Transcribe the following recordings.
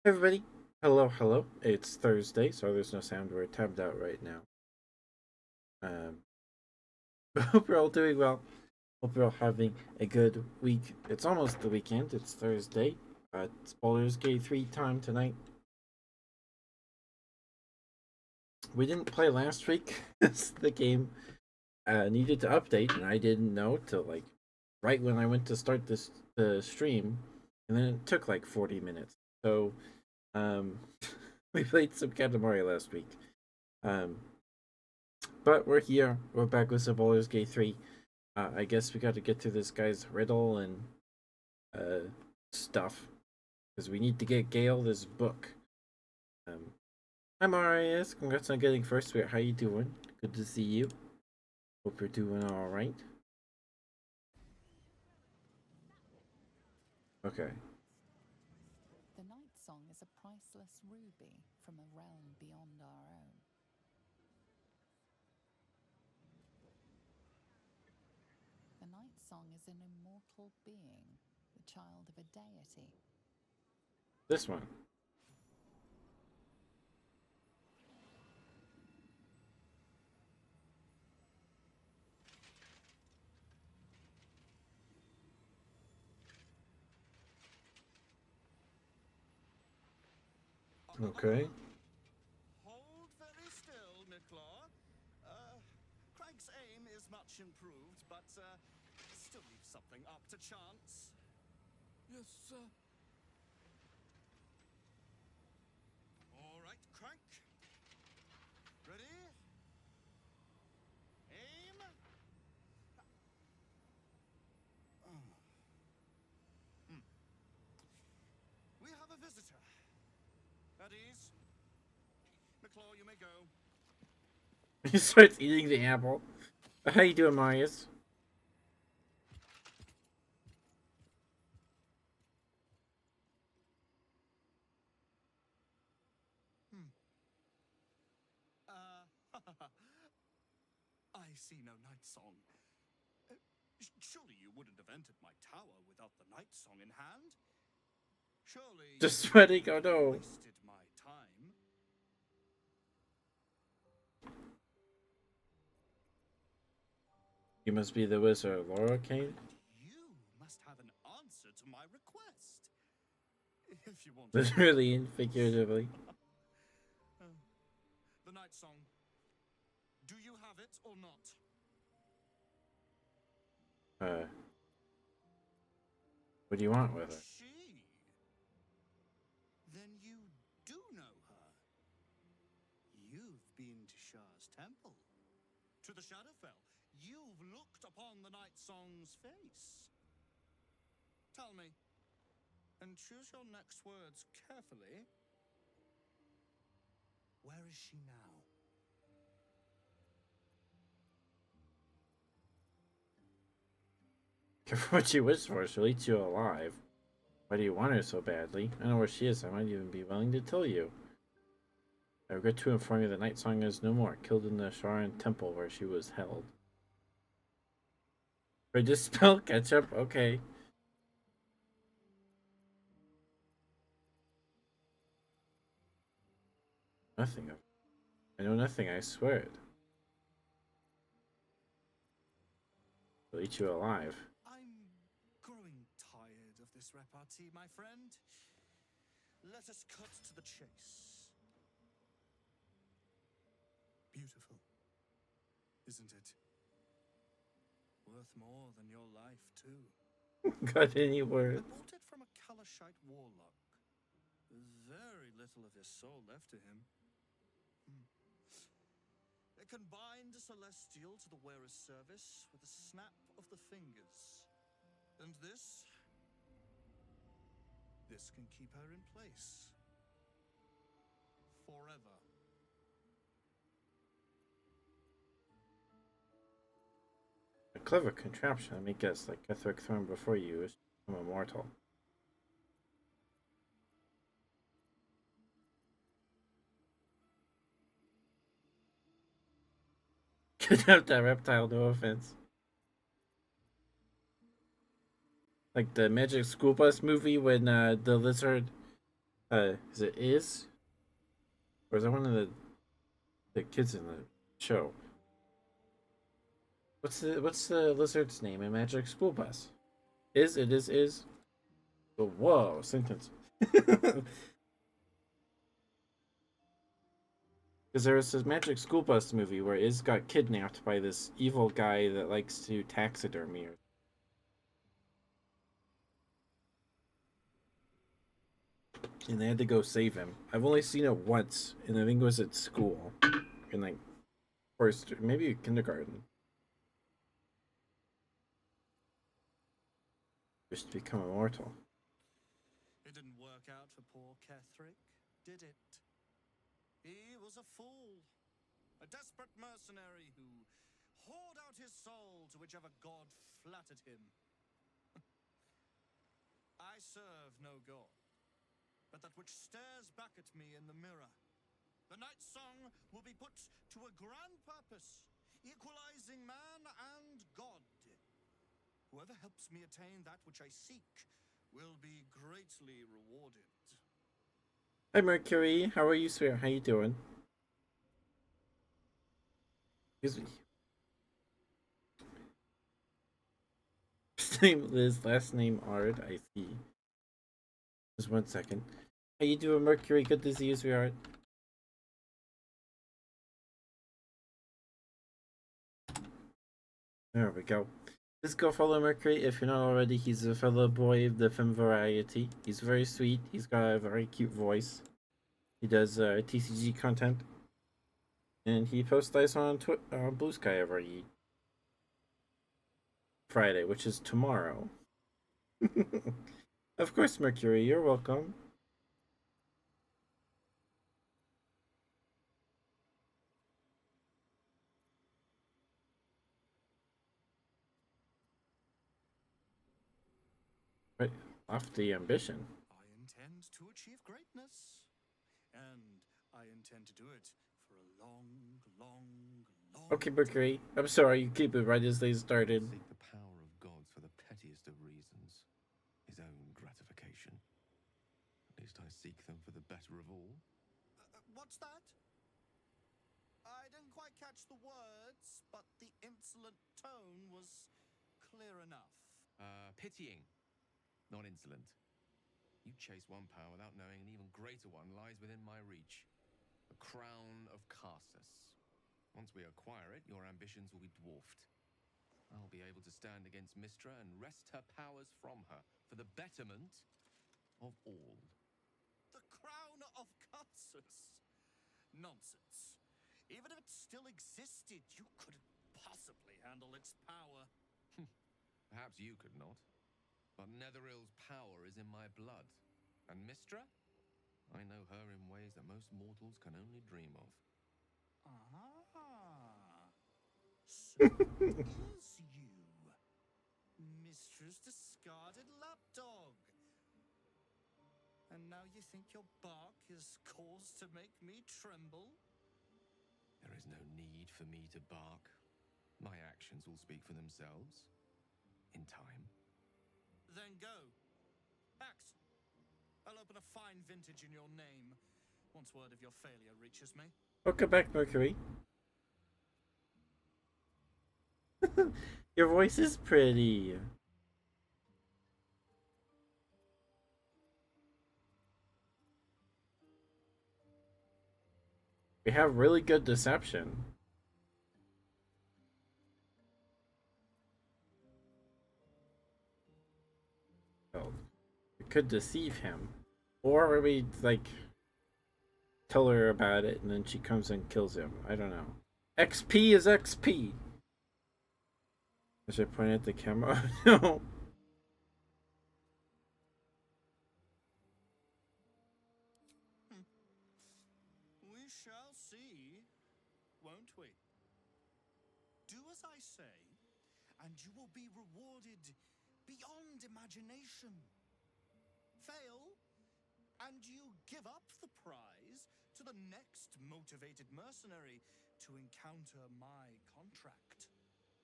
Everybody, hello, hello. It's Thursday, so there's no sound. We're tabbed out right now. Um, hope you're all doing well. Hope you're all having a good week. It's almost the weekend. It's Thursday. It's Baldur's Gate 3 time tonight. We didn't play last week because the game needed to update, and I didn't know till right when I went to start the stream, and then it took like 40 minutes. So um, we played some Katamari last week. Um, But we're here. We're back with some Baldur's Gate 3. I guess we got to get through this guy's riddle and uh, stuff. Because we need to get Gale this book. Um, Hi, Marius. Congrats on getting first. How you doing? Good to see you. Hope you're doing alright. Okay. The Night Song is a priceless ruby from a realm beyond our own. The Night Song is an immortal being, the child of a deity. This one. Okay. Hold very still, Miklar. Craig's aim is much improved, but still leaves something up to chance. Yes, sir. All right, Crank. Ready? Aim. Oh. We have a visitor. At ease. McClaw, you may go. He starts eating the apple. How you doing, Marius? I see no night song. Surely you wouldn't have entered my tower without the night song in hand? Surely Just you sweating. Oh no. wasted my time. You must be the wizard, Laura Kane. You must have an answer to my request. If you want to. Literally and figuratively. The night song. Do you have it or not? What do you want with her? She. Then you do know her. You've been to Shah's temple. To the Shadowfell. You've looked upon the night song's face. Tell me, and choose your next words carefully. Where is she now? Careful what you wish for, she'll eat you alive. Why do you want her so badly? I know where she is, I might even be willing to tell you. I regret to inform you that Night Song is no more, killed in the Sharan temple where she was held. Or just spell ketchup? Okay. Nothing of it. I know nothing, I swear it. She'll eat you alive. I'm growing tired of this repartee, my friend. Let us cut to the chase. Beautiful, isn't it? Worth more than your life, too. Got any I words? bought it from a Kalashite warlock. There's very little of his soul left to him. It can bind a celestial to the wearer's service with a snap of the fingers. And this can keep her in place. Forever. A clever contraption, let me guess, like Ketherick thrown before you is become immortal. Kidnap that reptile, no offense. Like the Magic School Bus movie when the lizard Is it is? Or is that one of the kids in the show? What's the lizard's name in Magic School Bus? Is it is? Oh, whoa, sentence. Because there was this Magic School Bus movie where Iz got kidnapped by this evil guy that likes to taxidermy her. And they had to go save him. I've only seen it once, and I think it was at school. In like first, maybe kindergarten. Just to become immortal. It didn't work out for poor Ketherick, did it? He was a fool. A desperate mercenary who poured out his soul to whichever god flattered him. I serve no god, but that which stares back at me in the mirror. The night song will be put to a grand purpose, equalizing man and god. Whoever helps me attain that which I seek will be greatly rewarded. Hi Mercury, how are you, sweetheart? How you doing? Excuse me. First name Liz, last name Ard. I see. Just 1 second. How you doing, Mercury? Good to see you, sweetheart. There we go. Just go follow Mercury if you're not already. He's a fellow boy of the femme variety. He's very sweet. He's got a very cute voice. He does TCG content, and he posts dice on Blue Sky every Friday, which is tomorrow. Of course, Mercury, you're welcome. Right, lofty ambition. I intend to achieve greatness, and I intend to do it for a long, long, long Okay, Mercury, I'm sorry, you keep it right as they started. Seek the power of gods for the pettiest of reasons, his own gratification. At least I seek them for the better of all. What's that? I didn't quite catch the words, but the insolent tone was clear enough. Pitying, not insolent. You chase one power without knowing an even greater one lies within my reach. The crown of Carsus. Once we acquire it, your ambitions will be dwarfed. I'll be able to stand against Mystra and wrest her powers from her for the betterment of all. The crown of Carsus? Nonsense. Even if it still existed, you couldn't possibly handle its power. Perhaps you could not. But Netherill's power is in my blood. And Mystra? I know her in ways that most mortals can only dream of. So it is you, Mystra's discarded lapdog. And now you think your bark is cause to make me tremble? There is no need for me to bark. My actions will speak for themselves. In time. Then go. Act. I'll open a fine vintage in your name once word of your failure reaches me. Welcome back, Mercury. Your voice is pretty. We have really good deception. Well, we could deceive him. Or we, like, tell her about it and then she comes and kills him. I don't know. XP is XP! Should I point at the camera? No. We shall see, won't we? Do as I say, and you will be rewarded beyond imagination. Fail, and you give up the prize to the next motivated mercenary to encounter my contract.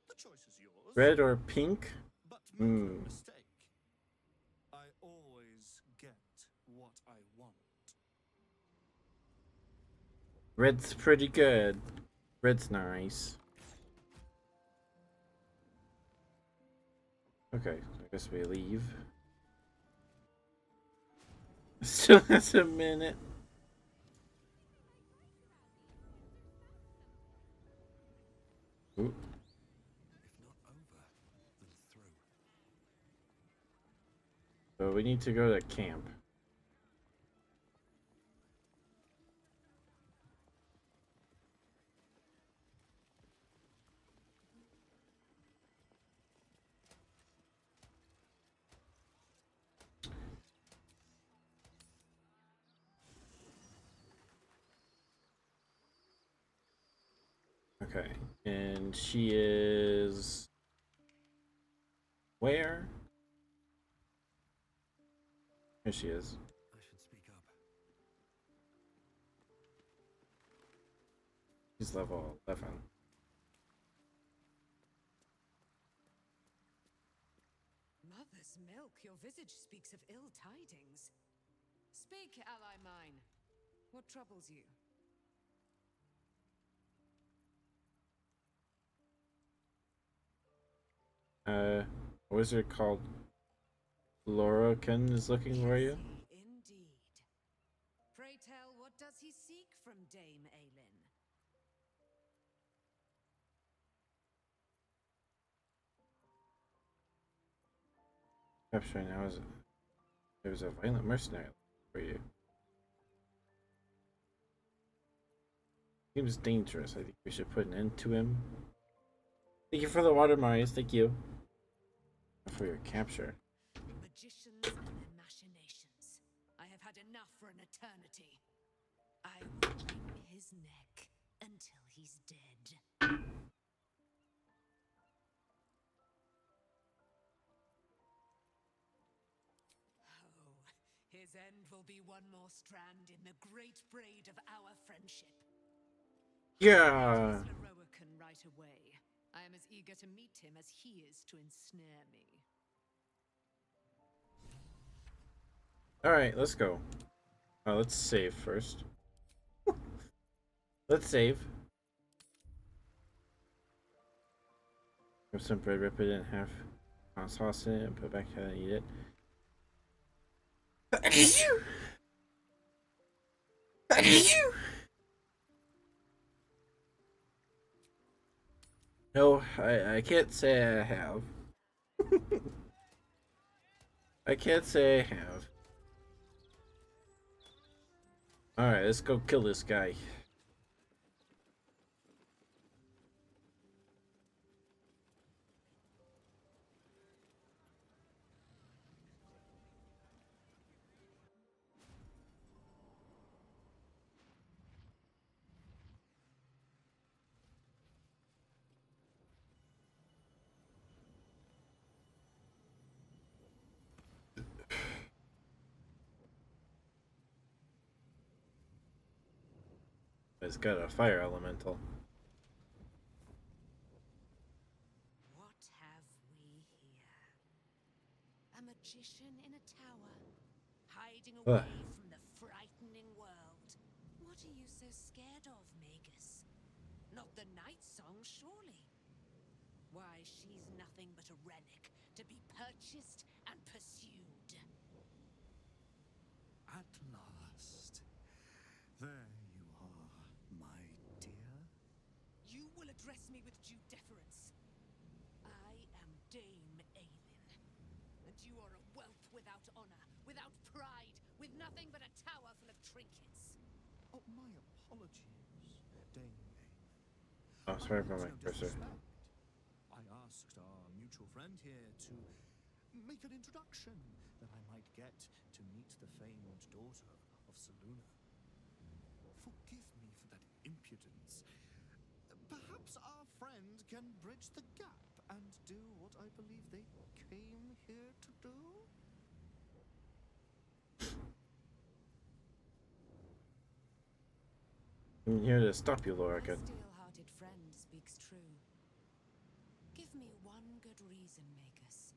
The choice is yours. Red or pink? But make no mistake, I always get what I want. Red's pretty good. Red's nice. Okay, I guess we leave. Still has a minute. Ooh. If not over, then through. So we need to go to camp. Okay, and she is where? Here she is. I should speak up. She's level 11. Mother's milk, your visage speaks of ill tidings. Speak, ally mine. What troubles you? A wizard called Lorokin is looking for you. Indeed. Pray tell, what does he seek from Dame Aelin? Capturing now is there was a violent mercenary for you. Seems dangerous. I think we should put an end to him. Thank you for the water, Marius. Thank you for your capture. Magicians and their machinations. I have had enough for an eternity. I will wring his neck until he's dead. Oh, his end will be one more strand in the great braid of our friendship. Yeah. Lorokin right away. I am as eager to meet him as he is to ensnare me. All right, let's go. Let's save first. Let's save. Have some bread, rip it in half, sauce it, and put it back how I eat it. No, I can't say I have. I can't say I have. Alright, let's go kill this guy. It's got a fire elemental. What have we here? A magician in a tower, hiding away from the frightening world. What are you so scared of, Magus? Not the night song, surely? Why, she's nothing but a relic to be purchased and pursued. At last. There you are, my dear. You will address me with due deference. I am Dame Aelin, and you are a whelp without honor, without pride, with nothing but a tower full of trinkets. Oh, my apologies, Dame Aelin. Oh, sorry I about my meant no cursor. disrespect. I asked our mutual friend here to make an introduction that I might get to meet the famed daughter of Seluna. Forgive me for that impudence. Perhaps our friend can bridge the gap and do what I believe they came here to do? I'm here to stop you, My Lorica. steel-hearted friend speaks true. Give me one good reason, Magus,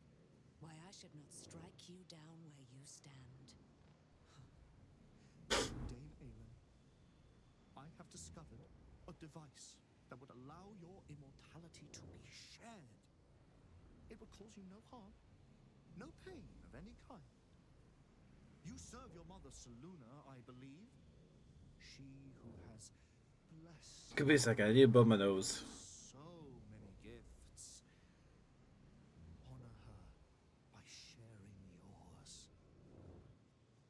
why I should not strike you down where you stand. Dame Aelin, I have discovered A device that would allow your immortality to be shared. It would cause you no harm, no pain of any kind. You serve your mother, Seluna, I believe. She who has blessed Could be a second. I need to blow my nose. so many gifts. Honor her by sharing yours.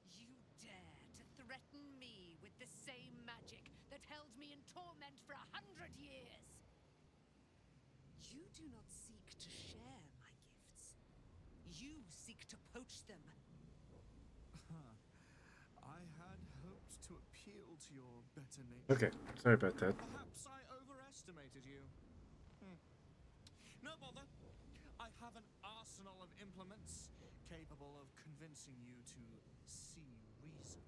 You dare to threaten me with the same magic that held me in torment for 100 years? You do not seek to share my gifts. You seek to poach them. I had hoped to appeal to your better nature. Okay, sorry about that. Perhaps I overestimated you. No bother. I have an arsenal of implements capable of convincing you to see reason.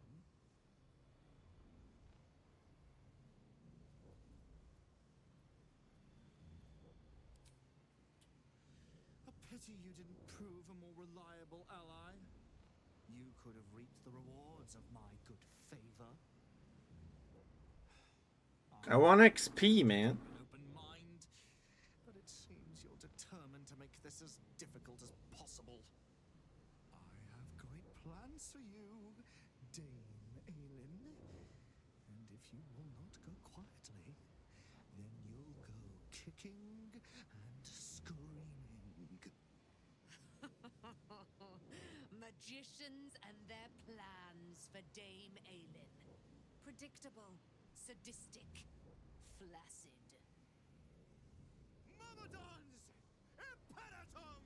A pity you didn't prove a more reliable ally. You could have reaped the rewards of my good favor. I want XP, man. An open mind, but it seems you're determined to make this as difficult as possible. I have great plans for you, Dame Aelin. And if you will not go quietly, then you'll go kicking and screaming. Magicians and their plans for Dame Aelin. Predictable, sadistic, flaccid. Myrmidons! Imperatum!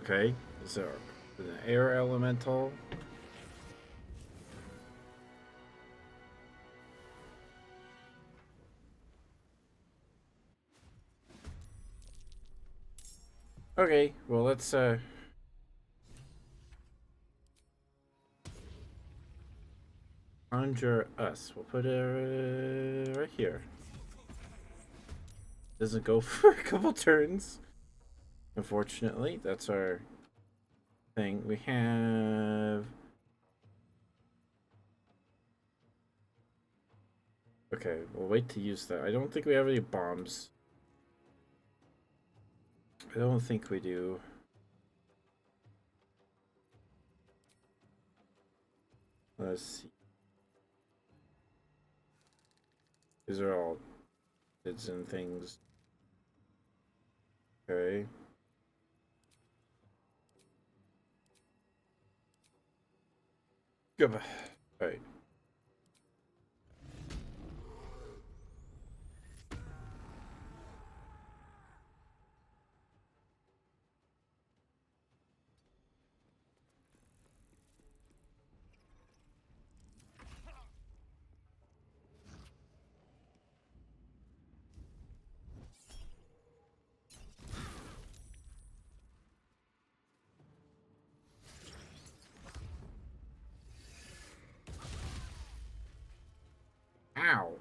Okay, is there an air elemental? Okay, well let's conjure us. We'll put it right here. Doesn't go for a couple turns. Unfortunately, that's our thing. We have. Okay, we'll wait to use that. I don't think we have any bombs. I don't think we do. Let's see. These are all bids and things. Okay. Goodbye. Alright. Ow.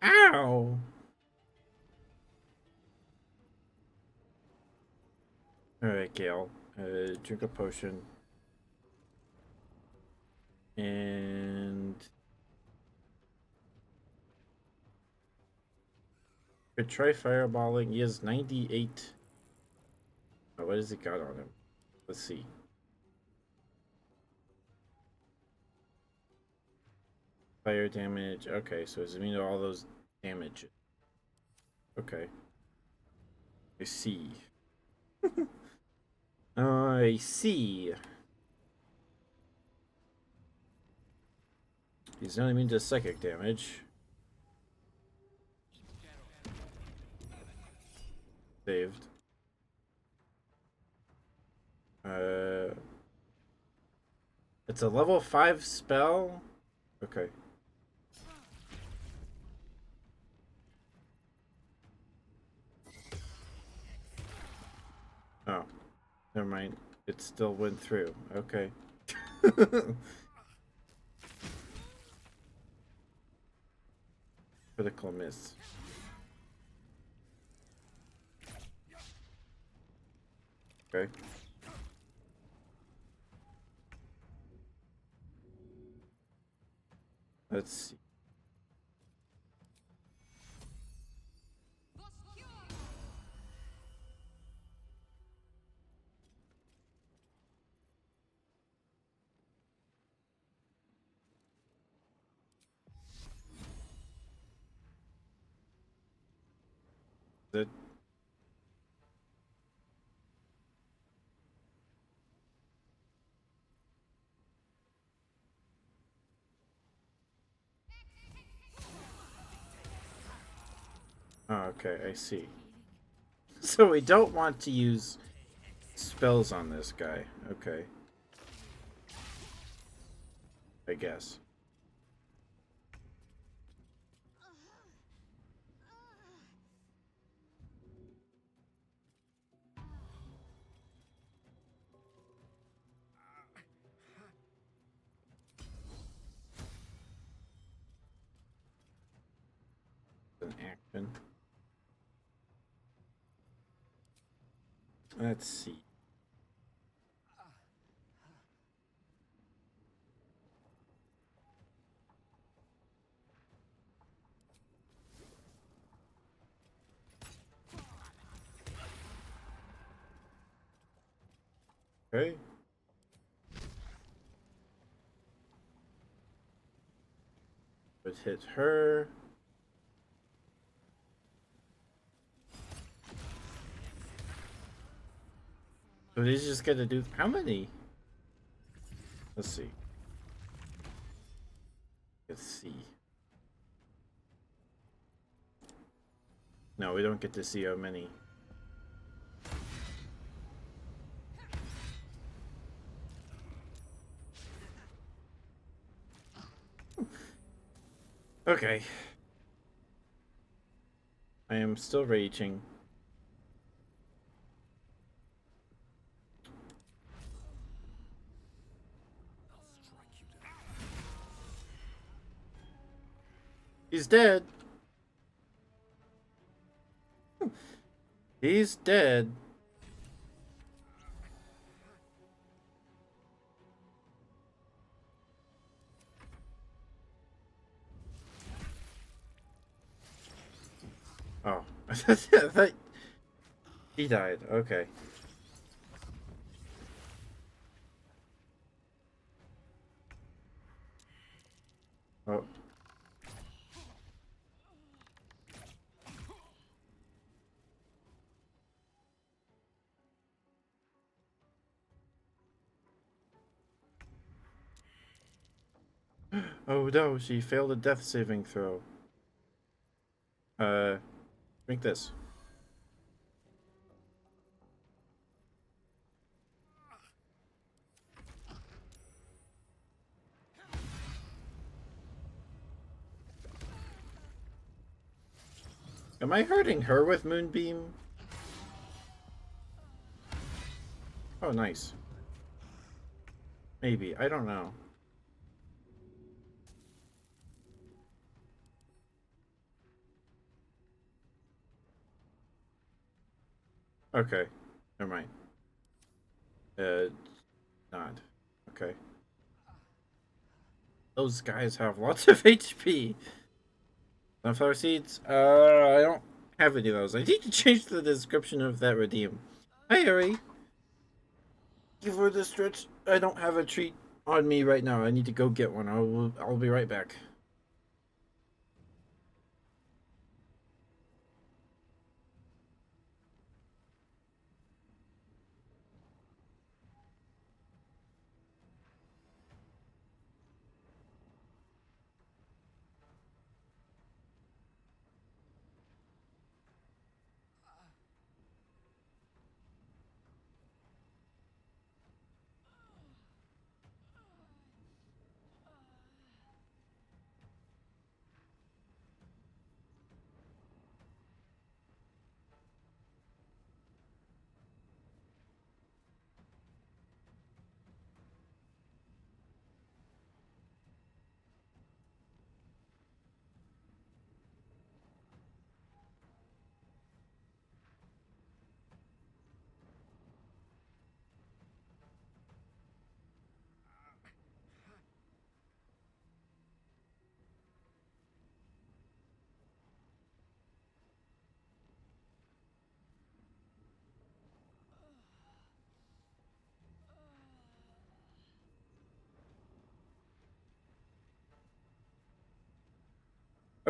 Ow. Alright, Gale. Drink a potion. And could try fireballing. He has 98. Oh, what has he got on him? Let's see. Fire damage. Okay, so it's immune to all those damage. Okay. I see. I see. He's not immune to psychic damage. Saved. It's a level 5 spell? Okay. Oh. Never mind. It still went through. Okay. Critical miss. Okay. Let's see. That oh, okay, I see. So we don't want to use spells on this guy. Okay. I guess. An action. Let's see. Okay. Would hit her. So he's just gonna do how many? Let's see. Let's see. No, we don't get to see how many. Okay. I am still raging. He's dead. He's dead. Oh, I thought he died. Okay. Oh. Oh no, she failed a death saving throw. Drink this. Am I hurting her with Moonbeam? Oh, nice. Maybe. I don't know. Okay. Never mind. Not. Okay. Those guys have lots of HP. Sunflower seeds? I don't have any of those. I need to change the description of that redeem. Hi, Harry. Thank you for the stretch. I don't have a treat on me right now. I need to go get one. I'll be right back.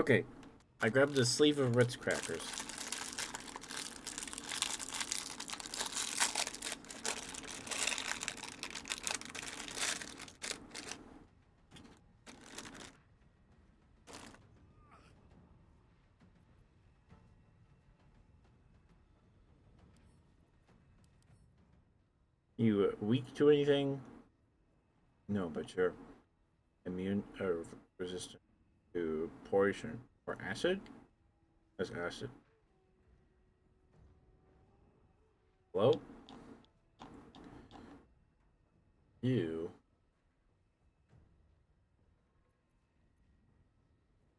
Okay, I grabbed a sleeve of Ritz crackers. You weak to anything? No, but you're immune or resistant to poison or acid? That's acid. Hello? You.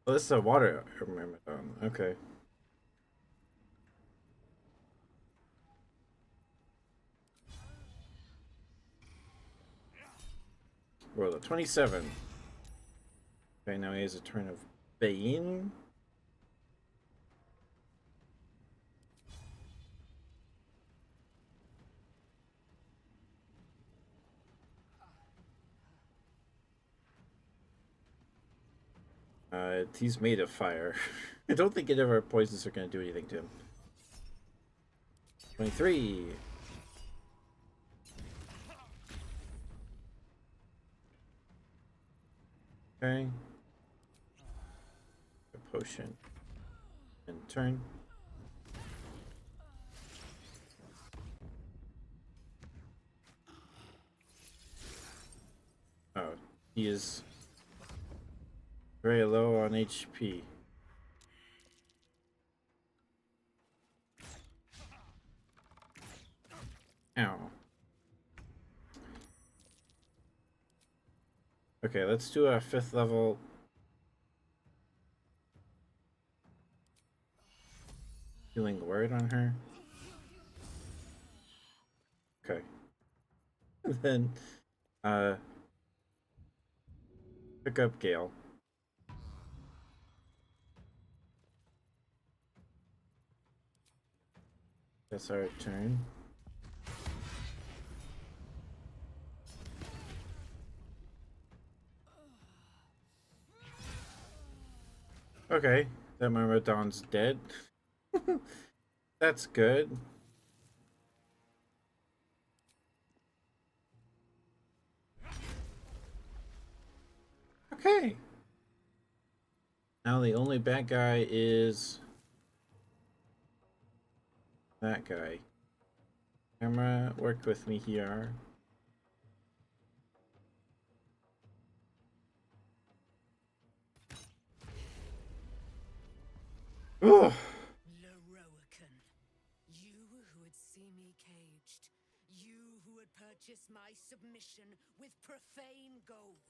Oh, this is a water myrmidon. Okay. Roll a 27. Okay, now he has a turn of Bane. He's made of fire. I don't think any of our poisons are going to do anything to him. 23. Okay. A potion. And turn. Oh, he is very low on HP. Ow. Okay, let's do a 5th level. Healing word on her. Okay. And then, pick up Gale. That's our turn. Okay, that Myrmidon's dead. That's good. Okay. Now the only bad guy is that guy. Camera, work with me here. Ugh. Loroakan, you who would see me caged, you who would purchase my submission with profane gold.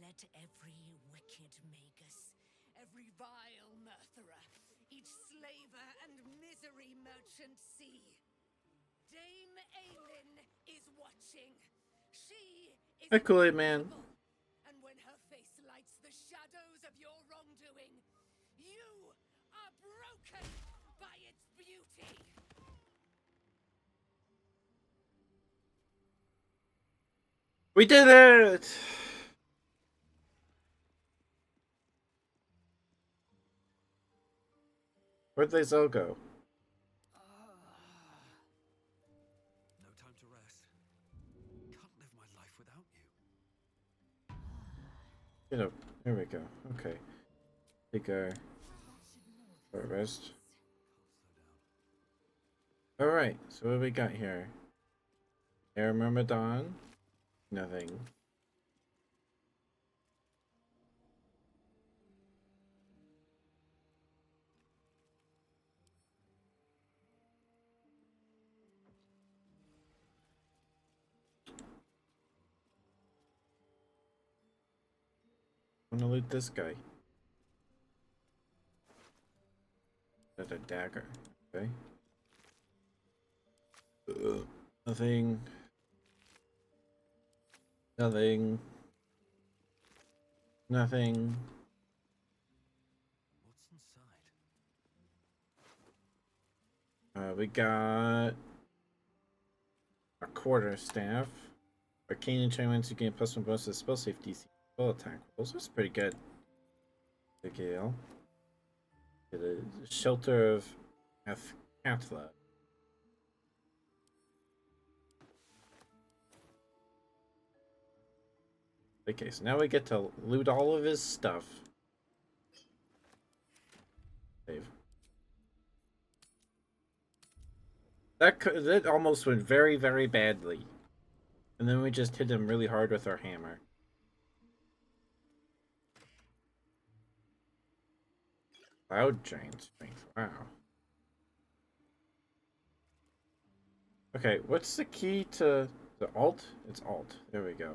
Let every wicked magus, every vile murtherer, each slaver and misery merchant see. Dame Aylin is watching. She is Hi, Kool-Aid Man. invincible. And when her face lights the shadows of your wrongdoing, you are broken by its beauty. We did it! Where'd they all go? No time to rest. Can't live my life without you. Get up. There we go. Okay. Take our rest. Alright, so what do we got here? Air Myrmidon. Nothing. I'm gonna loot this guy. That's a dagger. Okay. Nothing. Nothing. Nothing. What's inside? We got a quarter staff. Arcane enchantments, you gain +1 bonus to spell safety, spell attack rolls. That's pretty good. the Gale. To the shelter of Athkatla. Okay, so now we get to loot all of his stuff. Save. That almost went very, very badly. And then we just hit him really hard with our hammer. Cloud Giant Strength, wow. Okay, what's the key to the alt? It's alt. There we go.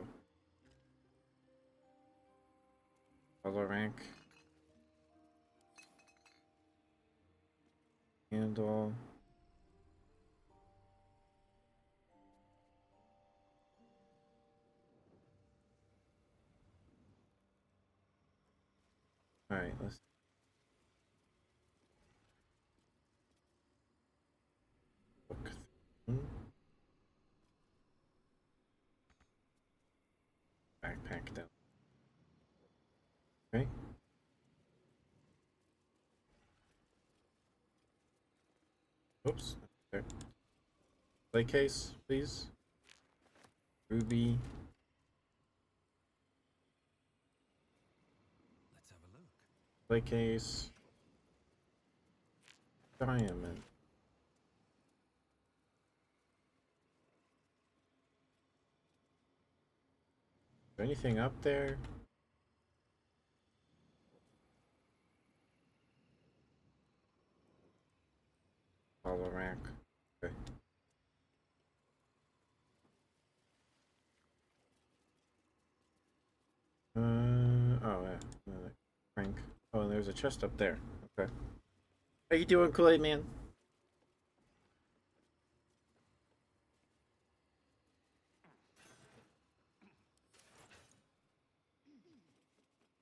Color rank. Handle. Alright, let's look through. Backpack down. Okay. Oops. There. Play case, please. Ruby. Let's have a look. Play case. Diamond. Is there anything up there? Follow rack. Okay. Oh yeah. Crank. Oh, and there's a chest up there. Okay. How you doing, Kool-Aid Man?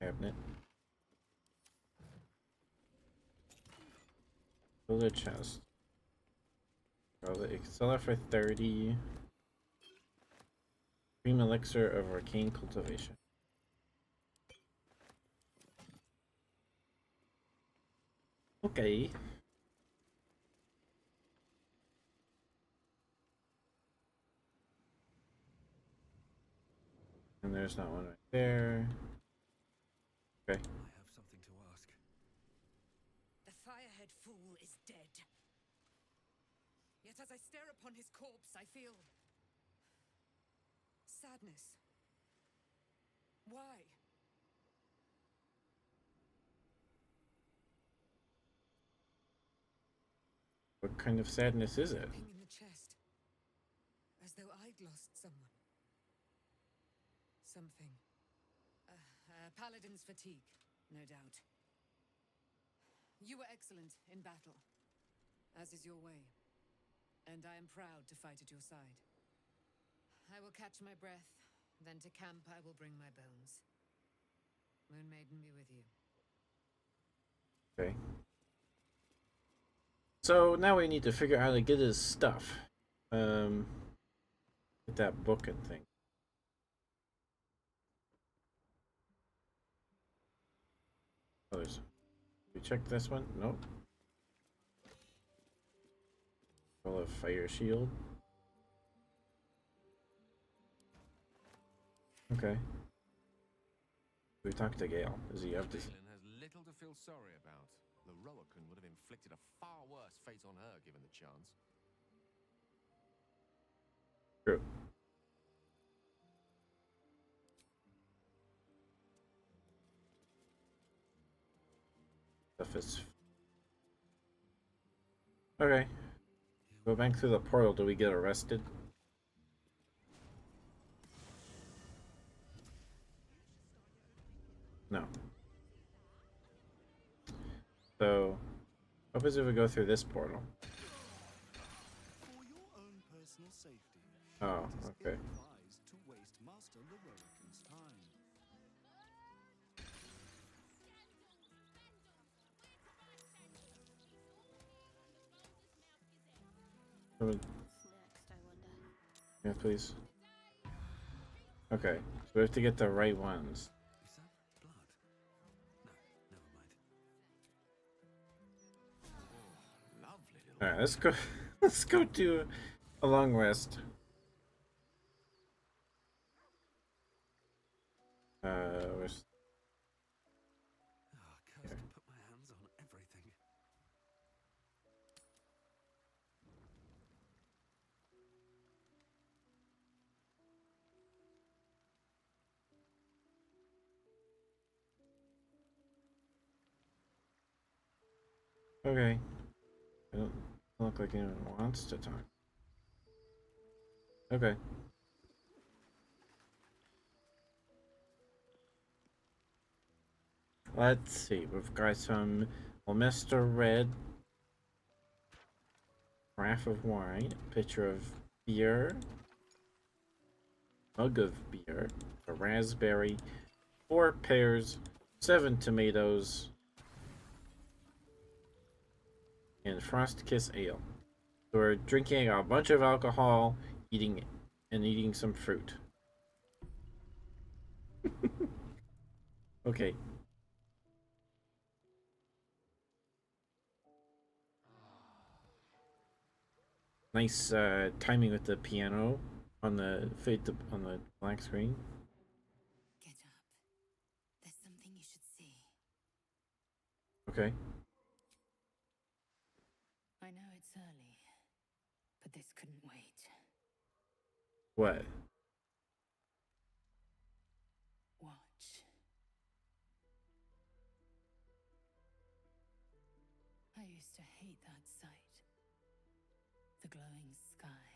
Cabinet. Build a chest. Oh, it can sell that for 30. Cream elixir of arcane cultivation. Okay. And there's not one right there. Okay. I have something to ask. The firehead fool is dead. Yet as I stare upon his corpse, I feel sadness. Why? What kind of sadness is it? Ping in the chest. As though I'd lost someone. Something. Paladin's fatigue, no doubt. You were excellent in battle, as is your way. And I am proud to fight at your side. I will catch my breath, then to camp I will bring my bones. Moon Maiden be with you. Okay. So now we need to figure out how to get his stuff. Get that book and thing. Oh, there's. We check this one? Nope. Roll a fire shield. Okay. We talked to Gale. Is he up to? Balin has little to feel sorry about. The Roakan would have inflicted a far worse fate on her given the chance. True. Stuff is. Okay. Go back through the portal. Do we get arrested? No. So, what happens if we go through this portal? For your own personal safety, Oh, it is okay. ill-advised to waste Master Lorokan's time. What's next, I wonder? Yeah, please. Okay, so we have to get the right ones. Is that blood? No, never mind. Alright, let's go. Let's go to a long rest. Where's Ah, cursed to put my hands on everything. okay? I don't look like anyone wants to talk. Okay. Let's see. We've got some Mr. Red, carafe of wine, pitcher of beer, mug of beer, a raspberry, 4 pears, 7 tomatoes, and Frost Kiss Ale. So we're drinking a bunch of alcohol, eating some fruit. Okay. Nice timing with the piano on the on the black screen. Get up. There's something you should see. Okay. I know it's early, but this couldn't wait. What? Watch. I used to hate that sight. The glowing sky,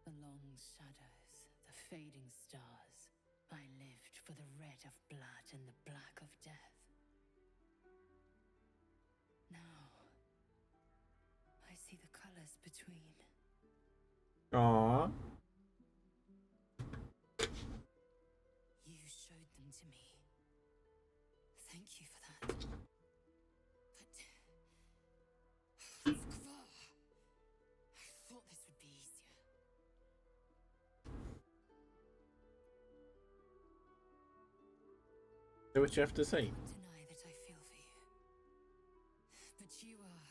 the long shadows, the fading stars. I lived for the red of blood and the black of death. Now, I see the colors between. Aww. You showed them to me. Thank you for that. But I thought this would be easier. Say what you have to say. I won't deny that I feel for you. But you are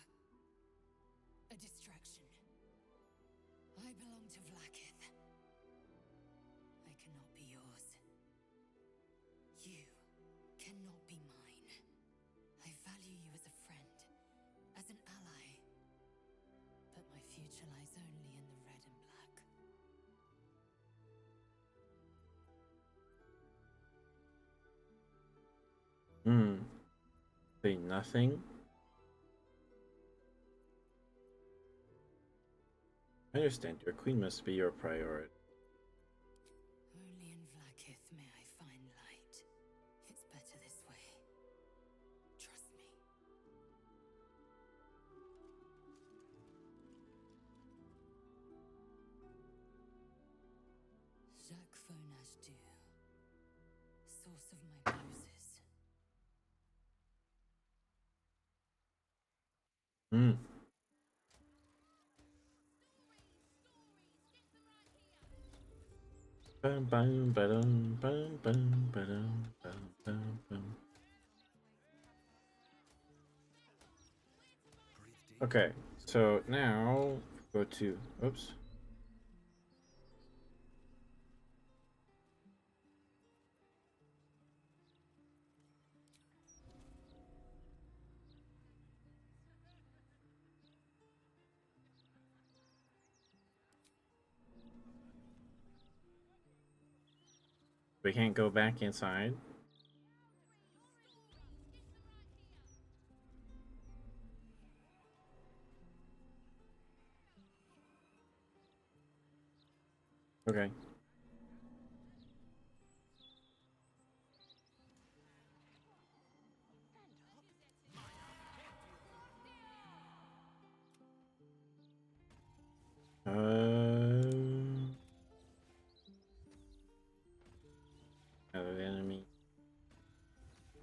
a distraction. I belong to Vlaakith. I cannot be yours. You cannot be mine. I value you as a friend, as an ally. But my future lies only in the red and black. Say nothing. I understand. Your queen must be your priority. Only in Vlaakith may I find light. It's better this way. Trust me. Jacques Fonage Du, source of my bruises. Hmm. Bum, bum, ba-dum, bum, bum, ba-dum, bum, bum, bum. Breathe deep. Okay, so now go to. Oops. We can't go back inside. Okay. Another enemy.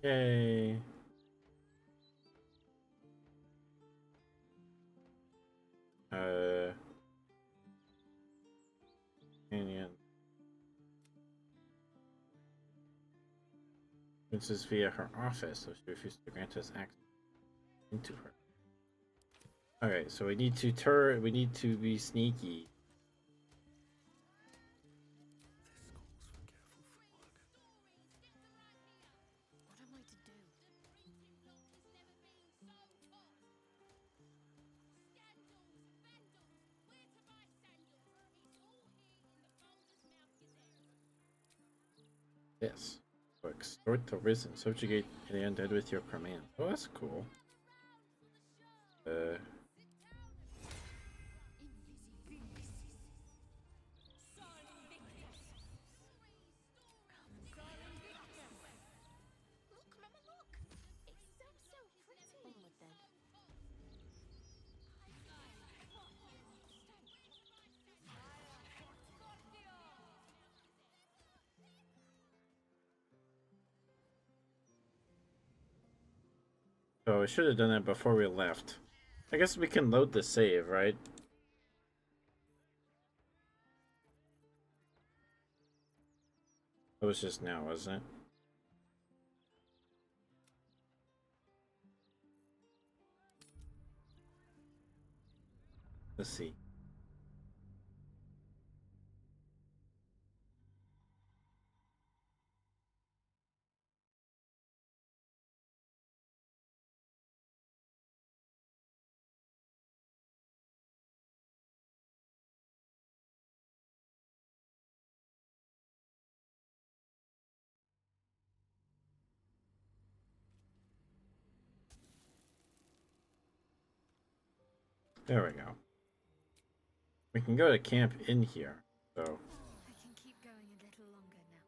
Yay. Canyon. This is via her office, so she refused to grant us access into her. Alright, so we need to we need to be sneaky. What am I to do? Yes. So extort the risen, subjugate the undead with your command. Oh, that's cool. Look, Mama, look! It's so pretty. Onward then. Oh, I should have done that before we left. I guess we can load the save, right? It was just now, wasn't it? Let's see. There we go. We can go to camp in here, so. I can keep going a little longer now.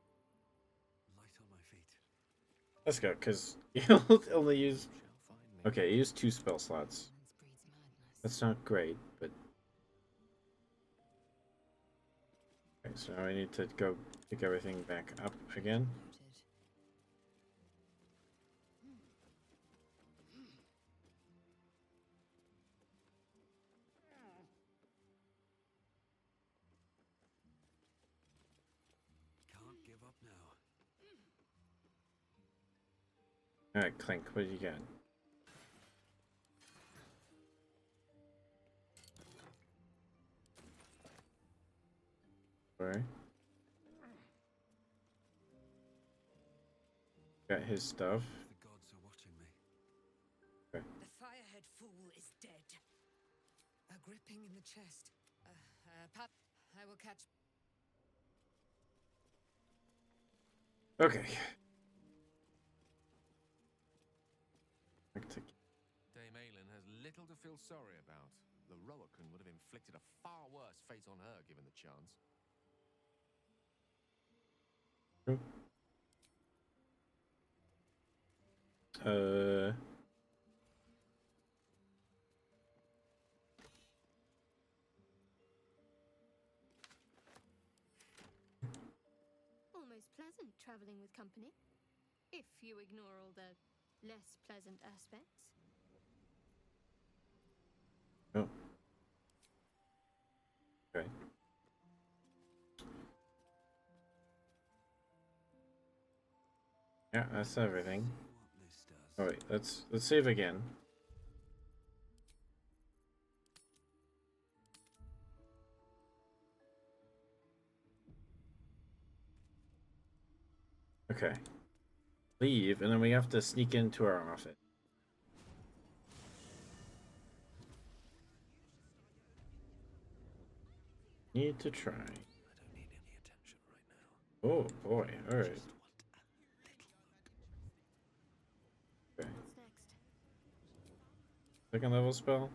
Light on my feet. Let's go, because you'll only use. Okay, use 2 spell slots. Breeds madness. That's not great, but. Okay, so now we need to go pick everything back up again. Can't give up now. Alright, Clink, what do you got? Alright. Got his stuff. The gods are watching me. Okay. The firehead fool is dead. A gripping in the chest. Pap, I will catch. Okay. Back to Dame Aylin has little to feel sorry about. The Roakan would have inflicted a far worse fate on her given the chance. Almost pleasant traveling with company. If you ignore all the less pleasant aspects. Oh. Okay. Yeah, that's everything. What this does. Oh wait, let's save again. Okay. Leave, and then we have to sneak into our office. Need to try. I don't need any attention right now. Oh boy, alright. Just want a little look. Okay. What's next? Second level spell?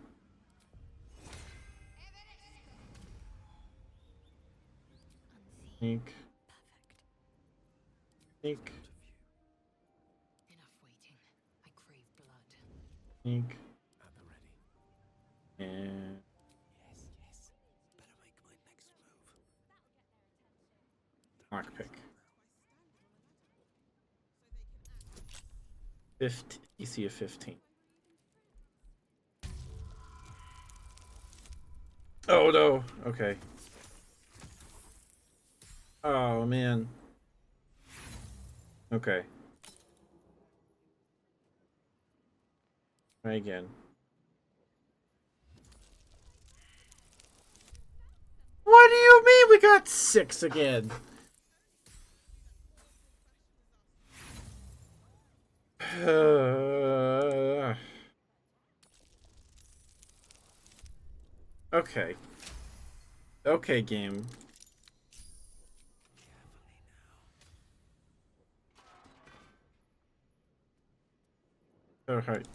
Unseen. Sneak. Perfect. Sneak. Enough waiting. I crave blood. Sneak. At the ready. And Yes, yes. Better make my next move. lockpick. 15. EC of 15. Oh no! Okay. Oh man. Okay. Try again. What do you mean we got 6 again? Okay. Okay, game. So hard. Wonder what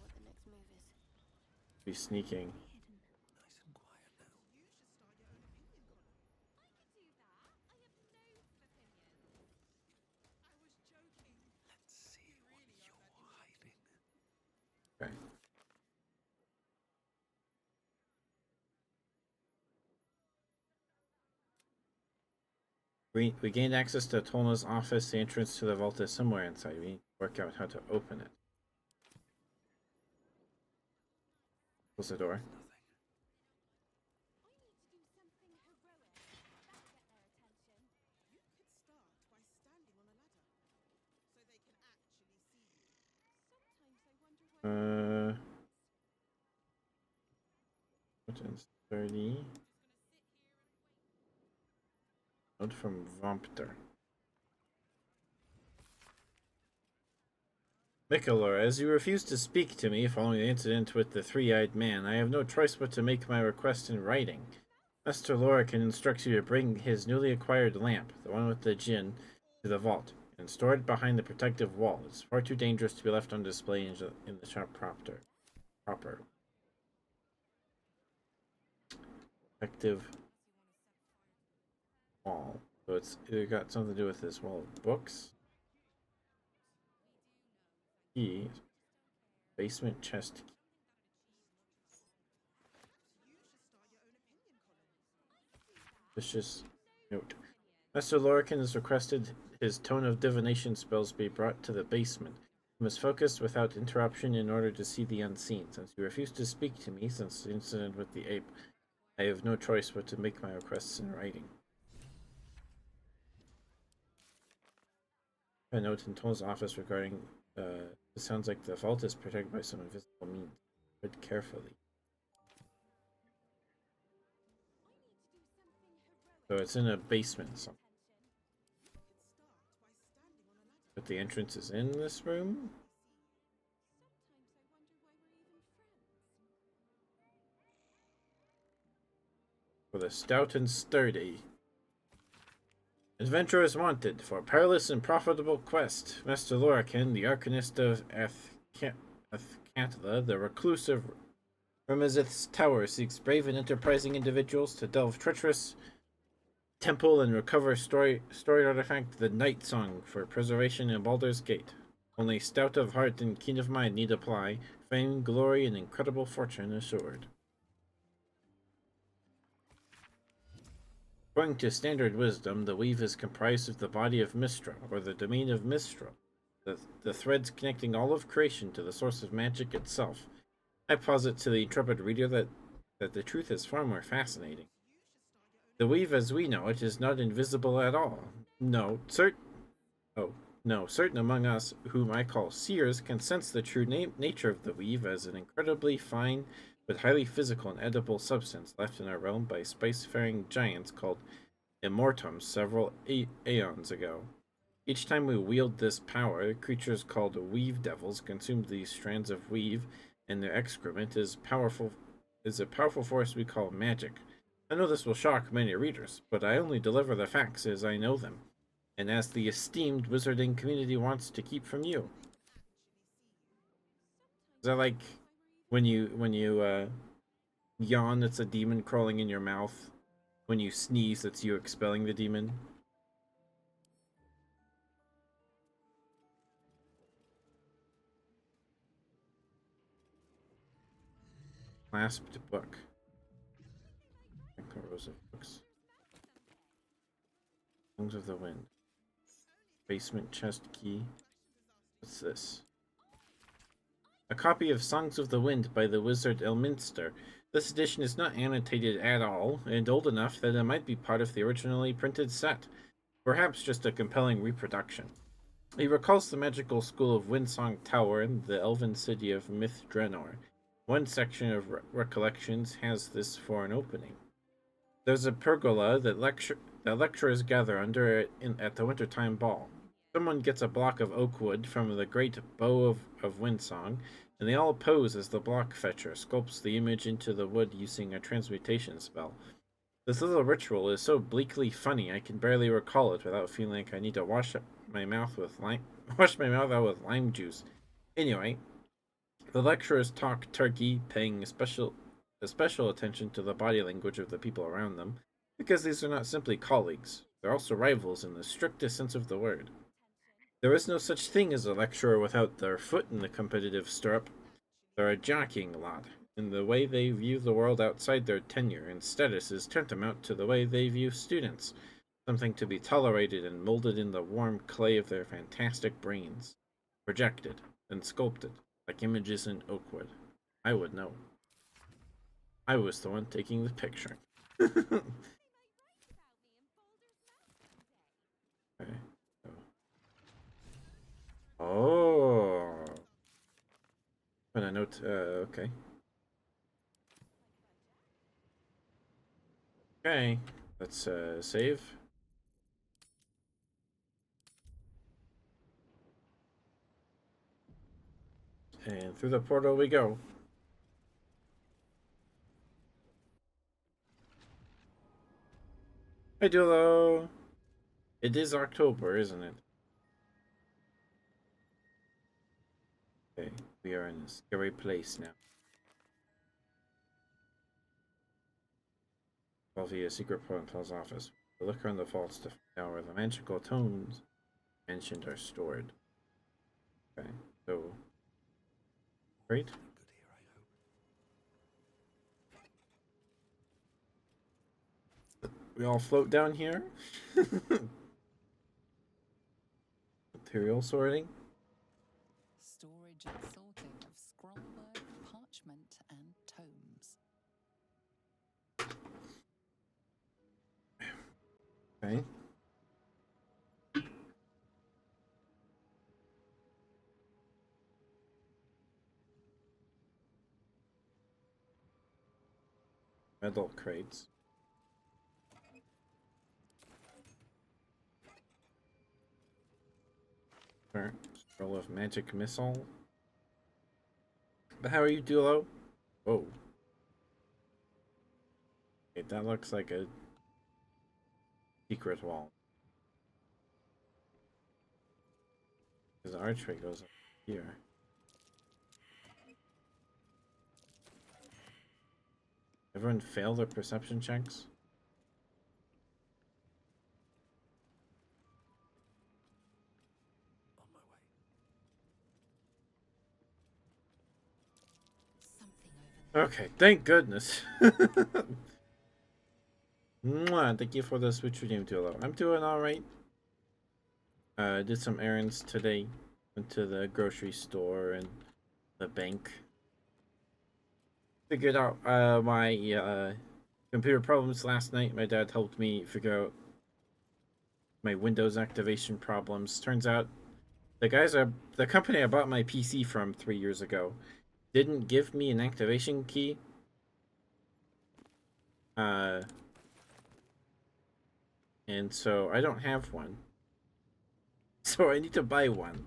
the next move is. Be sneaking. Hidden. Nice and quiet now. Let's see what you're hiding. Okay. We gained access to Tolna's office. The entrance to the vault is somewhere inside. We need to work out how to open it. Close the door. Buttons 30. Note from Vompter. Michalor, as you refuse to speak to me following the incident with the three-eyed man, I have no choice but to make my request in writing. Master Lorican instructs you to bring his newly acquired lamp, the one with the djinn, to the vault, and store it behind the protective wall. It's far too dangerous to be left on display in the shop proper. Protective wall. So it's either got something to do with this wall of books. Key. Basement chest. Vicious note. Master Lorican has requested his tone of divination spells be brought to the basement. You must focus without interruption in order to see the unseen. Since you refuse to speak to me since the incident with the ape, I have no choice but to make my requests in writing. A note in Tone's office regarding it sounds like the vault is protected by some invisible means. Read carefully. So it's in a basement somewhere. But the entrance is in this room? For the stout and sturdy. Adventurers wanted for perilous and profitable quest. Master Lorican, the Arcanist of Athkatla, the reclusive Remizith's tower, seeks brave and enterprising individuals to delve treacherous temple and recover storied artifact, the Night Song, for preservation in Baldur's Gate. Only stout of heart and keen of mind need apply. Fame, glory, and incredible fortune assured. According to standard wisdom, the weave is comprised of the body of Mistra, or the domain of Mistra, the threads connecting all of creation to the source of magic itself. I posit to the intrepid reader that the truth is far more fascinating. The weave as we know it is not invisible at all. Certain among us, whom I call seers, can sense the true nature of the weave as an incredibly fine but highly physical and edible substance left in our realm by spicefaring giants called immortums several aeons ago. Each time we wield this power, creatures called weave devils consume these strands of weave, and their excrement is a powerful force we call magic. I know this will shock many readers, but I only deliver the facts as I know them, and as the esteemed wizarding community wants to keep from you. Is that like when you yawn, it's a demon crawling in your mouth? When you sneeze, it's you expelling the demon? Clasped book. Rows of books. Songs of the Wind. Basement chest key. What's this? A copy of Songs of the Wind by the wizard Elminster. This edition is not annotated at all, and old enough that it might be part of the originally printed set. Perhaps just a compelling reproduction. He recalls the magical school of Windsong Tower in the elven city of Myth Drenor. One section of recollections has this for an opening. There's a pergola that lecturers gather under at the wintertime ball. Someone gets a block of oak wood from the great bow of Windsong, and they all pose as the block fetcher sculpts the image into the wood using a transmutation spell. This little ritual is so bleakly funny I can barely recall it without feeling like I need to wash my mouth out with lime juice. Anyway, the lecturers talk turkey, paying special attention to the body language of the people around them, because these are not simply colleagues, they're also rivals in the strictest sense of the word. There is no such thing as a lecturer without their foot in the competitive stirrup. They're a jockeying lot, and the way they view the world outside their tenure and status is tantamount to the way they view students, something to be tolerated and molded in the warm clay of their fantastic brains, projected and sculpted like images in oak wood. I would know. I was the one taking the picture. Okay. Oh. Put a note. Okay. Okay. Let's save. And through the portal we go. Hi, Dulo. It is October, isn't it? Okay, we are in a scary place now. Well, via secret portal's office. We look around the vaults to find out where the magical tomes mentioned are stored. Okay, so great. We all float down here. Material sorting. Storage and sorting of scrollwork, parchment, and tomes. Okay. Metal crates. Scroll of magic missile. But how are you, Dulo? Whoa. Okay, that looks like a secret wall. Because the archway goes up here. Everyone fail their perception checks? Something over Okay, thank goodness. Mwah, thank you for the switch redeem, Dulo. I'm doing alright. Did some errands today. Went to the grocery store and the bank. Figured out my computer problems last night. My dad helped me figure out my Windows activation problems. Turns out the company I bought my PC from 3 years ago didn't give me an activation key. And so I don't have one. So I need to buy one.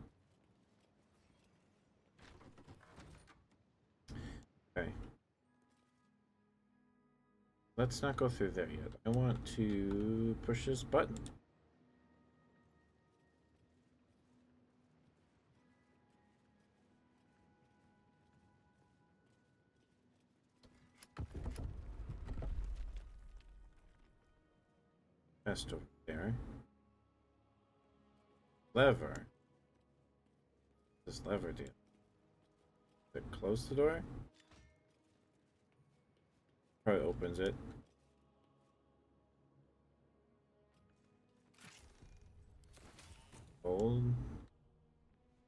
Okay. Let's not go through there yet. I want to push this button. Chest over there. Lever. This lever do? Does it close the door? Probably opens it. Gold.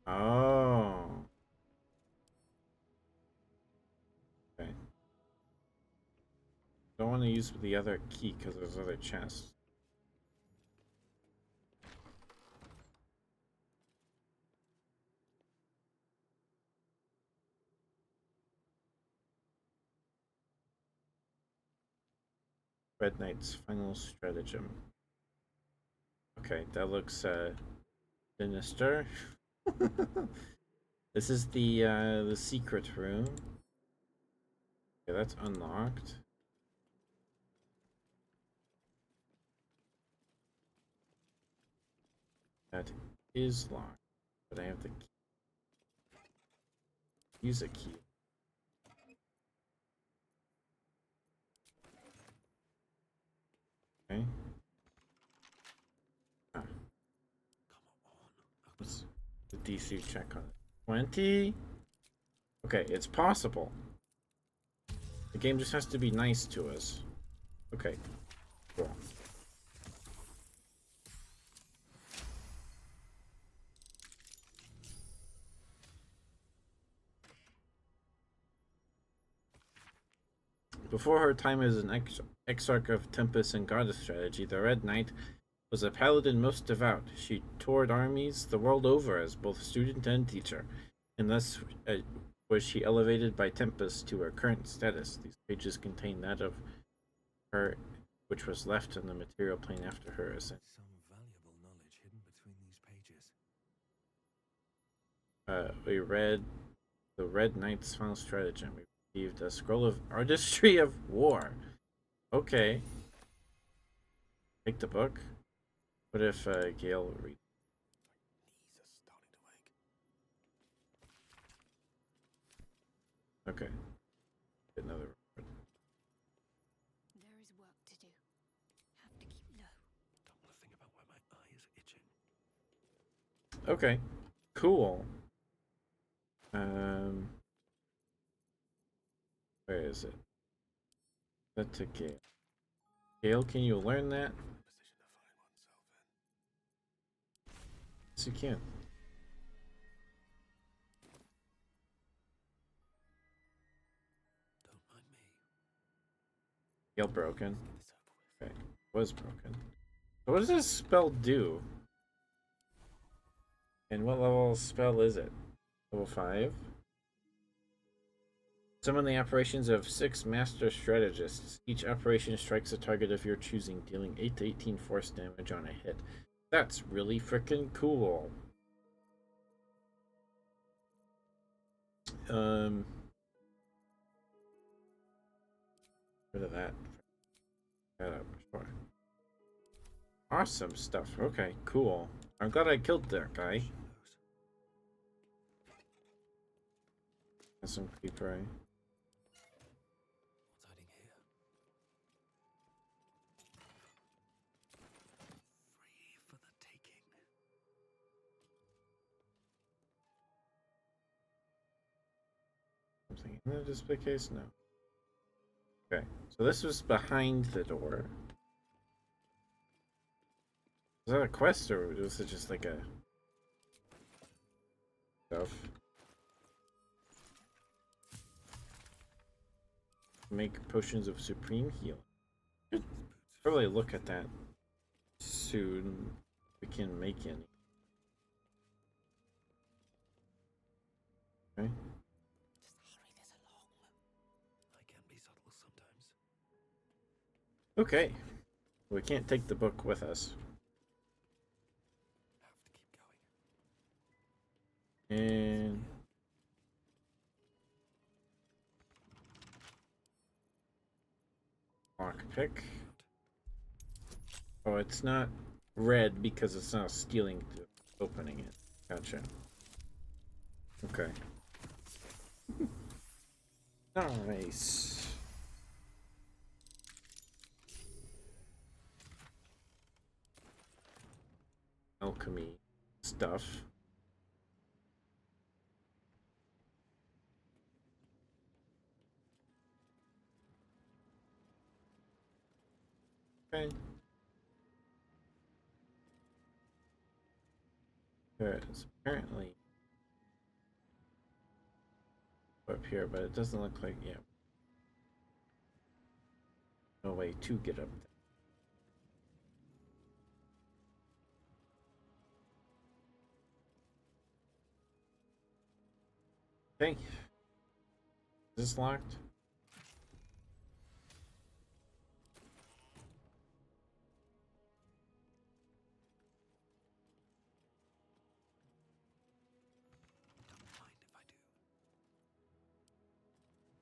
Oh. Okay. Don't want to use the other key because there's other chests. Red Knight's final stratagem. Okay, that looks sinister. This is the secret room. Okay, that's unlocked. That is locked, but I have the key. Use a key. Okay. Ah. What's the DC check on it? 20? Okay, it's possible. The game just has to be nice to us. Okay, cool. Before her time as an exarch of Tempest and Goddess strategy, the Red Knight was a paladin most devout. She toured armies the world over as both student and teacher, and thus was she elevated by Tempest to her current status. These pages contain that of her which was left on the material plane after her ascent. Some valuable knowledge hidden between these pages. We read the Red Knight's final stratagem. We received a scroll of artistry of war. Okay. Take the book. What if Gale reads? Knees are starting to ache. Okay. Get another record. There is work to do. Have to keep low. Don't want to think about why my eye is itching. Okay. Cool. Where is it? Set to Gale. Gale, can you learn that? Position to find oneself in. Yes, you can. Don't mind me. Gale broken. This over with. Okay. Was broken. So what does this spell do? And what level spell is it? Level 5? Summon the operations of 6 master strategists. Each operation strikes a target of your choosing, dealing 8 to 18 force damage on a hit. That's really freaking cool. Rid of that. Sure. Awesome stuff. Okay, cool. I'm glad I killed that guy. She knows. That's some creeper. What's hiding here? Free for the taking. Something in the display case? No. Okay, so this was behind the door. Was that a quest or was it just like a stuff? Make potions of supreme healing. Should probably look at that soon. We can make any. Okay. Just hurry this along. I can be subtle sometimes. Okay. We can't take the book with us. Have to keep going. And lockpick. Oh, it's not red because it's not stealing to opening it. Gotcha. Okay. Nice. Alchemy stuff. Okay. There is apparently up here, but it doesn't look like, yeah. No way to get up there. Okay. Is this locked?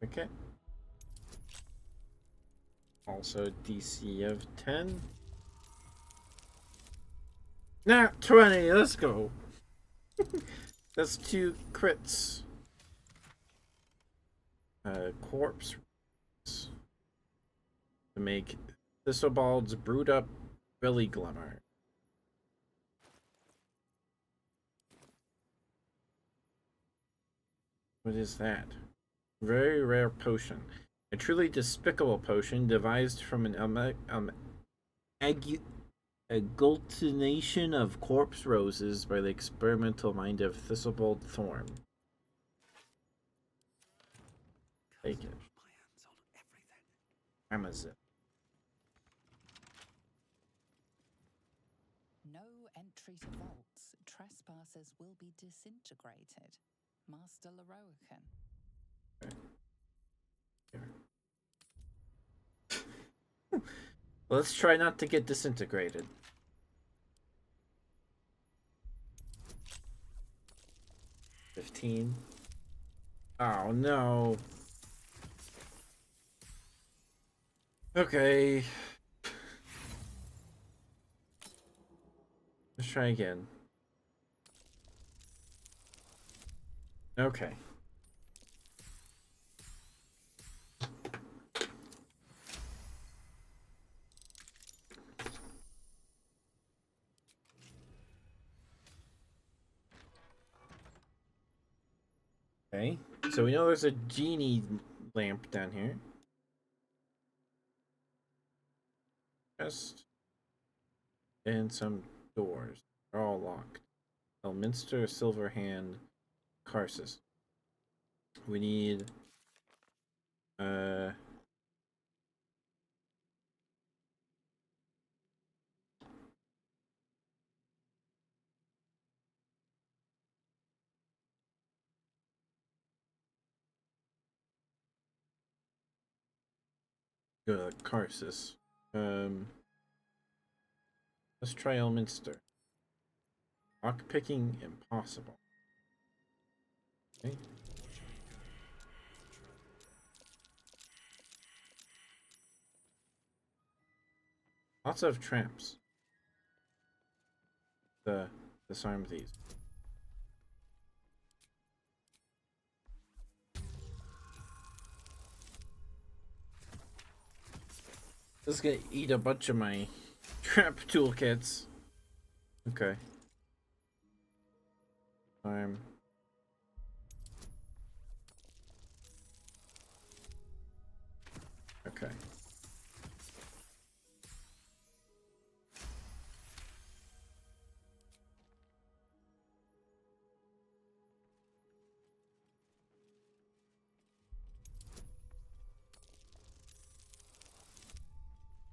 Okay. Also DC of 10. Nah, 20. Let's go. That's 2 crits. Corpse to make Thistlebald's brewed up Billy Glimmer. What is that? Very rare potion. A truly despicable potion devised from an agglutination of corpse roses by the experimental mind of Thistlebald Thorn. Take it. Amazon. No entry to vaults. Trespassers will be disintegrated. Master Leroican. Let's try not to get disintegrated. $15. Oh no. Okay. Let's try again. Okay. Okay. So we know there's a genie lamp down here. Chest. And some doors. They're all locked. Elminster, Silverhand, Karsus. We need go to Karsus. Let's try Elminster. Lock picking impossible. Okay. Lots of tramps. Disarm these. This is gonna eat a bunch of my trap toolkits. Okay. Okay.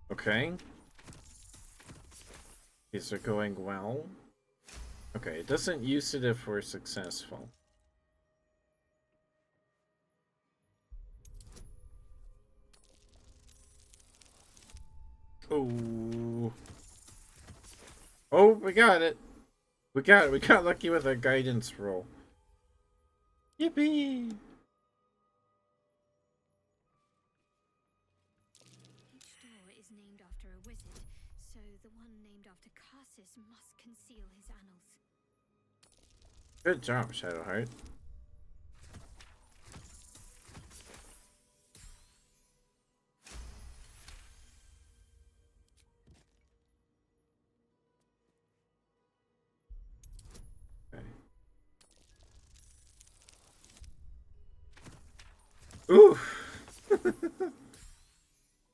Okay. These are going well. Okay, it doesn't use it if we're successful. Oh. Oh, we got it. We got it. We got lucky with a guidance roll. Yippee! Each door is named after a wizard, so the one named after Karsus must conceal his annals. Good job, Shadowheart. Okay. Ooh.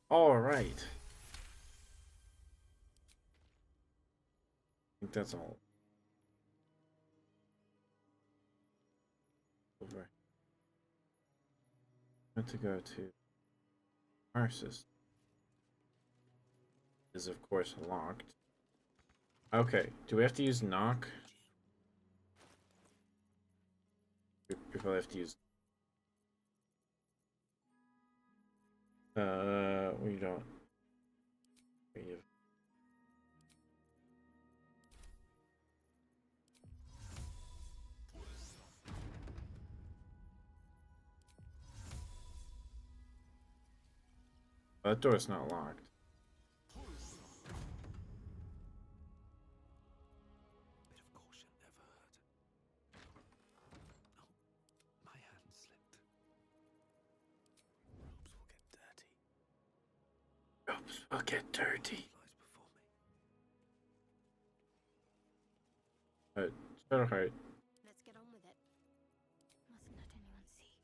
All right. I think that's all. Over. I want to go to Arsis. Is of course locked. Okay. Do we have to use knock? We probably have to use. We don't. We have. that door's not locked. Bit of caution never hurt. Oh, my hand slipped. Robes will get dirty. Oops, we'll get dirty. Lies before me. Shadowheart. Let's get on with it. Mustn't let anyone see.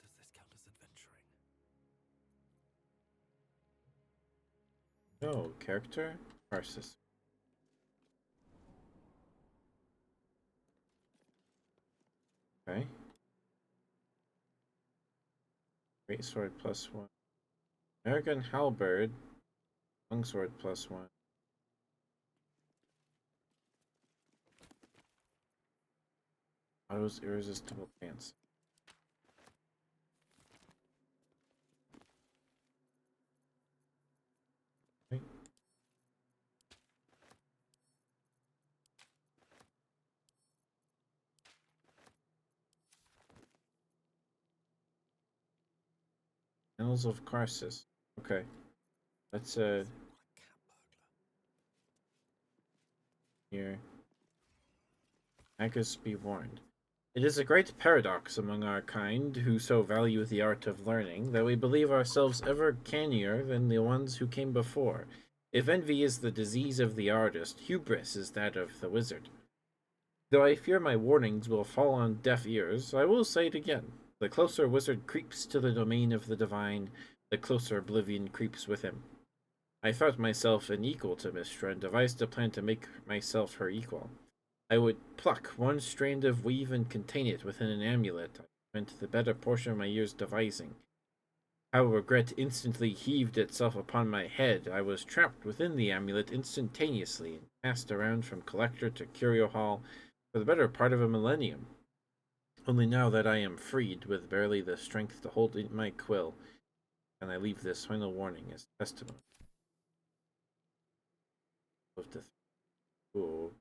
Does this count as adventuring? No, character? Narcissus. Okay. Great sword +1. American halberd. Longsword +1. Otto's irresistible dance. Okay. Annals of Karsus. Okay. Let's What a cat burglar. here. Magus be warned. It is a great paradox among our kind, who so value the art of learning, that we believe ourselves ever cannier than the ones who came before. If envy is the disease of the artist, hubris is that of the wizard. Though I fear my warnings will fall on deaf ears, I will say it again. The closer wizard creeps to the domain of the divine, the closer oblivion creeps with him. I thought myself an equal to Mystra and devised a plan to make myself her equal. I would pluck one strand of weave and contain it within an amulet I spent the better portion of my years devising. How regret instantly heaved itself upon my head. I was trapped within the amulet instantaneously and passed around from collector to curio hall for the better part of a millennium. Only now that I am freed, with barely the strength to hold in my quill, can I leave this final warning as testimony. Ooh.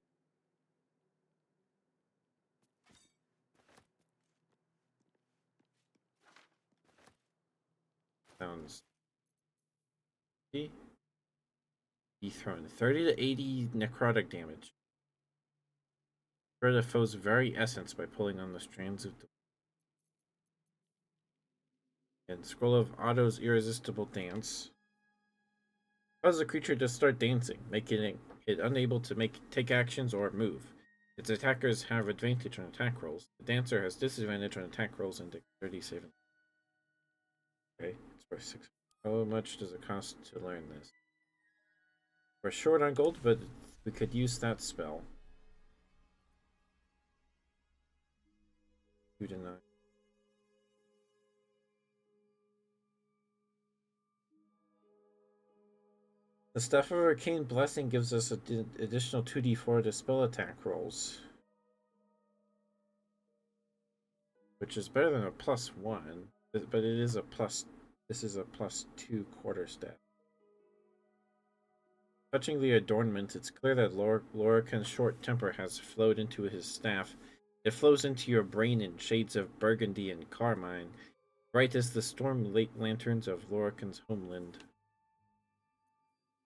Sounds dethroned. 30 to 80 necrotic damage. Spread a foe's very essence by pulling on the strands of. And Scroll of Otto's irresistible dance. Cause the creature to start dancing, making it unable to take actions or move. Its attackers have advantage on attack rolls. The dancer has disadvantage on attack rolls and dexterity saving. Okay, it's worth 6. How much does it cost to learn this? We're short on gold, but we could use that spell. 2 to 9. The Staff of Arcane Blessing gives us an additional 2d4 to spell attack rolls, which is better than a +1, but it is a plus. This is a +2 quarterstaff. Touching the adornment, it's clear that Lorican's short temper has flowed into his staff. It flows into your brain in shades of burgundy and carmine, bright as the storm late lanterns of Lorican's homeland.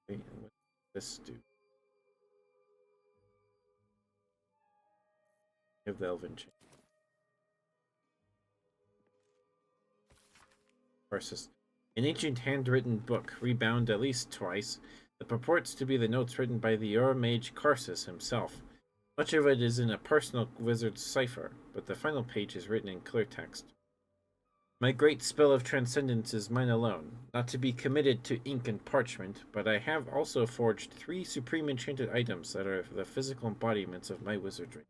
Okay, what does this do? Give the elven chain. Versus an ancient handwritten book, rebound at least twice, that purports to be the notes written by the Euromage Karsus himself. Much of it is in a personal wizard's cipher, but the final page is written in clear text. My great spell of transcendence is mine alone, not to be committed to ink and parchment, but I have also forged 3 supreme enchanted items that are the physical embodiments of my wizardry,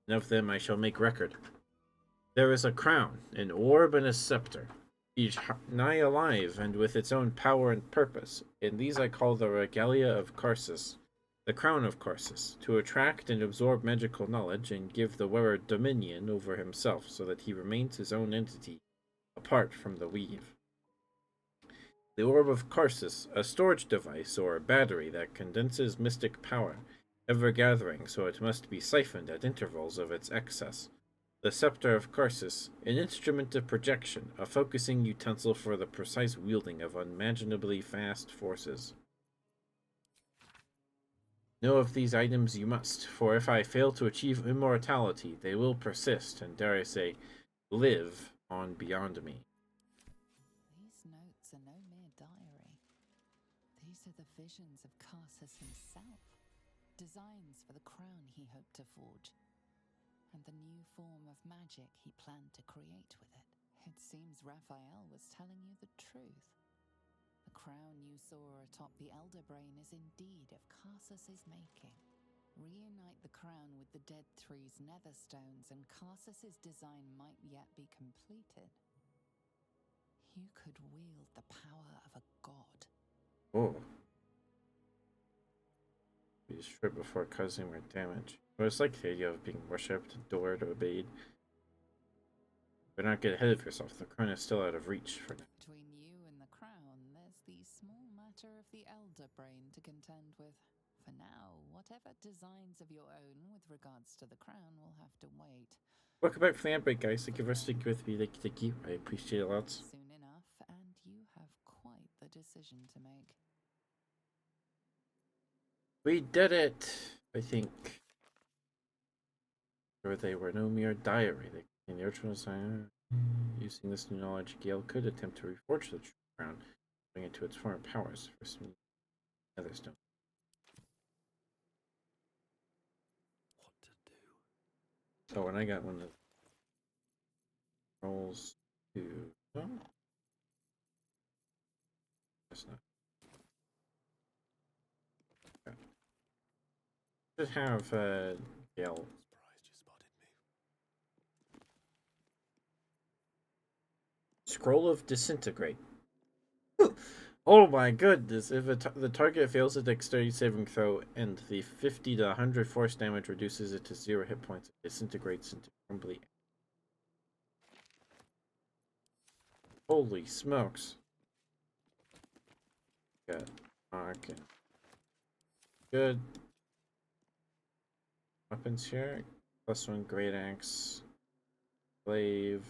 and of them I shall make record. There is a crown, an orb, and a scepter, each nigh alive and with its own power and purpose, and these I call the regalia of Karsus, the crown of Karsus, to attract and absorb magical knowledge and give the wearer dominion over himself so that he remains his own entity, apart from the weave. The Orb of Karsus, a storage device or battery that condenses mystic power, ever gathering, so it must be siphoned at intervals of its excess. The Scepter of Karsus, an instrument of projection, a focusing utensil for the precise wielding of unimaginably fast forces. Know of these items you must, for if I fail to achieve immortality, they will persist and, dare I say, live on beyond me. These notes are no mere diary. These are the visions of Karsus himself, designs for the crown he hoped to forge, and the new form of magic he planned to create with it. It seems Raphael was telling you the truth. The crown you saw atop the Elder Brain is indeed of Karsus's making. Reunite the crown with the Dead Three's netherstones, and Karsus's design might yet be completed. You could wield the power of a god. Oh. Be stripped before causing more damage. But it's like the idea of being worshipped, adored, obeyed. But not get ahead of yourself. The crown is still out of reach for now. Between you and the crown, there's the small matter of the Elder Brain to contend with. For now, whatever designs of your own with regards to the crown will have to wait. Welcome back from the outbreak, guys. Thank you for sticking with me. Thank you. I appreciate it lots. Soon enough, and you have quite the decision to make. We did it! I think. Or they were no mere diary. They contained the original design. Using this new knowledge, Gale could attempt to reforge the true crown, bring it to its former powers. First, we need Netherstone. What to do? Oh, and I got one of the rolls to. No? That's not. Okay. Should have Gale. Surprised you spotted me. Scroll of Disintegrate. Oh my goodness! If the target fails a dexterity saving throw and the 50 to 100 force damage reduces it to 0 hit points, it disintegrates into crumbly. Holy smokes! Got okay. Good weapons here. +1 great axe, glaive.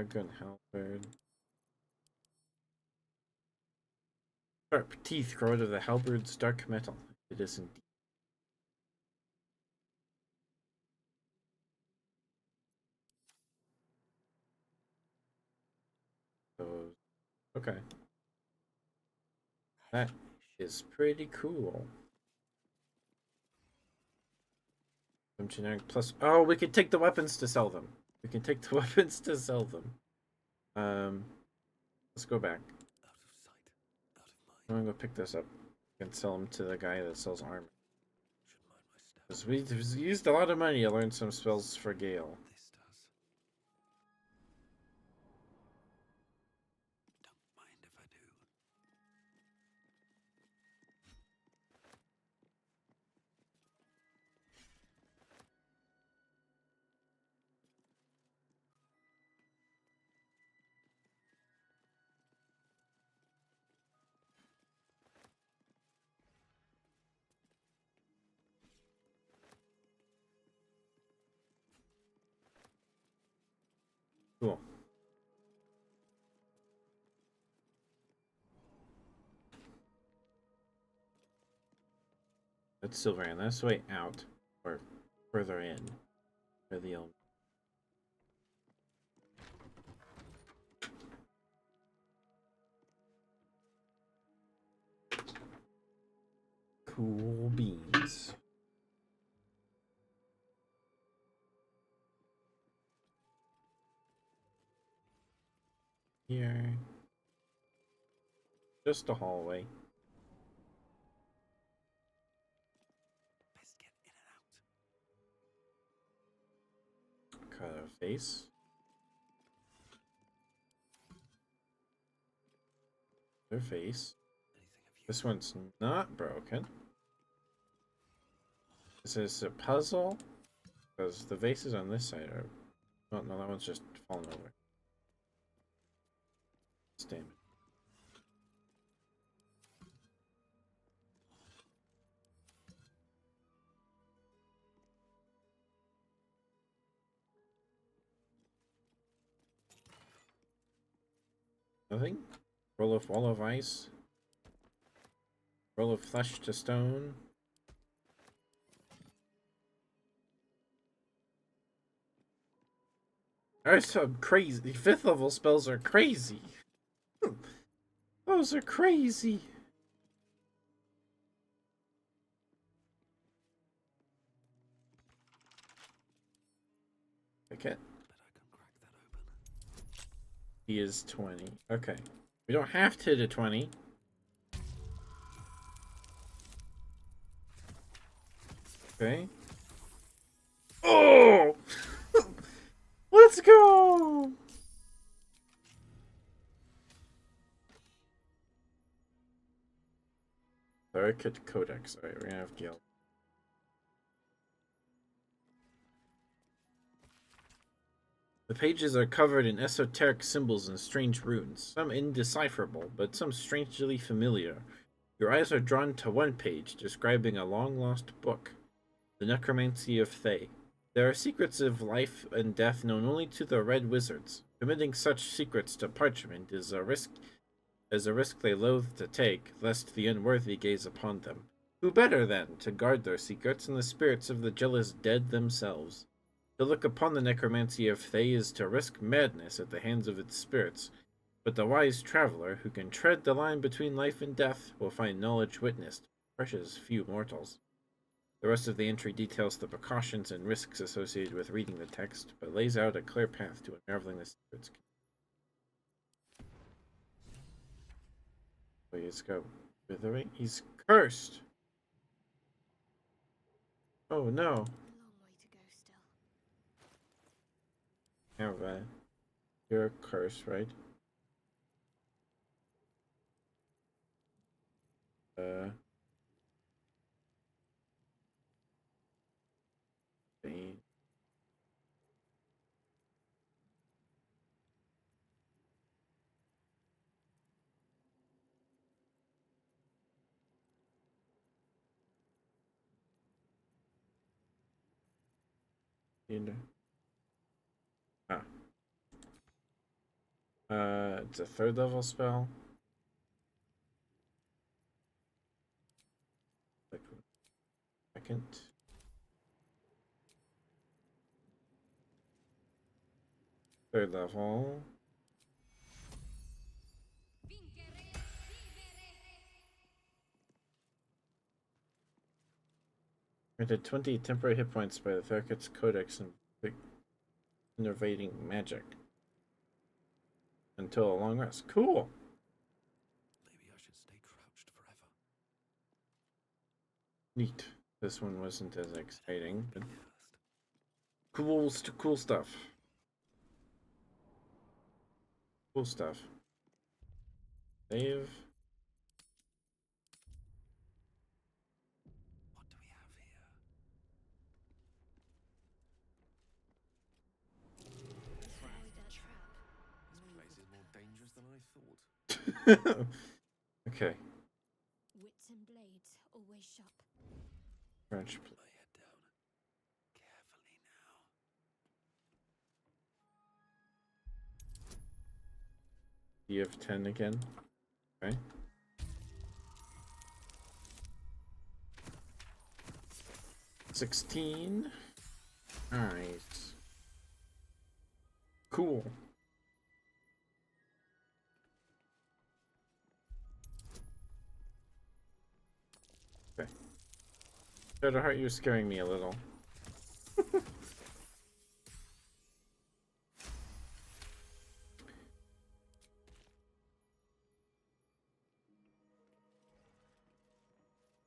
Gun halberd. Sharp teeth grow out of the halberd's dark metal. It is indeed. So, okay. That is pretty cool. Some generic plus. Oh, we can take the weapons to sell them. We can take the weapons to sell them. Let's go back. Out of sight, out of mind. I'm gonna go pick this up and sell them to the guy that sells armor. Should mind my step. Because we used a lot of money to learn some spells for Gale. This does. Don't mind if I do. Cool. That's Silverhand. That's the way out. Or further in. For the elm. Cool beans. Here. Just a hallway. Best get in and out. Cut a face. Their face. Anything of you? This one's not broken. Is this a puzzle? Because the vases on this side are. Oh no, that one's just fallen over. Damn it. Nothing? Roll of wall of ice. Roll of flesh to stone. There's some crazy 5th level spells are crazy. Those are crazy. Okay. He is 20. Okay. We don't have to hit a 20. Okay. Oh! Let's go! Circuit Codex. Alright, we're gonna have Gil. The pages are covered in esoteric symbols and strange runes, some indecipherable, but some strangely familiar. Your eyes are drawn to one page, describing a long-lost book, The Necromancy of Thay. There are secrets of life and death known only to the Red Wizards. Committing such secrets to parchment is a risk they loathe to take, lest the unworthy gaze upon them. Who better, then, to guard their secrets than the spirits of the jealous dead themselves? To look upon the necromancy of Thay is to risk madness at the hands of its spirits, but the wise traveler, who can tread the line between life and death, will find knowledge witnessed, precious few mortals. The rest of the entry details the precautions and risks associated with reading the text, but lays out a clear path to unraveling the secrets. Please go. Withering? He's cursed! Oh no. Long way to go still. Have you're cursed, right? Bane. Ah. It's a 3rd level spell. Like, 2nd. Third level. Granted 20 temporary hit points by the Circuit's Codex and innovating magic. Until a long rest. Cool! Maybe I should stay crouched forever. Neat. This one wasn't as exciting, but cool stuff. Cool stuff. Save. What do we have here? This place is more dangerous than I thought. Okay. Wits and blades always sharp. Crouch. Put my head down. Carefully now. You have 10 again. Okay. 16. Alright. Cool. Okay. Shadowheart, you're scaring me a little.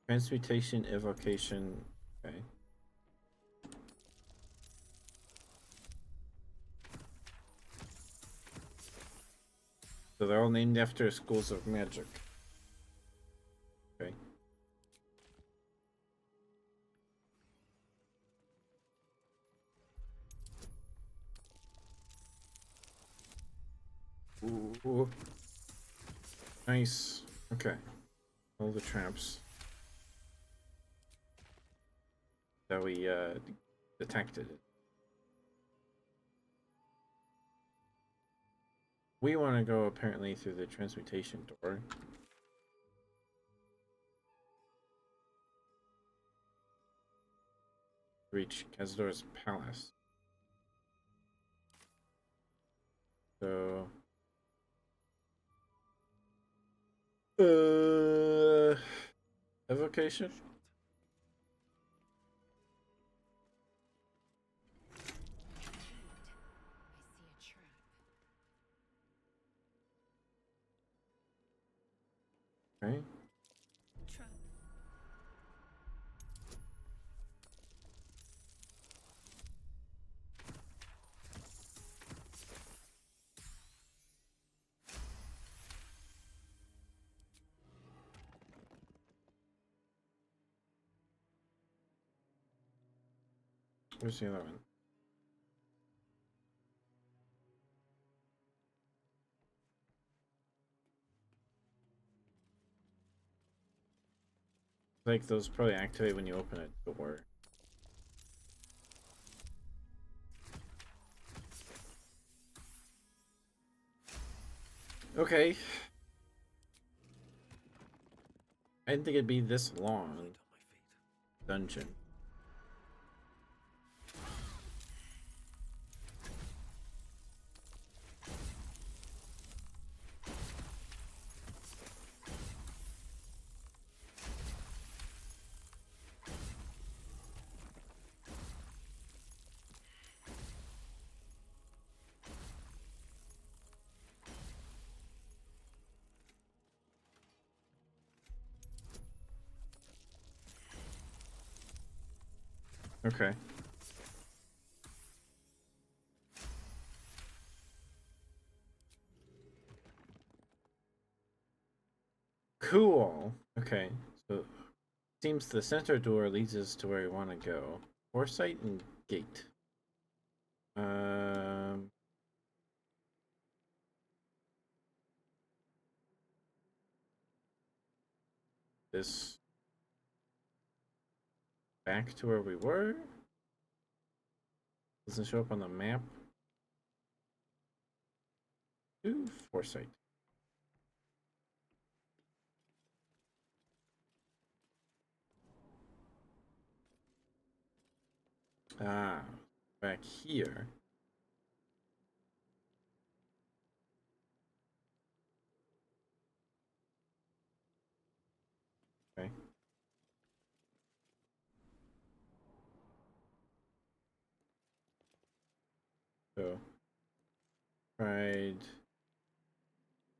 Transmutation, evocation. Okay. So they're all named after schools of magic. Okay. Ooh. Nice. Okay. All the traps that we detected. We want to go apparently through the transmutation door. Reach Kazdor's palace. So evocation? I see a trap. Okay. Trap. Where's the other one? Like those probably activate when you open a door. Okay. I didn't think it'd be this long. Dungeon. Okay. Cool. Okay. So seems the center door leads us to where we want to go. Foresight and gate. This back to where we were. Doesn't show up on the map. Ooh, foresight. Ah, back here. Okay. So, tried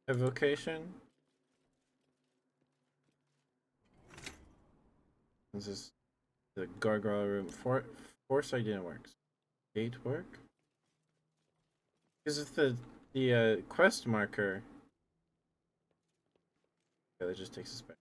evocation. This is the gargoyle room. Foresight didn't work. Gate work? Because if the quest marker. Yeah, that just takes us back.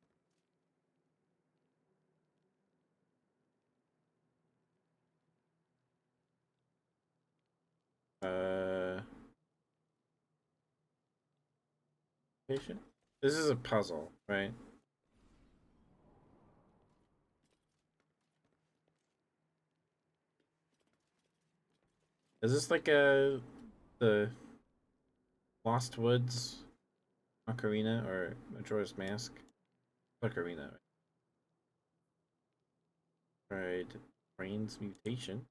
Patient? This is a puzzle, right? Is this like the Lost Woods Ocarina or Majora's Mask? Ocarina. Tried brain's mutation.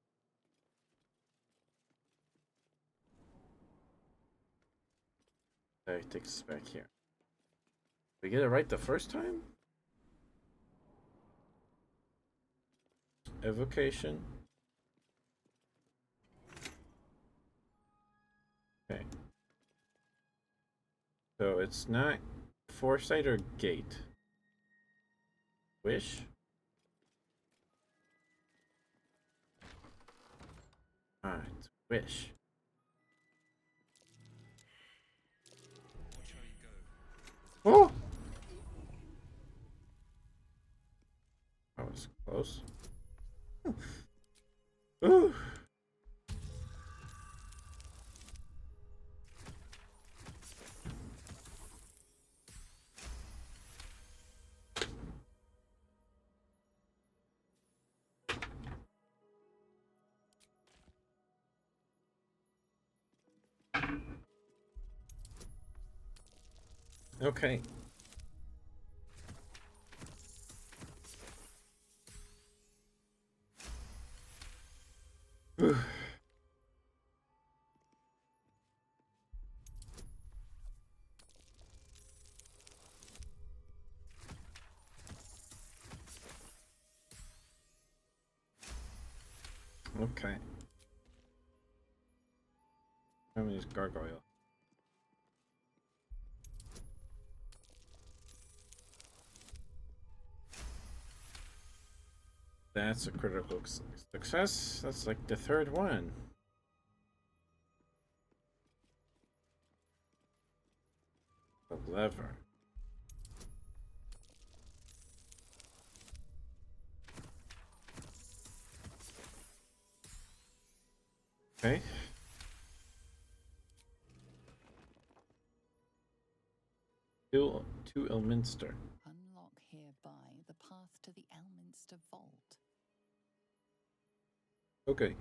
That takes us back here. We get it right the first time? Evocation. Okay. So it's not foresight or gate. Wish? Ah, it's wish. Oh! That was close. Ooh! Okay. Okay. How many is gargoyle? That's a critical success. That's like the third one. The lever. Okay. To Elminster. Unlock hereby the path to the Elminster Vault. Okay.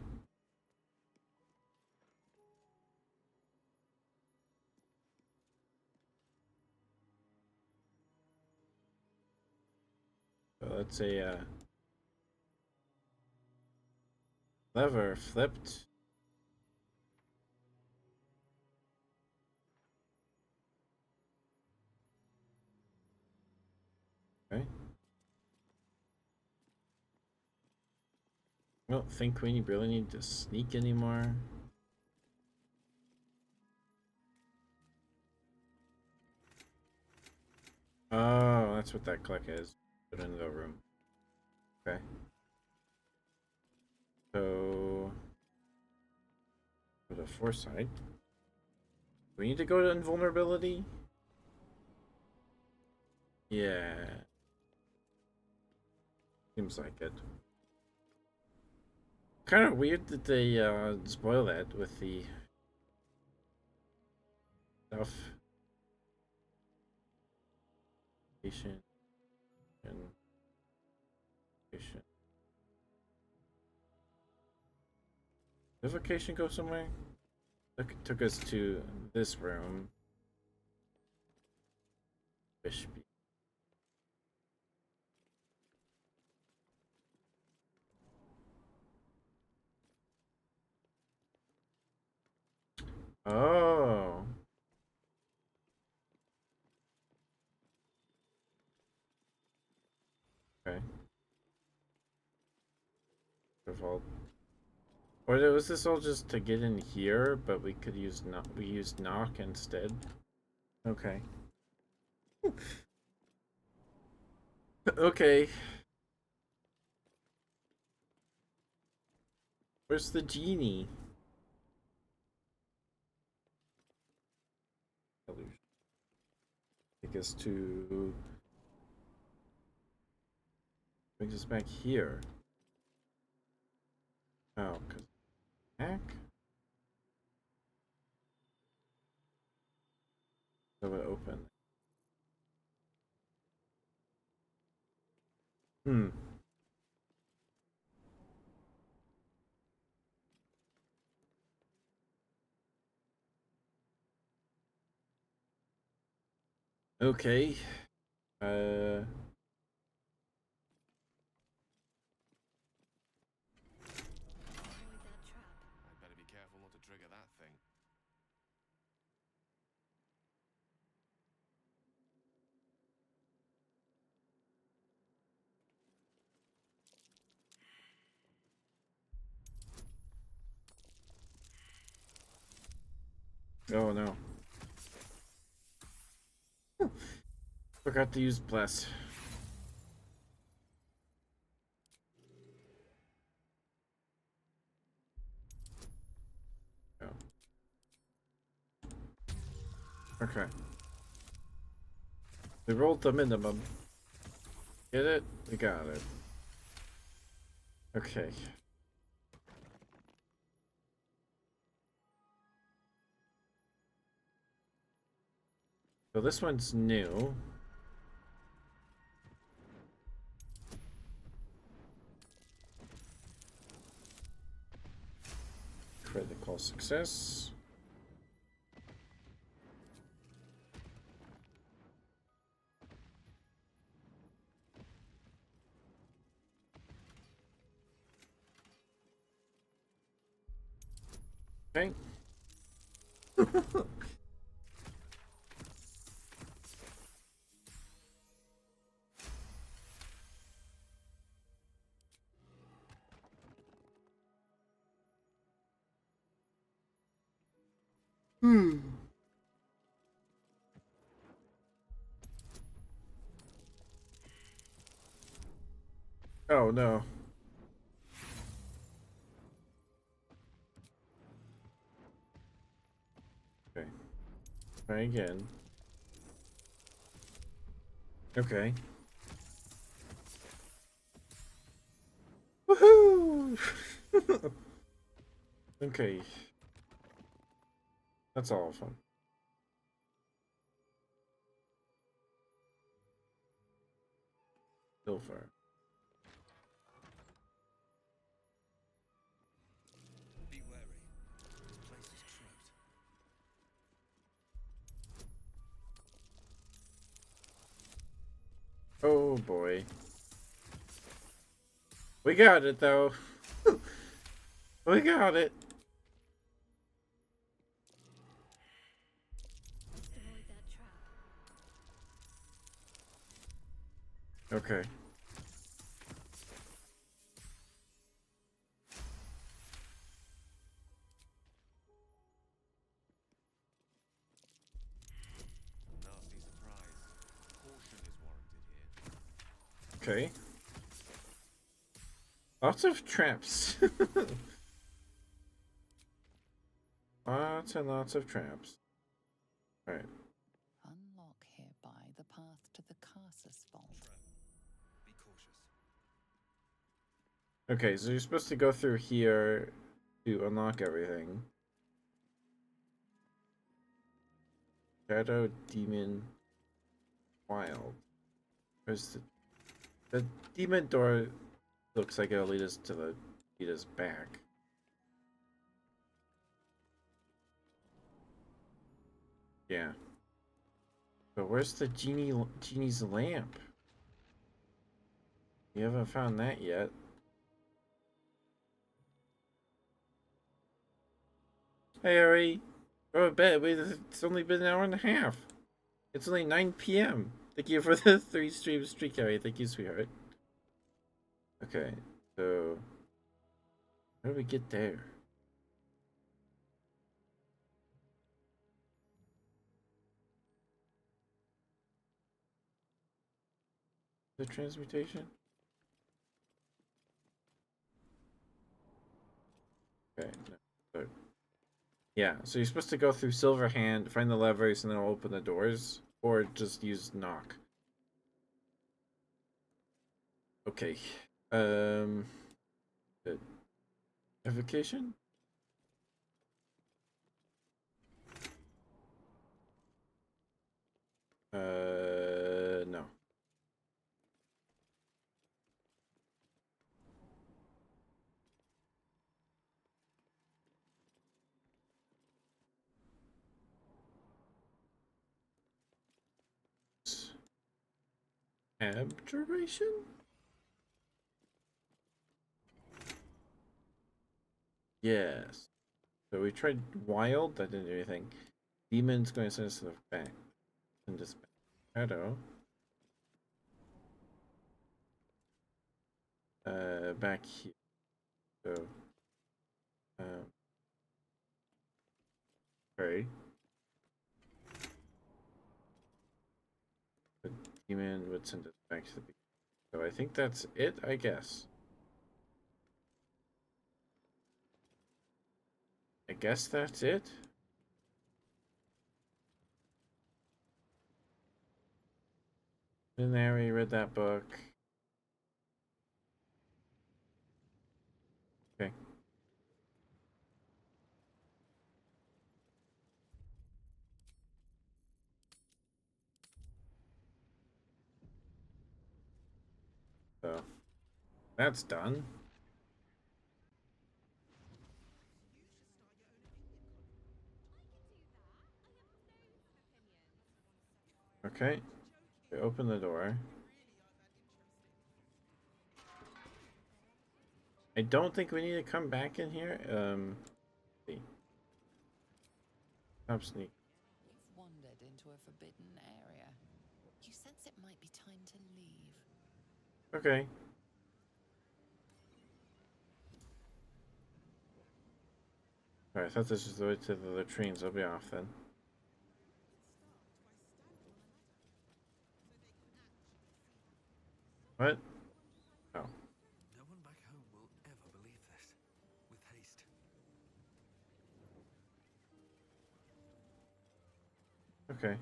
So let's say lever flipped. Okay. I don't think we really need to sneak anymore. Oh, that's what that click is. Put it in the room. Okay. So for the foresight. We need to go to invulnerability? Yeah. Seems like it. Kind of weird that they spoil that with the stuff. Patient and patient. Did the vacation go somewhere? Took us to this room. Bishop. Oh. Okay. Vault. Or was this all just to get in here, but we could use we used knock instead? Okay. Okay. Where's the genie? Take us to... Brings us back here. Oh, because... Back? So it open. Hmm. Okay. Uh... Avoid that trap. I'd better be careful not to trigger that thing. Oh no. Forgot to use bless. Oh. Okay. We rolled the minimum. Get it? We got it. Okay. So this one's new. Critical success. Okay. Hmm. Oh no. Okay. Try again. Okay. Woohoo! Okay. That's all fun. Silver. Be wary. This place is trapped. Oh boy. We got it though. We got it. Must avoid that trap. Okay. Nasty surprise. Caution is warranted here. Okay. Lots of traps. Lots and lots of traps. Alright. Unlock hereby the path to the Carsus vault. Be cautious. Okay, so you're supposed to go through here to unlock everything. Shadow Demon Wild. Where's the demon door looks like it'll lead us to lead us back. Yeah. But where's the genie's lamp? You haven't found that yet. Hey, Ari. Go to bed. Wait, it's only been an hour and a half. It's only 9 p.m. Thank you for the 3 stream streak, Ari. Thank you, sweetheart. Okay, so how do we get there? The transmutation? Okay, no. So, yeah, so you're supposed to go through Silver Hand, find the levers, and then it'll open the doors. Or just use knock. Okay. Good. Evocation? No. Abjuration? Yes. So we tried wild, that didn't do anything. Demon's going to send us to the back. Send us back. Shadow. Back here. So, okay. The demon would send us back to the beach. So I think that's it, I guess. I guess that's it. Been there, we read that book. Okay. So that's done. Okay. We open the door. I don't think we need to come back in here. See. Stop sneak. You've wandered into a forbidden area. You sense it might be time to leave. Okay. Alright, I thought this was the way to the latrines. I'll be off then. What? Oh. No one back home will ever believe this. With haste. Okay.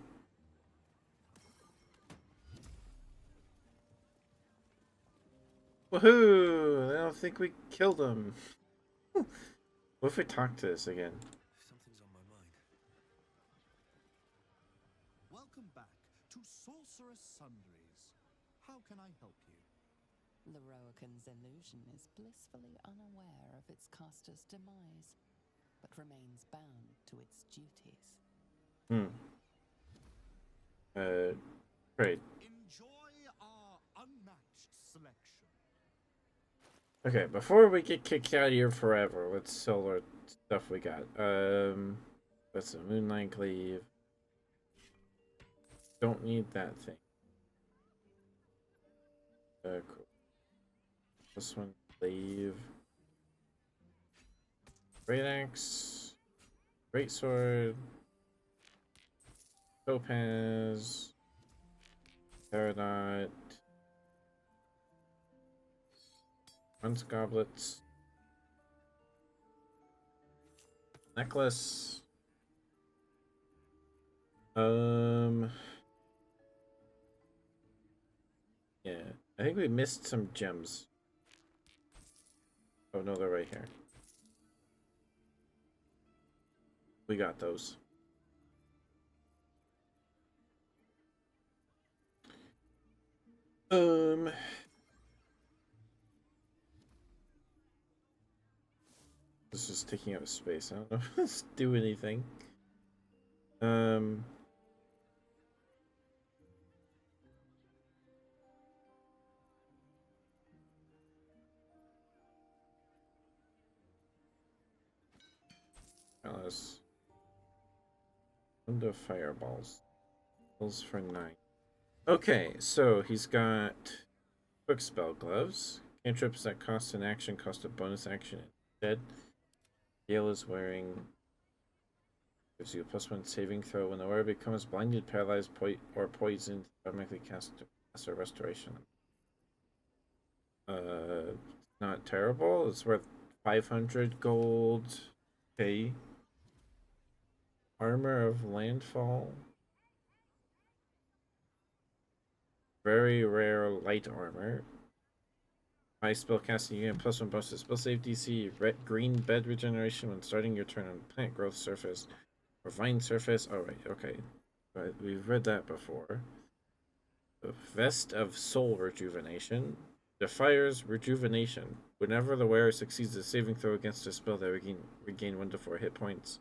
Woohoo! I don't think we killed him. What if we talk to this again? Something's on my mind. Welcome back to Sorceress Sundries. How can I help you? Leroican's illusion is blissfully unaware of its caster's demise, but remains bound to its duties. Great. Enjoy our unmatched selection. Okay, before we get kicked out of here forever, let's sell our stuff we got. That's a Moonlight Glaive. Don't need that thing. Cool. This one, Glaive. Great Axe. Great Sword. Topaz. Peridot. Bronze Goblets. Necklace. Yeah, I think we missed some gems. Oh no, they're right here. We got those. This is taking up space. I don't know if this do anything. Alice. Window fireballs. Balls for 9. Okay, so he's got quick spell gloves. Cantrips that cost an action cost a bonus action instead. Gale is wearing. Gives you a +1 saving throw when the wearer becomes blinded, paralyzed, or poisoned. Automatically cast a restoration. Not terrible. It's worth 500 gold. Okay. Armor of Landfall. Very rare light armor. High spell casting, you get +1 bonus to spell save DC. Green bed regeneration when starting your turn on plant growth surface or vine surface. Alright, okay. But we've read that before. The Vest of Soul Rejuvenation. Defier's Rejuvenation. Whenever the wearer succeeds a saving throw against a spell, they regain 1 to 4 hit points.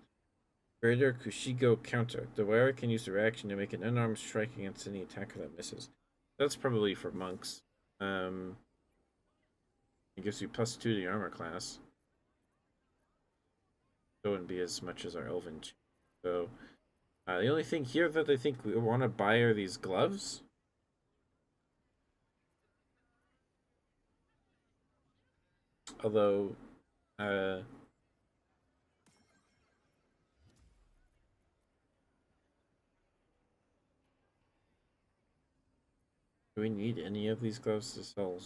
Greater Kushigo Counter. The wearer can use the reaction to make an unarmed strike against any attacker that misses. That's probably for monks. It gives you +2 to the armor class. So it wouldn't be as much as our elven. So the only thing here that I think we want to buy are these gloves. Although, do we need any of these gloves to sell?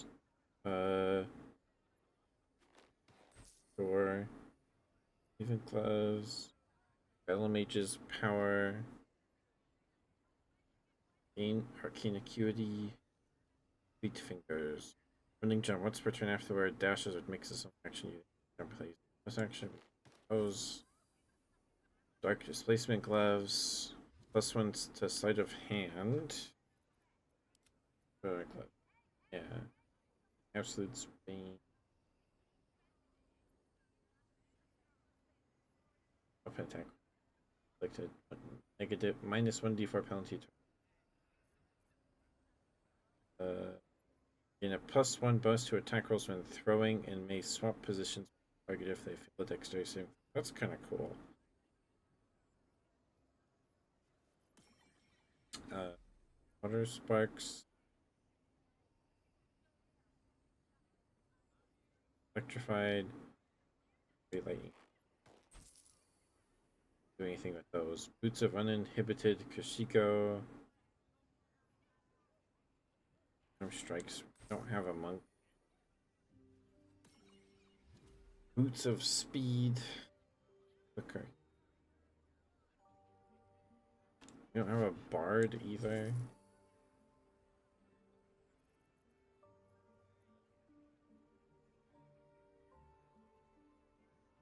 Sure. Even gloves. Battle Mage's power. Gain Arcane Acuity. Sweet Fingers. Running jump. Once per turn afterward, dashes or makes a action you jump plays. This action. Pose. Dark Displacement Gloves. +1 to sleight of hand. Yeah. Absolute Spain. Up attack. Like to negative -1d4 penalty. In a +1 bonus to attack rolls when throwing and may swap positions with the target if they fail a dexterity save. That's kind of cool. Water sparks. Electrified. Wait, lightning. Do anything with those. Boots of uninhibited Kashiko. No strikes. Don't have a monk. Boots of speed. Okay. We don't have a bard either.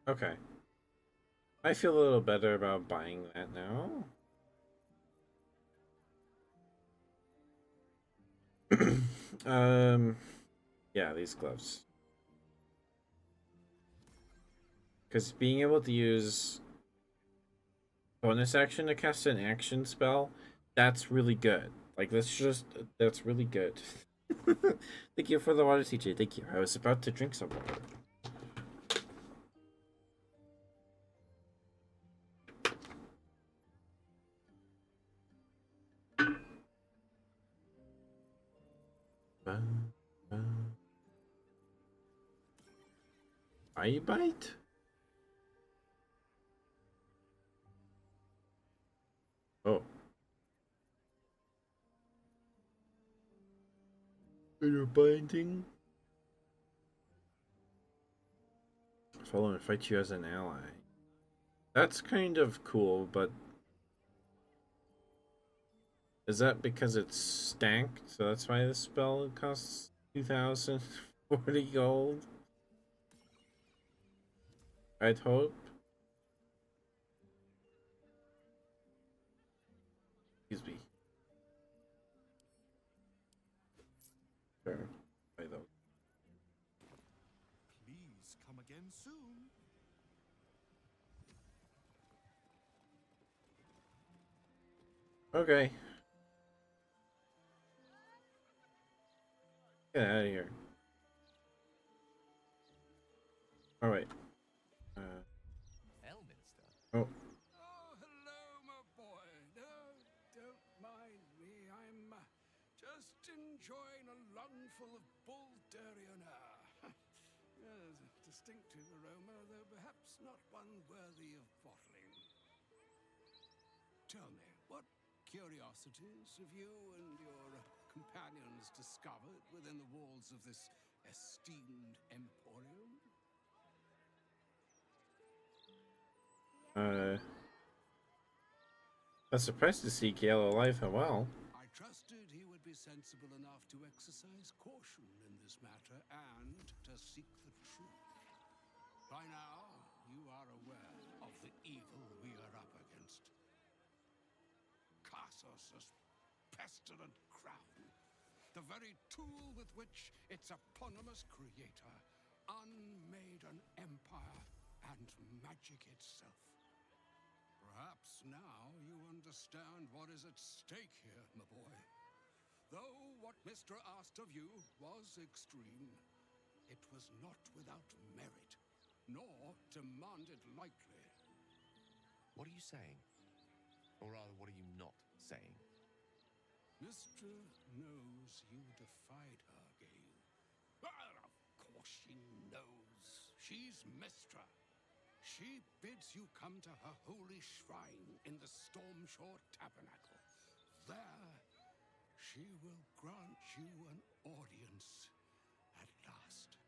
Okay. I feel a little better about buying that now. Yeah, these gloves. Because being able to use bonus action to cast an action spell, that's really good. Like, that's really good. Thank you for the water, TJ. Thank you. I was about to drink some water. Eye bite? Oh. You're binding? Follow and fight you as an ally. That's kind of cool, but is that because it's stacked? So that's why this spell costs 2,040 gold? I'd hope. Excuse me. Sure. Buy those. Please come again soon. Okay. Get out of here. Alright. Elminster? Oh. Oh, hello, my boy. No, don't mind me. I'm just enjoying a lungful of Baldurian air. Yes, a distinctive aroma, though perhaps not one worthy of bottling. Tell me, what curiosities have you and your companions discovered within the walls of this esteemed emporium? I was surprised to see Gale alive and well. I trusted he would be sensible enough to exercise caution in this matter and to seek the truth. By now, you are aware of the evil we are up against. Cassos' pestilent crown, the very tool with which its eponymous creator unmade an empire and magic itself. Perhaps now you understand what is at stake here, my boy. Though what Mr. asked of you was extreme, it was not without merit, nor demanded lightly. What are you saying? Or rather, what are you not saying? Mr. knows you defied her, Gale. Well, of course she knows. She's Mistra. She bids you come to her holy shrine in the Stormshore Tabernacle. There, she will grant you an audience at last.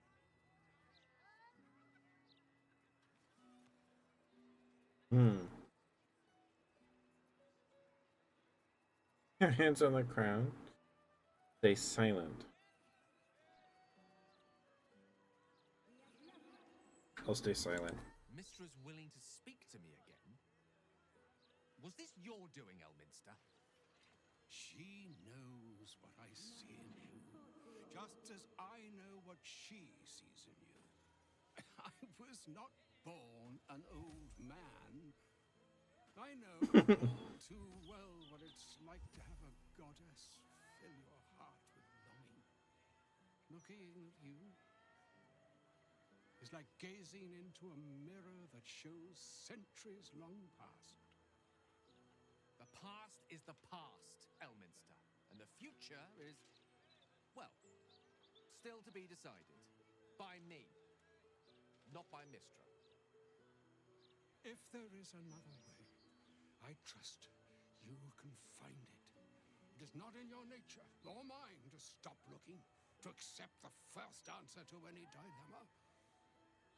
Your hands on the crown. Stay silent. I'll stay silent. Mistra's willing to speak to me again? Was this your doing, Elminster? She knows what I see in you, just as I know what she sees in you. I was not born an old man. I know all too well what it's like to have a goddess fill your heart with longing. Looking at you is like gazing into a mirror that shows centuries long past. The past is the past, Elminster, And the future is, well, still to be decided. By me. Not by Mistra. If there is another way, I trust you can find it. It is not in your nature, or mine, to stop looking, to accept the first answer to any dilemma.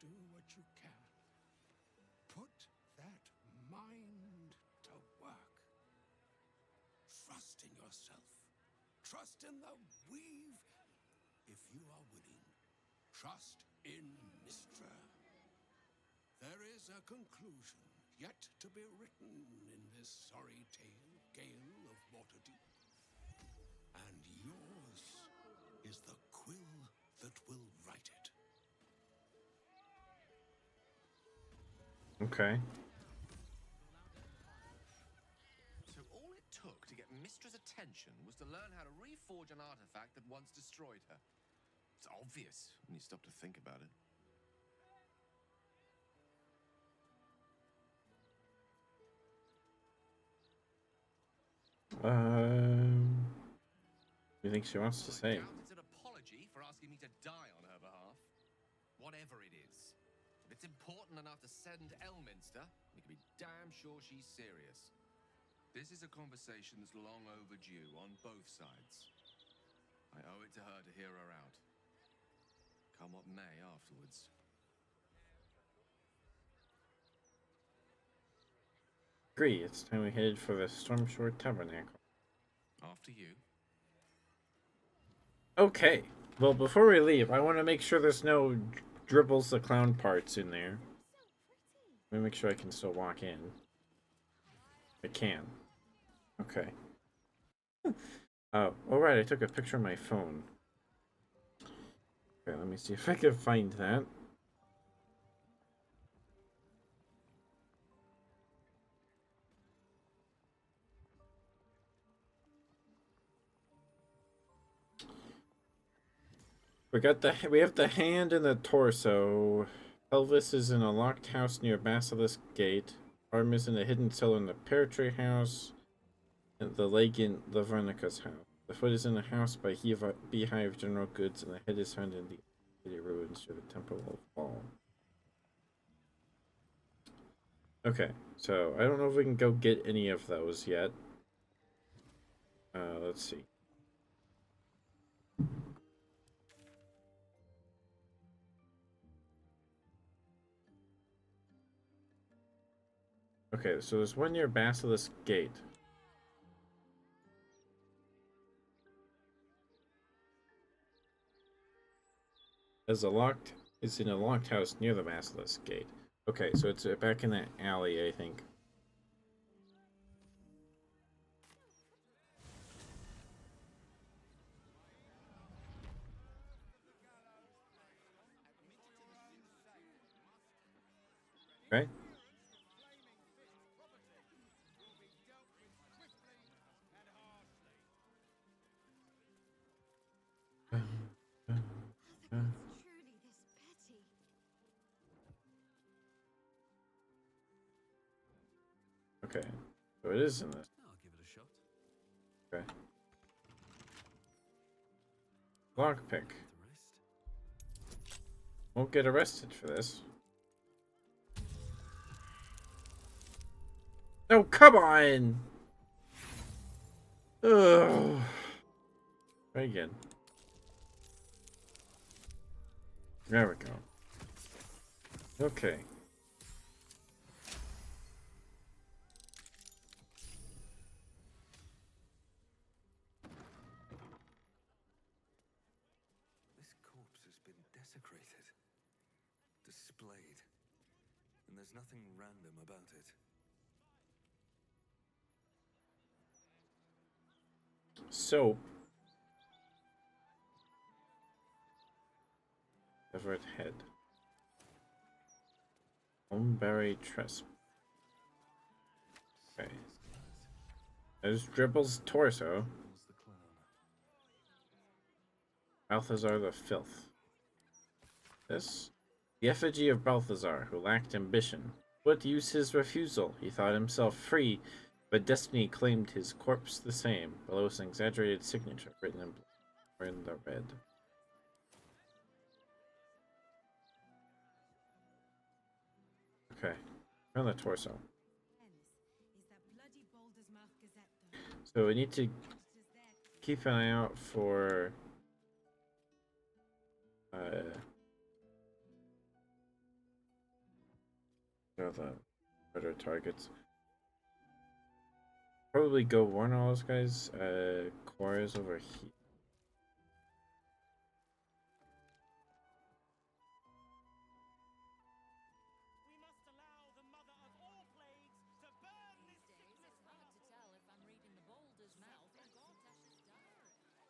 Do what you can. Put that mind to work. Trust in yourself. Trust in the weave. If you are willing, trust in Mistra. There is a conclusion yet to be written in this sorry tale, Gale of Waterdeep. And yours is the quill that will write it. Okay. So all it took to get Mistra's attention was to learn how to reforge an artifact that once destroyed her. It's obvious when you stop to think about it. You think she wants to say? I doubt it's an apology for asking me to die on her behalf. Whatever it is. If it's important enough to send Elminster, you can be damn sure she's serious. This is a conversation that's long overdue on both sides. I owe it to her to hear her out. Come what may afterwards. Agree, it's time we headed for the Stormshore Tabernacle. After you. Okay. Well, before we leave, I want to make sure there's no Dribbles the Clown parts in there. Let me make sure I can still walk in. I can. Okay. Oh, alright, I took a picture of my phone. Okay, let me see if I can find that. We have the hand and the torso. Elvis is in a locked house near Basilisk Gate. Arm is in a hidden cellar in the Pear Tree House. And the leg in Lavernica's house. The foot is in a house by Beehive General Goods, and the head is found in the city ruins through the Temple of Fall. Okay, so I don't know if we can go get any of those yet. Let's see. Okay, so there's one near Basilisk Gate. It's in a locked house near the Basilisk Gate. Okay, so it's back in that alley, I think. Right? Truly this petty. Okay, so it is in this. I'll give it a shot. Okay. Lockpick. The rest. Won't get arrested for this. No, come on! Ugh. Try again. There we go. Okay. This corpse has been desecrated, displayed, and there's nothing random about it. Soap. Severed head. Homeberry Tresp. Okay. There's Dribble's torso. The clown. Balthazar the Filth. This? The effigy of Balthazar, who lacked ambition. What use his refusal? He thought himself free but destiny claimed his corpse the same. Below is an exaggerated signature written in blue or in the red. Okay, on the torso. So we need to keep an eye out for the other targets. Probably go warn all those guys. Cora's over here. We must allow the mother of all plagues to burn this sickness. It's hard to tell if I'm reading the Balder's mouth or Gortash's diary.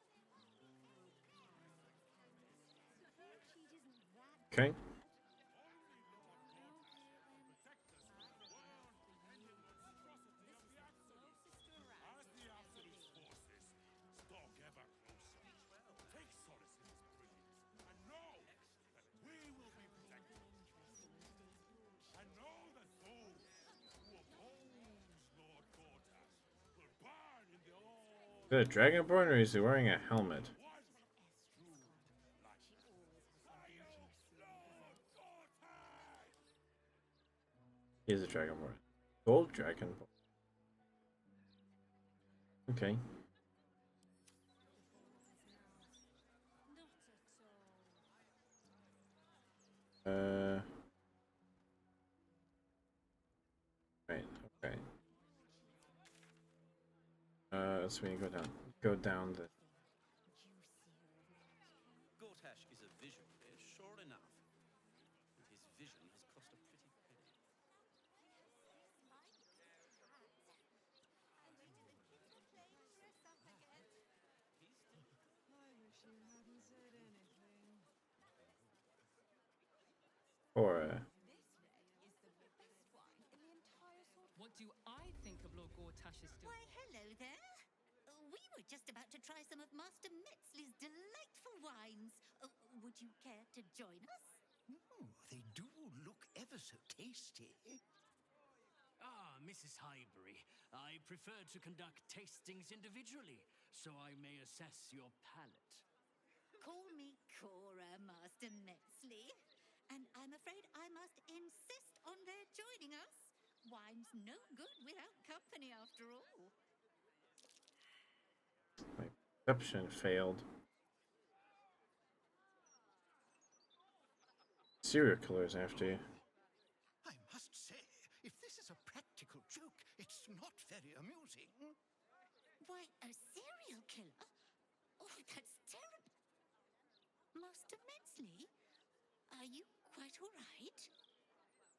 Okay. Is that a dragonborn or is he wearing a helmet? He is a dragonborn. Gold dragonborn. Okay. Right, okay. So we go down the. Gortash is a visionary, sure enough. And his vision has cost a pretty penny. Or What do I think of Lord Gortash's still? Why, hello there. We were just about to try some of Master Metzley's delightful wines. Would you care to join us? Oh, they do look ever so tasty. Ah, Mrs. Highbury, I prefer to conduct tastings individually, so I may assess your palate. Call me Cora, Master Metzley. And I'm afraid I must insist on their joining us. Wine's no good without company, after all. my perception failed. Serial killers after you. I must say, if this is a practical joke, it's not very amusing. Why, a serial killer? Oh, that's terrible. Master Metzley, are you quite all right?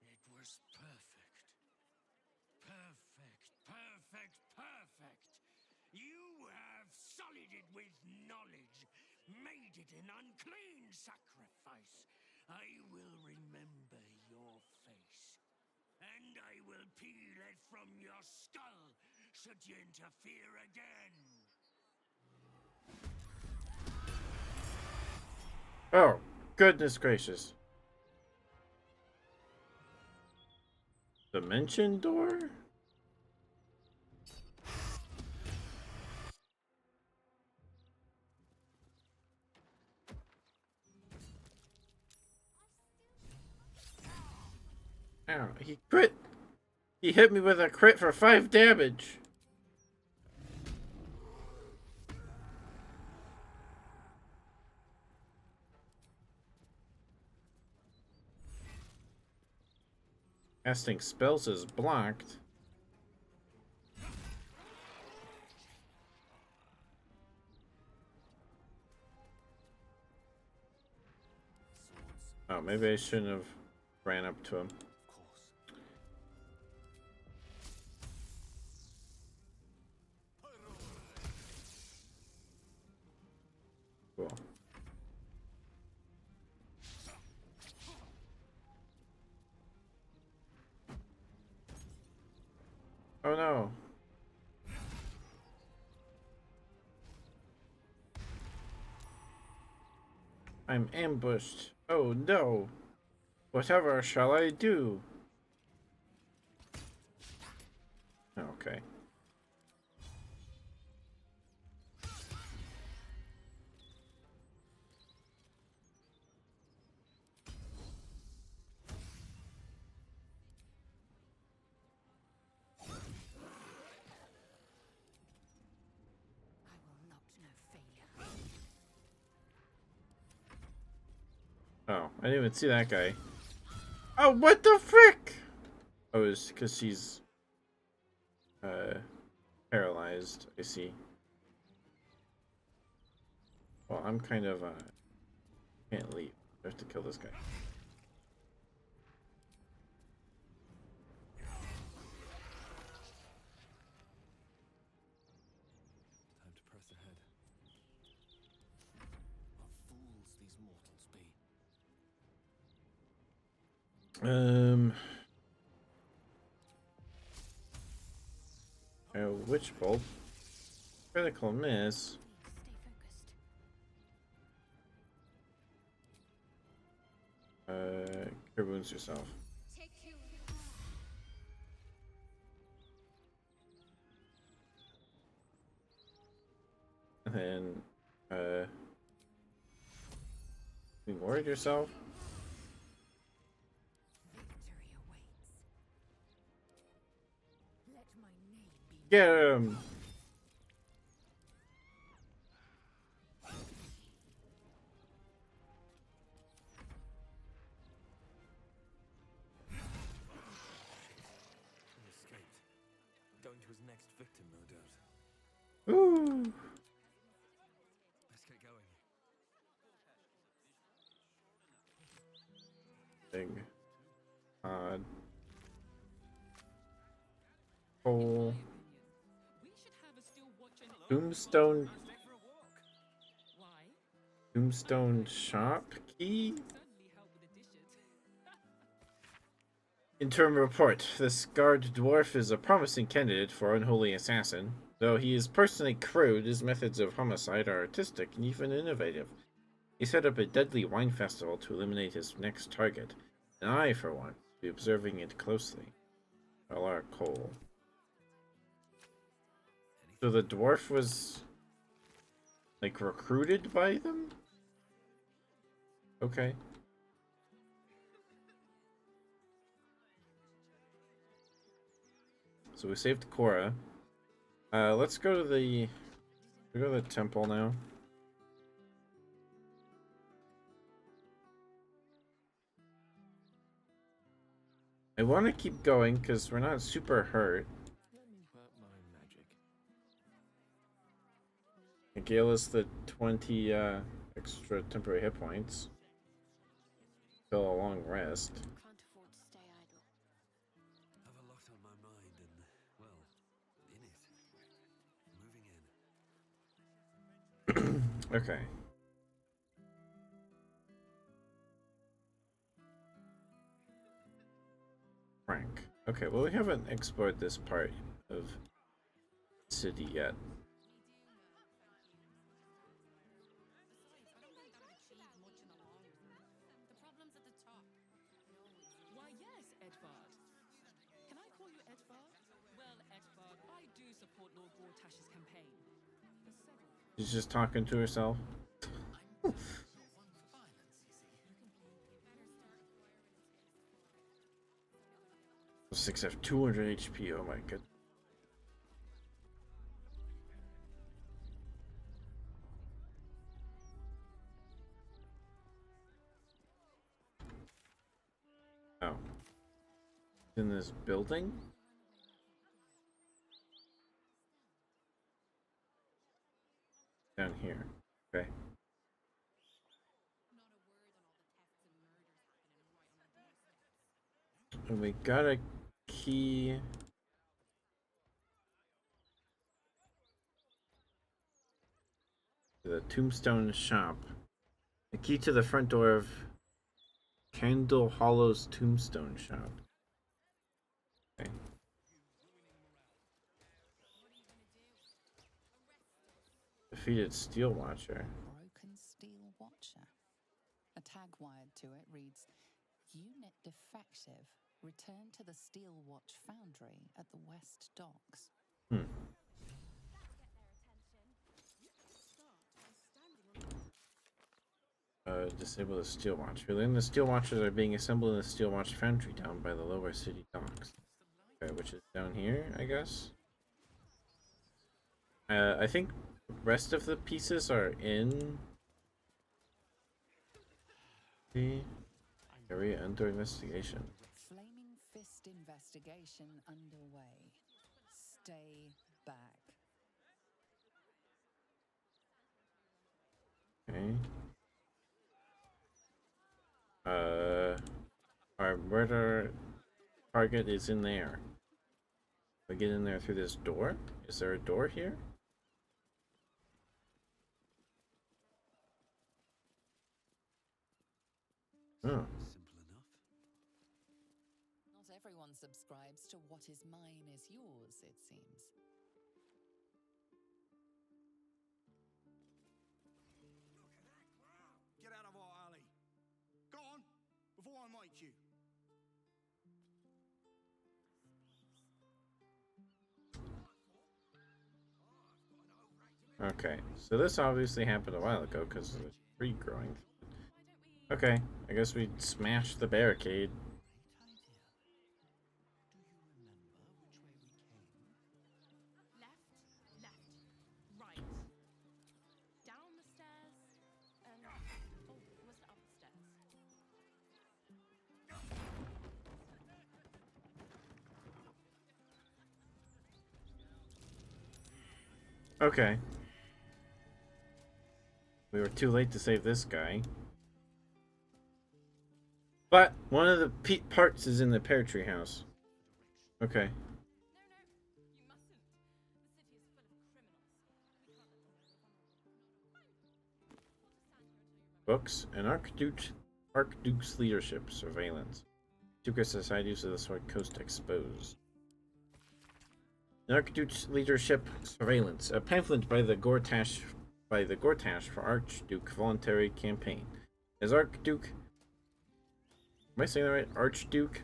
It was perfect. Perfect, perfect, perfect. You have sullied it with knowledge, made it an unclean sacrifice. I will remember your face, and I will peel it from your skull should you interfere again. Oh, goodness gracious. Dimension door? Ow, he crit! He hit me with a crit for 5 damage! Casting spells is blocked. Oh, maybe I shouldn't have ran up to him. Cool. Oh no. I'm ambushed. Oh no. Whatever shall I do? Okay. Oh, I didn't even see that guy. Oh, what the frick? Oh, it's because she's paralyzed. I see. Well, I'm kind of can't leave. I have to kill this guy. Time to press ahead. What fools these mortals be. Witch bolt. Critical miss. Cure wounds yourself. And then, reward yourself. Get him! He escaped. Going to his next victim, no doubt. Ooh! Let's get going. Big. Odd. Hole. Tombstone. Tombstone shop key? Interim report. This guard dwarf is a promising candidate for unholy assassin. Though he is personally crude, his methods of homicide are artistic and even innovative. He set up a deadly wine festival to eliminate his next target, and I, for one, will be observing it closely. Alar Cole. So the dwarf was, like, recruited by them? Okay. So we saved Cora. Let's go to the temple now. I want to keep going because we're not super hurt. Let me work my magic. It gave us the 20 extra temporary hit points. Still a long rest. Can't afford to stay idle. Have a lot on my mind and, well, in it. Moving in. Okay. Frank. Okay, well we haven't explored this part of the city yet. Why, yes, Edvard. Can I call you Edvard? Well, Edvard, I do support Lord Gortash's campaign. She's just talking to herself. 6 have 200 HP. Oh my god. Oh. In this building? Down here. Okay. And we got a key. To the Tombstone shop. The key to the front door of Candle Hollow's Tombstone shop. Okay. Defeated Steel Watcher. Broken Steel Watcher. A tag wired to it reads, Unit defective. Return to the Steel Watch Foundry at the West Docks. Disable the Steel Watch. Then the Steel Watchers are being assembled in the Steel Watch Foundry down by the lower city docks. Okay, which is down here, I guess. I think the rest of the pieces are in The area under investigation. Flaming Fist investigation underway. Stay back. Okay. Our murder target is in there. We get in there through this door? Is there a door here? Oh. Simple enough. Not everyone subscribes to what is mine is yours, it seems. Get out of our alley. Go on, before I make you. Okay, so this obviously happened a while ago because of the tree growing. Okay, I guess we smashed the barricade. Left, right. Down the stairs, and oh, was it up the stairs? Okay. We were too late to save this guy. But one of the parts is in the pear tree house. Okay. No, you mustn't. The city is full of criminals. We can't let them know we're vulnerable. Fine. We'll just stand here until you remember. Books and Archduke's leadership surveillance. Secret societies of the Sword Coast exposed. An Archduke's leadership surveillance. A pamphlet by the Gortash for Archduke voluntary campaign. As Archduke, am I saying that right? Archduke?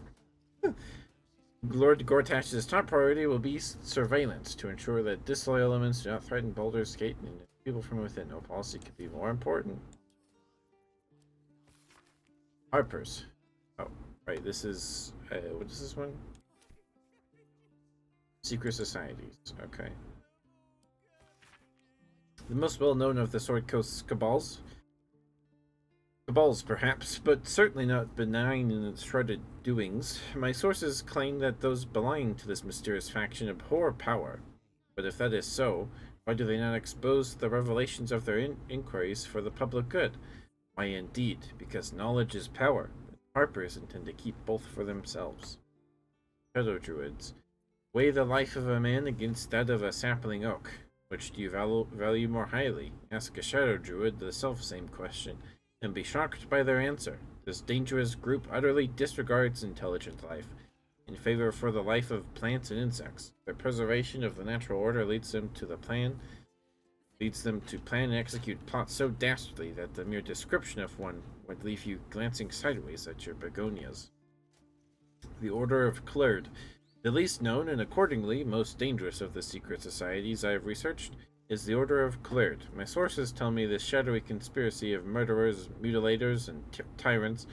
Lord Gortash's top priority will be surveillance to ensure that disloyal elements do not threaten Baldur's Gate and people from within. No policy could be more important. Harper's. Oh, right. This is what is this one? Secret societies. Okay. The most well-known of the Sword Coast cabals. Cabals, perhaps, but certainly not benign in its shredded doings. My sources claim that those belonging to this mysterious faction abhor power. But if that is so, why do they not expose the revelations of their inquiries for the public good? Why, indeed, because knowledge is power. Harpers intend to keep both for themselves. Shadow Druids. Weigh the life of a man against that of a sapling oak. Which do you value more highly? Ask a Shadow Druid the self-same question, and be shocked by their answer. This dangerous group utterly disregards intelligent life, in favor for the life of plants and insects. Their preservation of the natural order leads them to plan and execute plots so dastardly that the mere description of one would leave you glancing sideways at your begonias. The Order of Clerd. The least known and accordingly most dangerous of the secret societies I have researched is the Order of Clerd. My sources tell me this shadowy conspiracy of murderers, mutilators, and tyrants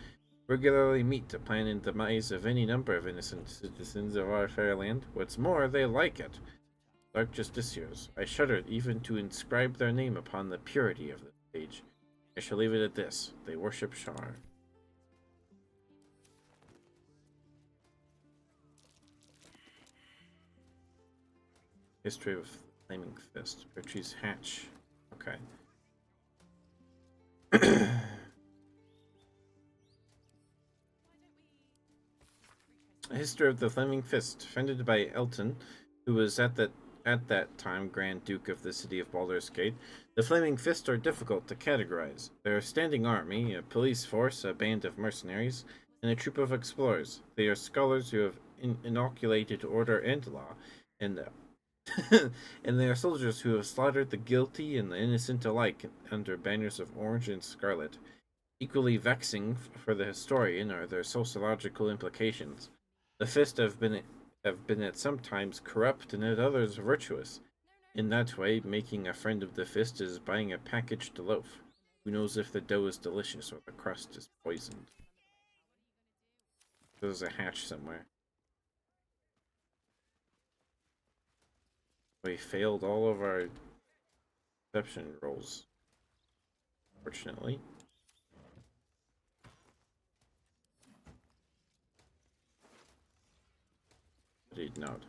regularly meet to plan the demise of any number of innocent citizens of our fair land. What's more, they like it. Dark Justiciars. I shudder even to inscribe their name upon the purity of the page. I shall leave it at this. They worship Shar. History of Flaming Fist. Bertie's Hatch. Okay. A history of the Flaming Fist, founded by Elton, who was at that time Grand Duke of the city of Baldur's Gate. The Flaming Fist are difficult to categorize. They're a standing army, a police force, a band of mercenaries, and a troop of explorers. They are scholars who have inoculated order and law, and and they are soldiers who have slaughtered the guilty and the innocent alike under banners of orange and scarlet. Equally vexing for the historian are their sociological implications. The Fist have been at some times corrupt and at others virtuous. In that way, making a friend of the Fist is buying a packaged loaf. Who knows if the dough is delicious or the crust is poisoned? There's a hatch somewhere. We failed all of our perception rolls, fortunately. note.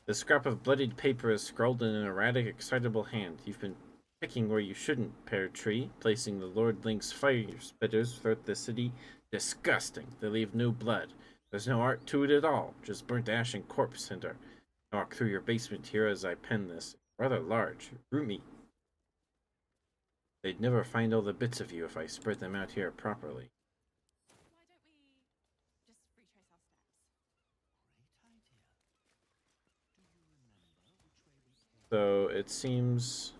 The scrap of bloodied paper is scrawled in an erratic, excitable hand. You've been picking where you shouldn't, pear tree, placing the Lord Link's fire spitters throughout the city. Disgusting. They leave no blood. There's no art to it at all, just burnt ash and corpse cinder. I walk through your basement here as I pen this. Rather large, roomy. They'd never find all the bits of you if I spread them out here properly. So it seems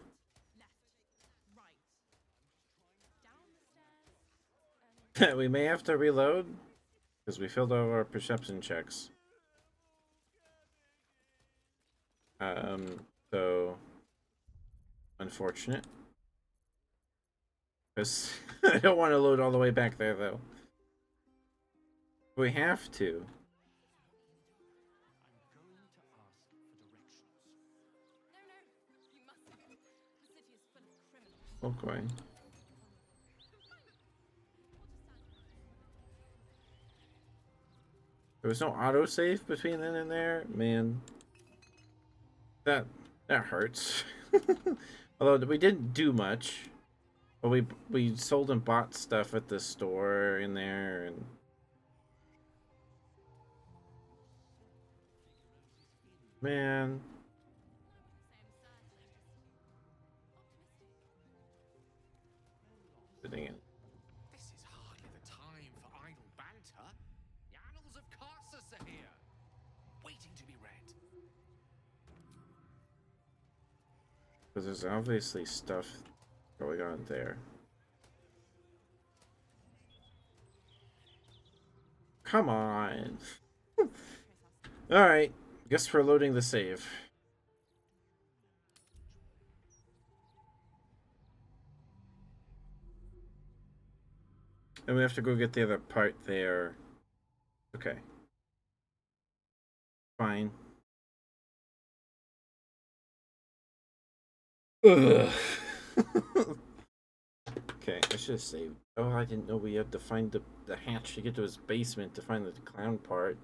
that we may have to reload because we failed all our perception checks. So unfortunate. Because I don't want to load all the way back there though. We have to. Okay. There was no autosave between then and there? Man. That hurts. Although we didn't do much. But we sold and bought stuff at the store in there and man. This is hardly the time for idle banter. The annals of Carsus are here, waiting to be read. Because there's obviously stuff going on there. Come on. Alright. Guess we're loading the save. And we have to go get the other part there. Okay. Fine. Ugh. Okay, I should have saved. Oh, I didn't know we had to find the hatch to get to his basement to find the clown part.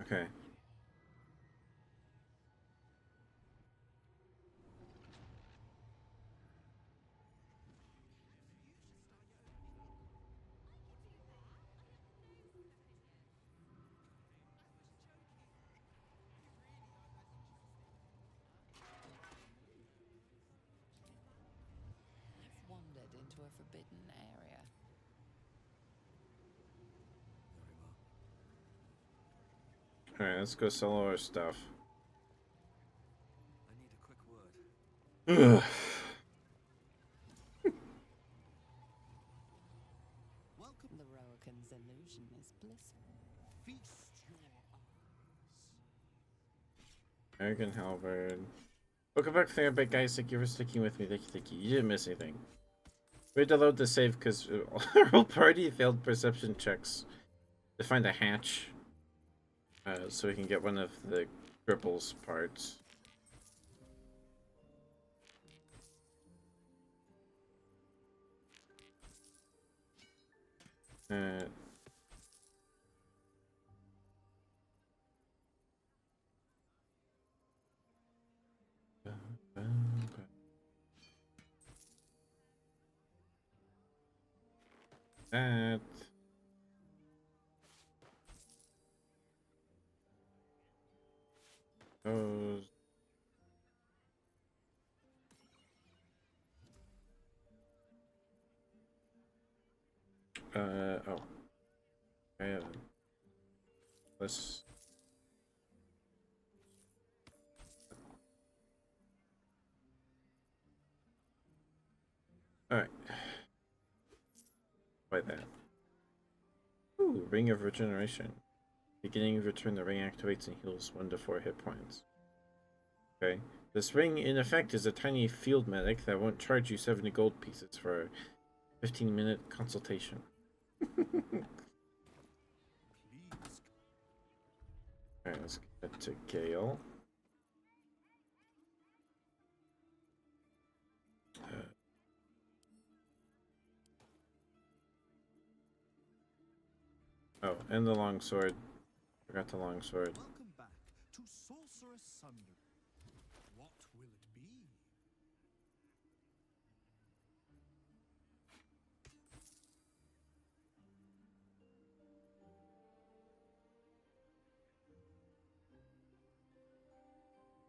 Okay. I've wandered into a forbidden area. Alright, let's go sell all our stuff. I need a quick word. Ugh. The Roakan's illusion is blissful. Feast your eyes. American Halberd. Welcome back there, big guys. Thank you for sticking with me. Thank you. You didn't miss anything. We had to load the save because our whole party failed perception checks to find a hatch. So we can get one of the cripples parts. That. Those. Oh. Let's. Alright. By that. Ooh, Ring of Regeneration. Beginning of your turn, the ring activates and heals 1 to 4 hit points. Okay. This ring, in effect, is a tiny field medic that won't charge you 70 gold pieces for a 15-minute consultation. Alright, let's get to Gale. Oh, and the longsword. Forgot the longsword. Welcome back to Sorceress Sunder. What will it be?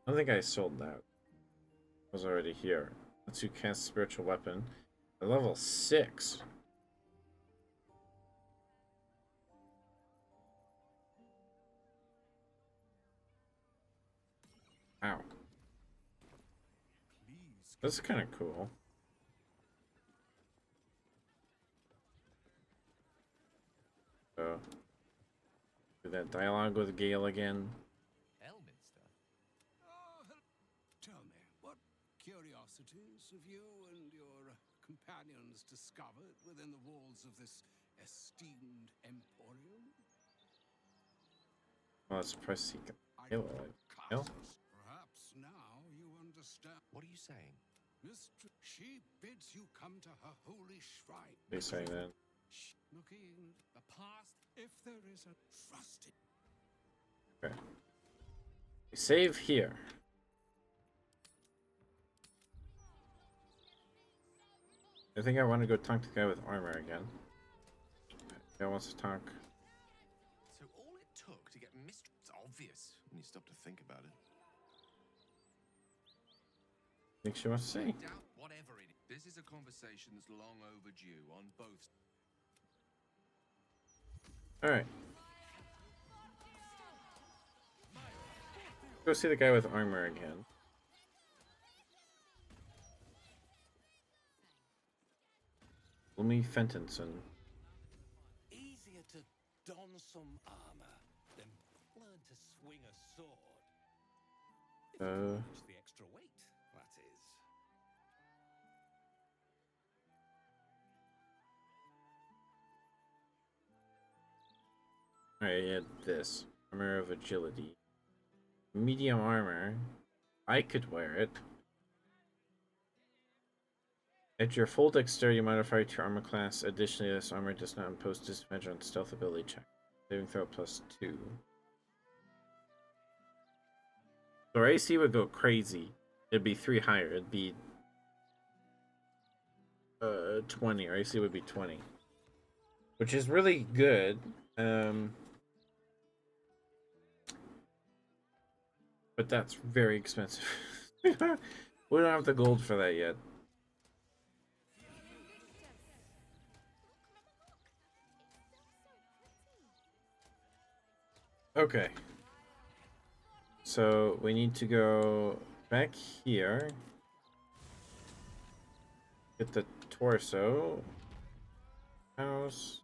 I don't think I sold that. I was already here. Let's you cast spiritual weapon. At level 6. Wow. Please. This is kind of cool. So, do that dialogue with Gale again. Elminster? Tell me, what curiosities have you and your companions discovered within the walls of this esteemed emporium? Oh, that's press seeker. I Gale. Gale? Perhaps now you understand. What are you saying? Mistress, she bids you come to her holy shrine. What are you saying then? Looking at the past, if there is a trusted. Okay. Save here. I think I want to go talk to the guy with armor again. Guy wants to talk. So all it took to get Mistress... It's obvious when you stop to think about it. Think she wants to say? Doubt whatever it is. This is a conversation that's long overdue on both. Alright. Go see the guy with armor again. Lumi Fentonson. Easier to don some armor than learn to swing a sword. If you manage the extra weight, that is. Alright, yeah, this. Armor of agility. Medium armor. I could wear it. Add your full dexterity modifier to your armor class. Additionally, this armor does not impose disadvantage on stealth ability check. Saving throw +2. So our AC would go crazy. It'd be 3 higher. It'd be 20. Our AC would be 20. Which is really good. But that's very expensive. We don't have the gold for that yet. Okay. So we need to go back here. Get the torso. House.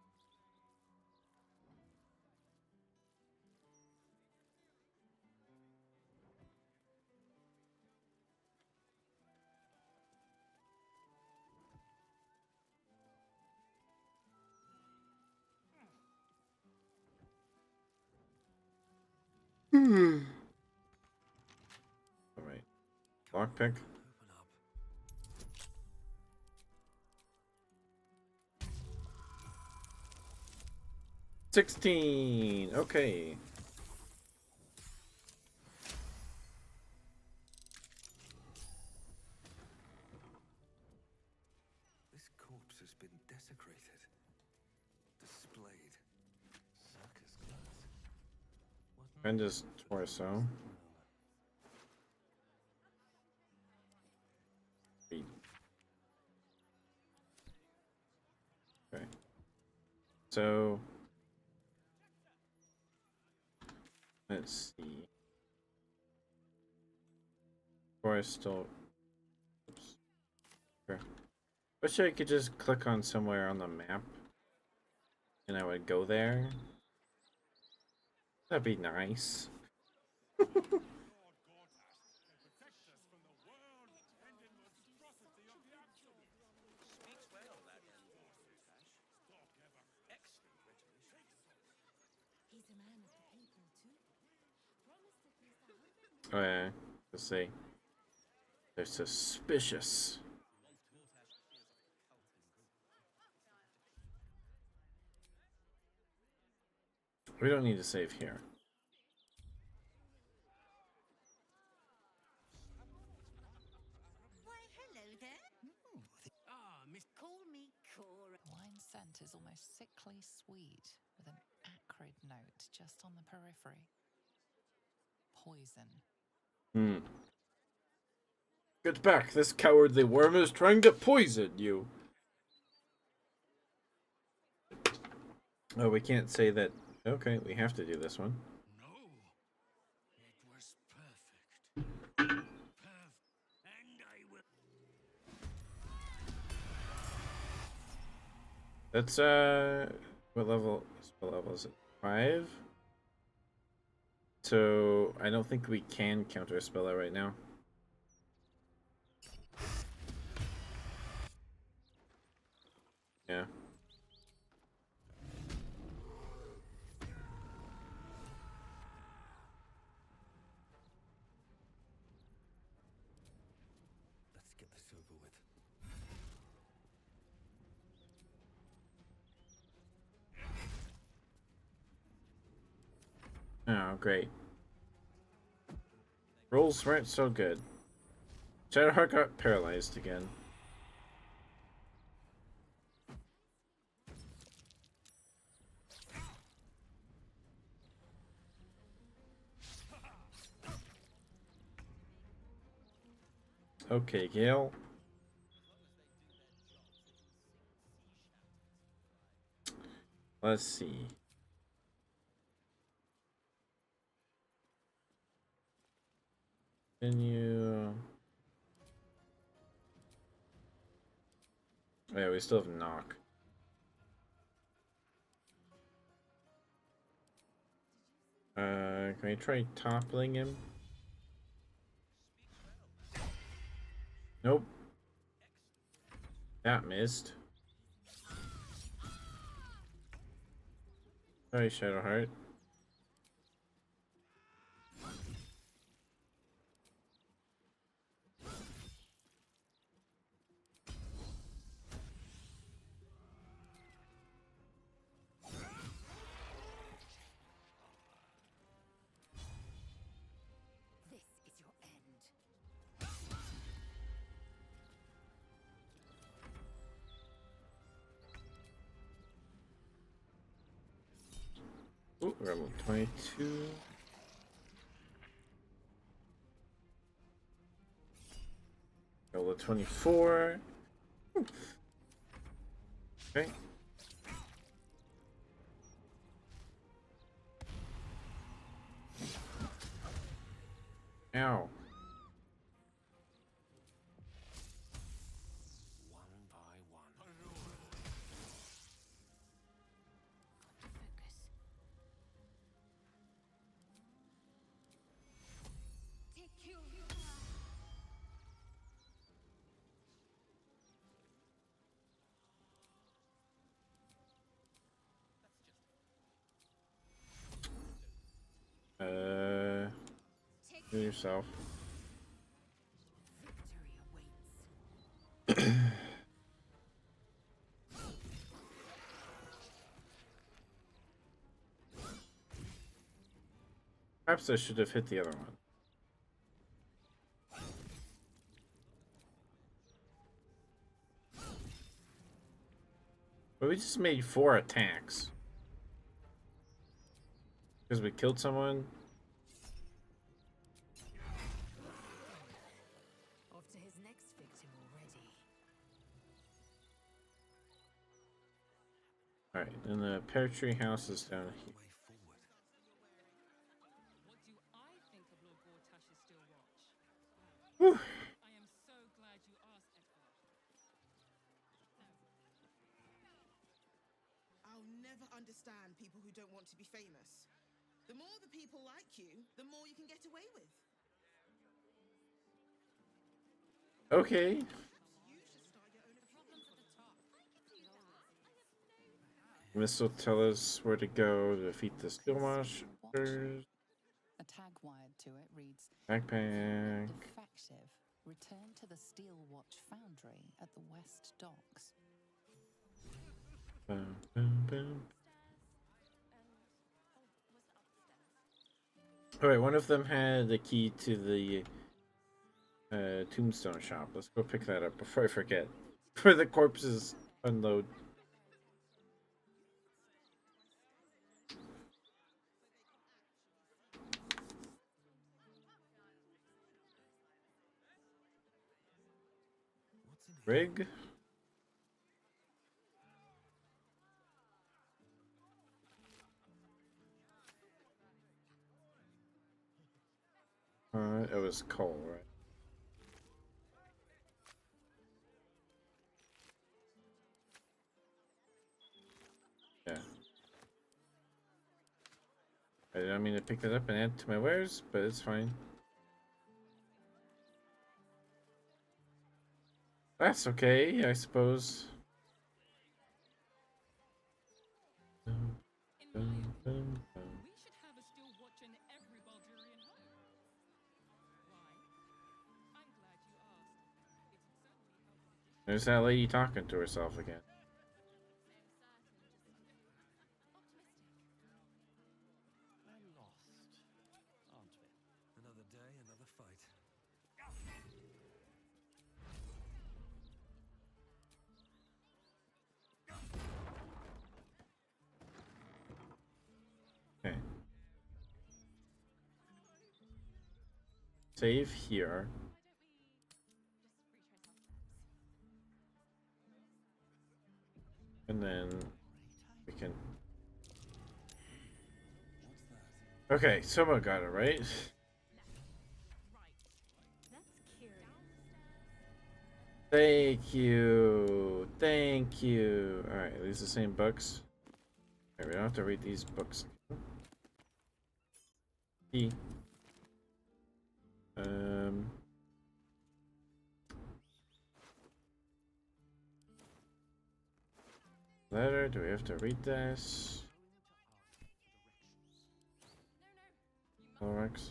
Alright. Lockpick. 16. Okay. This corpse has been desecrated. Displayed. Circus clothes. Brenda's torso. Okay. So let's see. Or I still. Oops. Sure. Wish I could just click on somewhere on the map, and I would go there. That'd be nice. He's a man of the people, too. Promised at least 100. Oh yeah, let's see. They're suspicious. We don't need to save here. Why, hello there. Miss, call me Cora. The wine scent is almost sickly sweet, with an acrid note just on the periphery. Poison. Hmm. Get back! This cowardly worm is trying to poison you! Oh, we can't say that. Okay, we have to do this one. No, it was perfect. And I will. That's, what level? What level is it? 5? So, I don't think we can counter spell it right now. Yeah. Let's get this over with. Oh, great. Rolls weren't so good. Shadowheart got paralyzed again. Okay, Gale. Let's see. Continue. Oh, yeah, we still have knock. Can we try toppling him? Nope. That missed. Sorry, Shadowheart. This is your end. Ooh, level 22. Level 24. Okay. Ow. One by one. Focus. Take you. Do yourself. Victory awaits. Perhaps I should have hit the other one. But we just made 4 attacks. Because we killed someone. Off to his next victim already. Alright, and the pear tree house is down here. Way forward. What do I think of Lord Gortash's still watch? Whew. I am so glad you asked, Edward. I'll never understand people who don't want to be famous. The more the people like you, the more you can get away with. Okay. You should start your own opinion column. This will tell us where to go to defeat the steel monsters. A tag wired to it reads, Backpack. defective. Return to the Steel Watch Foundry at the West Docks. Boom, boom, boom. Alright, one of them had the key to the tombstone shop. Let's go pick that up before I forget. Before the corpses unload. Rig? It was coal, right? Yeah. I don't mean to pick that up and add to my wares, but it's fine. That's okay, I suppose. In my opinion, we should have a still watch in every Baldurian home. Why? I'm glad you asked. It certainly helps. There's that lady talking to herself again. We're lost, aren't we? Another day, another fight. Okay. Save here. And then we can. Okay, someone got it right. Thank you. Thank you. Alright, are these the same books? Okay, we don't have to read these books. E. Letter, do we have to read this? Lorax.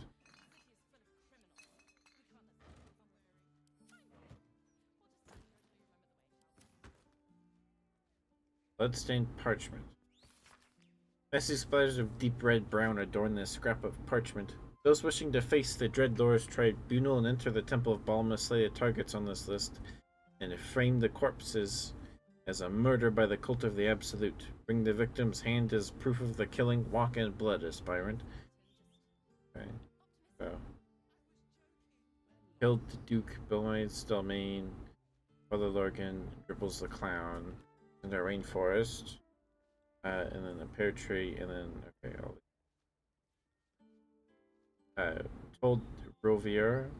Bloodstained parchment. Messy splatters of deep red-brown adorn this scrap of parchment. Those wishing to face the Dread Lord's tribunal and enter the Temple of Baal must slay the targets on this list, and frame the corpses as a murder by the cult of the Absolute. Bring the victim's hand as proof of the killing. Walk in blood, aspirant. Okay. So. Killed the Duke, Bilmites, Stelmane, Brother Lorgan, Dribbles the Clown, in the rainforest. And then the pear tree, and then okay, told Rovier.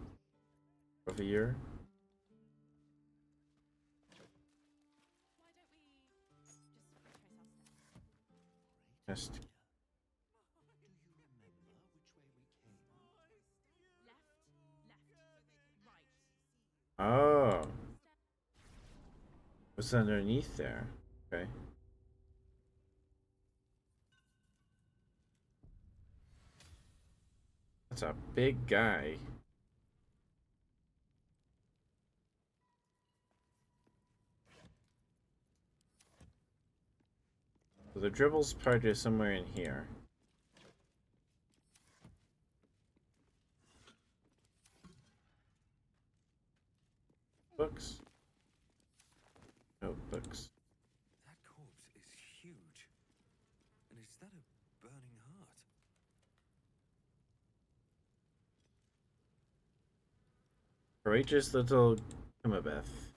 Just. Oh, what's underneath there? Okay. That's a big guy. So the dribbles part is somewhere in here. Books? No books. That corpse is huge. And is that a burning heart? Courageous little Kumabeth.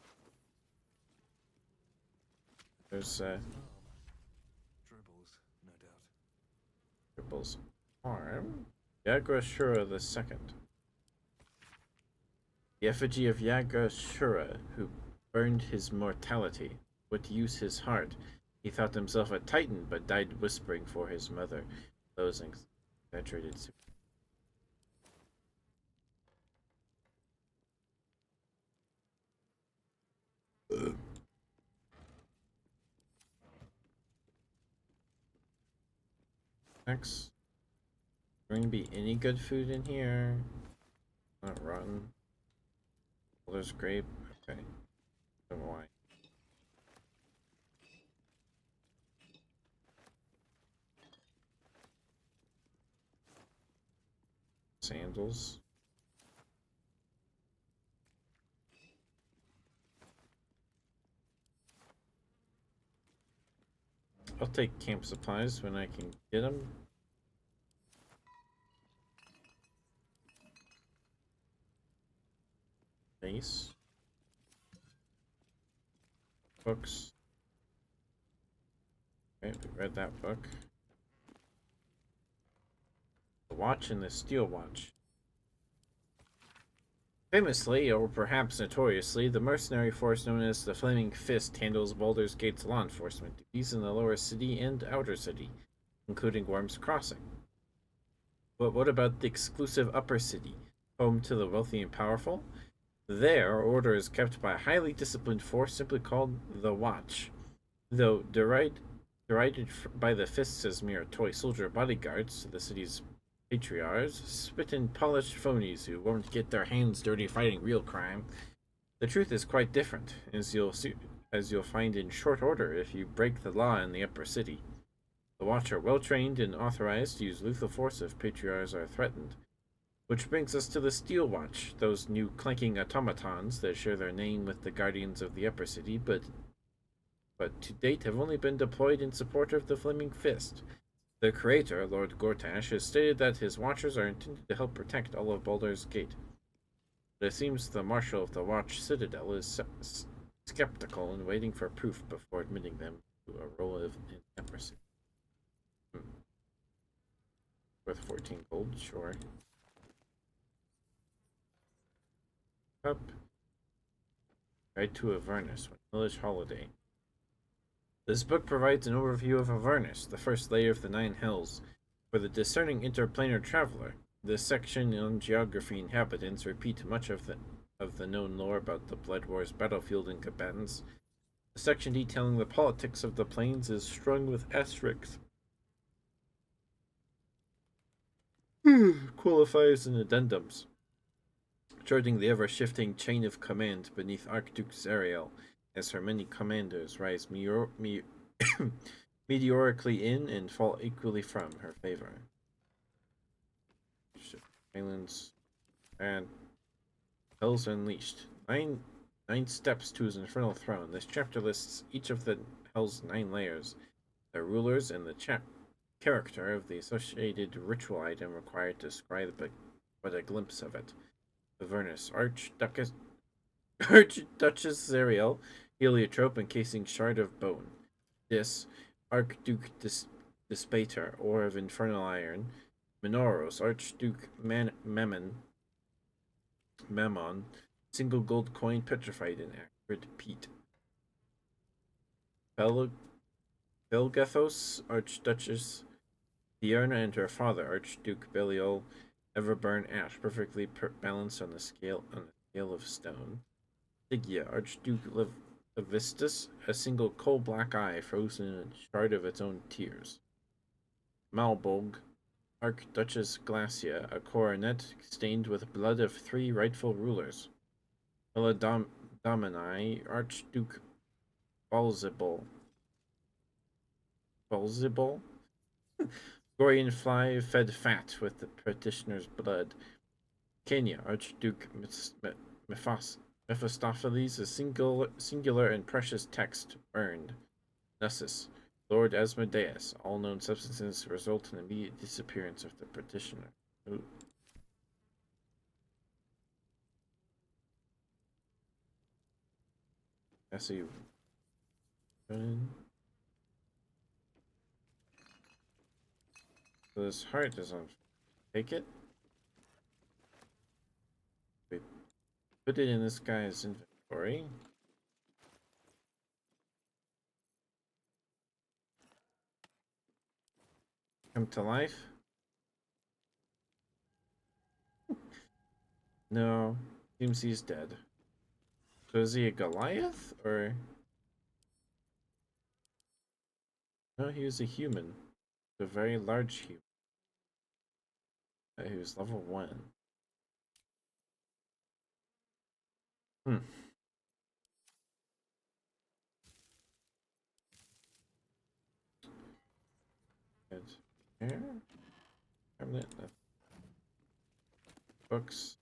There's Dribbles, no doubt. Dribbles' arm. Yagrashura the Second. The effigy of Yagrashura, who burned his mortality. What use his heart? He thought himself a titan, but died whispering for his mother. Those exaggerated. Next. Going to be any good food in here? Not rotten. There's grape. Okay. Some wine. Sandals. I'll take camp supplies when I can get them. Base. Books. Okay, we read that book. The Watch and the Steel Watch. Famously, or perhaps notoriously, the mercenary force known as the Flaming Fist handles Baldur's Gate's law enforcement duties in the lower city and outer city, including Worm's Crossing. But what about the exclusive upper city, home to the wealthy and powerful? There, order is kept by a highly disciplined force simply called the Watch. Though derided by the Fists as mere toy soldier bodyguards to the city's patriarchs, spit and polished phonies who won't get their hands dirty fighting real crime. The truth is quite different, as you'll find in short order if you break the law in the upper city. The Watch are well trained and authorized to use lethal force if patriarchs are threatened. Which brings us to the Steel Watch, those new clanking automatons that share their name with the guardians of the upper city, but to date have only been deployed in support of the Flaming Fist. The creator, Lord Gortash, has stated that his Watchers are intended to help protect all of Baldur's Gate. But it seems the Marshal of the Watch Citadel is skeptical and waiting for proof before admitting them to a role in upper city. Worth 14 gold, sure. Up. Guide to Avernus, one village holiday. This book provides an overview of Avernus, the first layer of the Nine Hells. For the discerning interplanar traveler, this section on geography and inhabitants repeat much of the known lore about the Blood Wars battlefield and combatants. The section detailing the politics of the plains is strung with asterisks, qualifiers, and addendums, charting the ever-shifting chain of command beneath Archduke Zariel, as her many commanders rise meteorically in and fall equally from her favor. Islands and Hells Unleashed. Nine steps to his infernal throne. This chapter lists each of the Hell's 9 layers, their rulers, and the character of the associated ritual item required to describe but a glimpse of it. Avernus, Archduchess Zariel, heliotrope encasing shard of bone. Dis, Archduke Dispater, ore of infernal iron. Minoros, Archduke Memon, single gold coin petrified in acrid peat. Belgathos, Archduchess Diurna, and her father, Archduke Belial, Everburn ash, perfectly balanced on the scale of stone. Stygia, Archduke Levistus, a single coal-black eye frozen in a shard of its own tears. Malbolg, Archduchess Glacia, a coronet stained with blood of 3 rightful rulers. Domini, Archduke Balzibul. Gorian fly fed fat with the petitioner's blood. Kenya, Archduke Mephistopheles, a singular and precious text burned. Nessus, Lord Asmodeus, all known substances result in immediate disappearance of the petitioner. Ooh. I see. So this heart is on. Take it. We put it in this guy's inventory. Come to life. No, seems he's dead. So is he a Goliath or? No, he was a human. A very large human. He was level 1. Hmm. Good. Here. Permanent. books.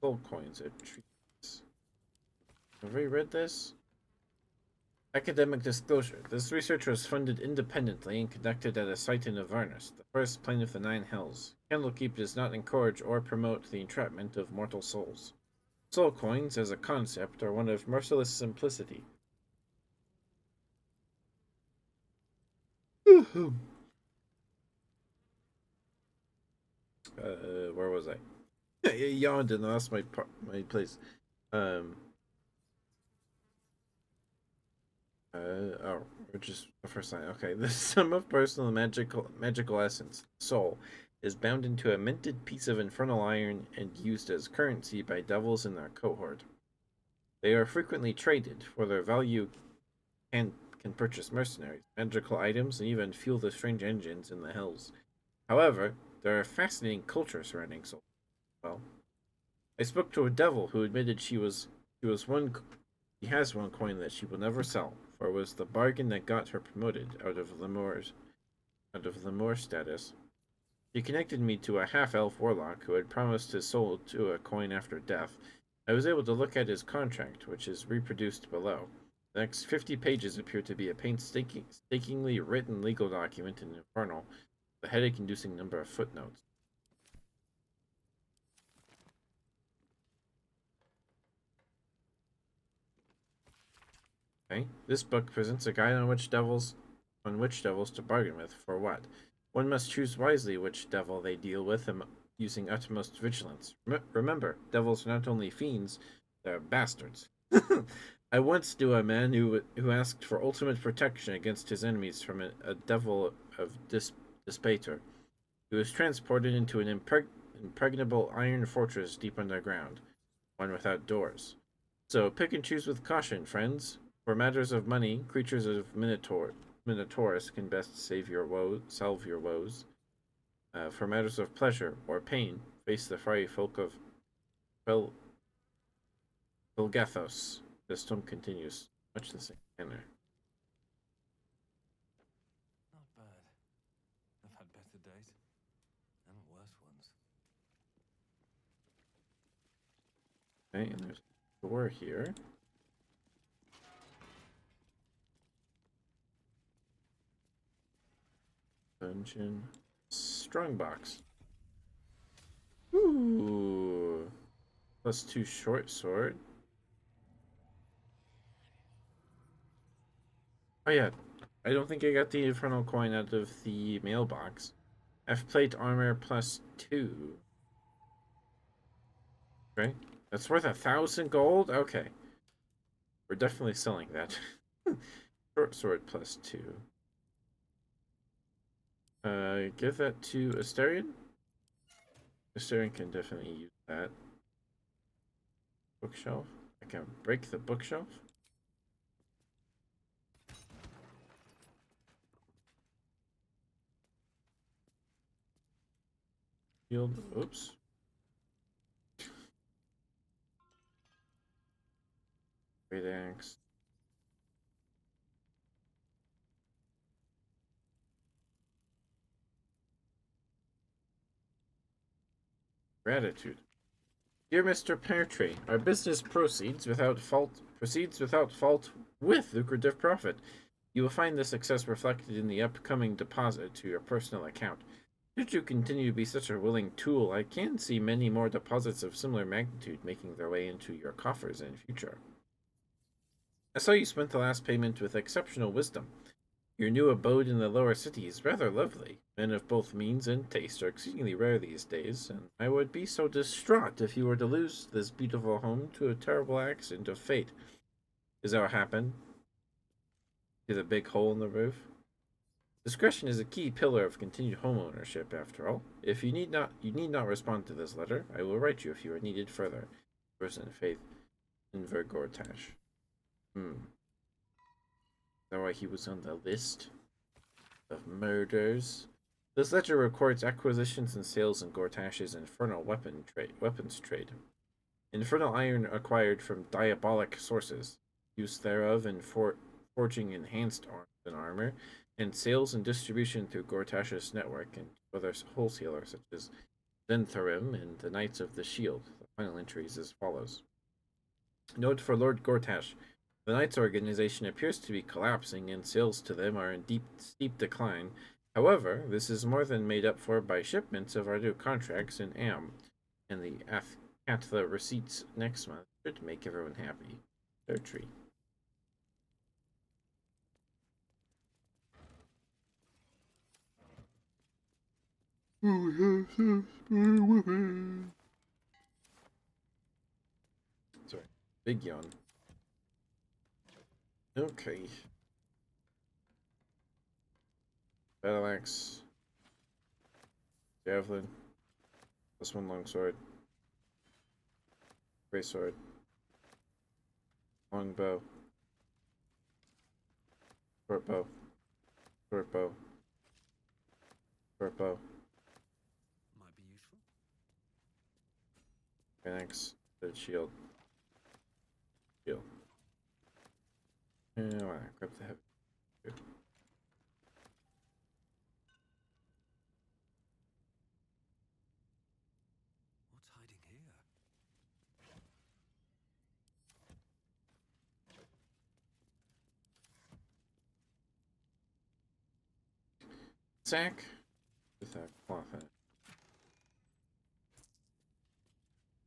Gold coins at trees. Have we read this? Academic disclosure. This research was funded independently and conducted at a site in Avernus, the first plane of the Nine Hells. Candlekeep does not encourage or promote the entrapment of mortal souls. Soul coins, as a concept, are one of merciless simplicity. Where was I? I yawned and lost my place. Which is the first line. Okay, the sum of personal magical essence, soul, is bound into a minted piece of infernal iron and used as currency by devils in their cohort. They are frequently traded, for their value can purchase mercenaries, magical items, and even fuel the strange engines in the hills. However, there are fascinating culture surrounding souls. Well, I spoke to a devil who admitted she has one coin that she will never sell, for it was the bargain that got her promoted out of Lemur status. She connected me to a half-elf warlock who had promised his soul to a coin after death. I was able to look at his contract, which is reproduced below. The next 50 pages appear to be a painstakingly written legal document in Infernal, with a headache-inducing number of footnotes. Okay. This book presents a guide on which devils to bargain with. For what? One must choose wisely which devil they deal with, using utmost vigilance. Remember, devils are not only fiends; they're bastards. I once knew a man who asked for ultimate protection against his enemies from a devil of Dispater. He was transported into an impregnable iron fortress deep underground, one without doors. So pick and choose with caution, friends. For matters of money, creatures of Minotaurus can best solve your woes. For matters of pleasure or pain, face the fiery folk of Vilgathos. This tome continues much the same manner. Not bad. I've had better days and worse ones. Okay, and there's a door here. Dungeon. Strongbox. Ooh. +2 short sword. Oh yeah. I don't think I got the infernal coin out of the mailbox. F-plate armor +2. Okay. That's worth 1,000 gold? Okay. We're definitely selling that. Short sword +2. Give that to Asterion. Asterion can definitely use that. Bookshelf. I can break the bookshelf. Shield. Oops. Great axe. Gratitude. Dear Mr. Peartree, our business proceeds without fault with lucrative profit. You will find this success reflected in the upcoming deposit to your personal account. Should you continue to be such a willing tool, I can see many more deposits of similar magnitude making their way into your coffers in future. I saw you spent the last payment with exceptional wisdom. Your new abode in the lower city is rather lovely. Men of both means and taste are exceedingly rare these days, and I would be so distraught if you were to lose this beautiful home to a terrible accident of fate. Is that what happened? See the big hole in the roof? Discretion is a key pillar of continued home ownership, after all. If you need not respond to this letter. I will write you if you are needed further. Person Faith in Vergortash. Is that why he was on the list of murders? This ledger records acquisitions and sales in Gortash's infernal weapons trade. Infernal iron acquired from diabolic sources, use thereof in forging enhanced arms and armor, and sales and distribution through Gortash's network and other wholesalers such as Zentharim, and the Knights of the Shield. The final entry is as follows. Note for Lord Gortash. The Knights organization appears to be collapsing, and sales to them are in steep decline. However, this is more than made up for by shipments of our new contracts in Am, and the Athkatha receipts next month should make everyone happy. Their tree. Sorry, big yawn. Okay. Battle axe. Javelin. This one longsword. Great sword. Longbow. Short bow. Short bow. Short bow. Might be useful. Phalanx. The shield. Shield. And why not grab the heavy. Good. What's hiding here? Sack with a cloth in it.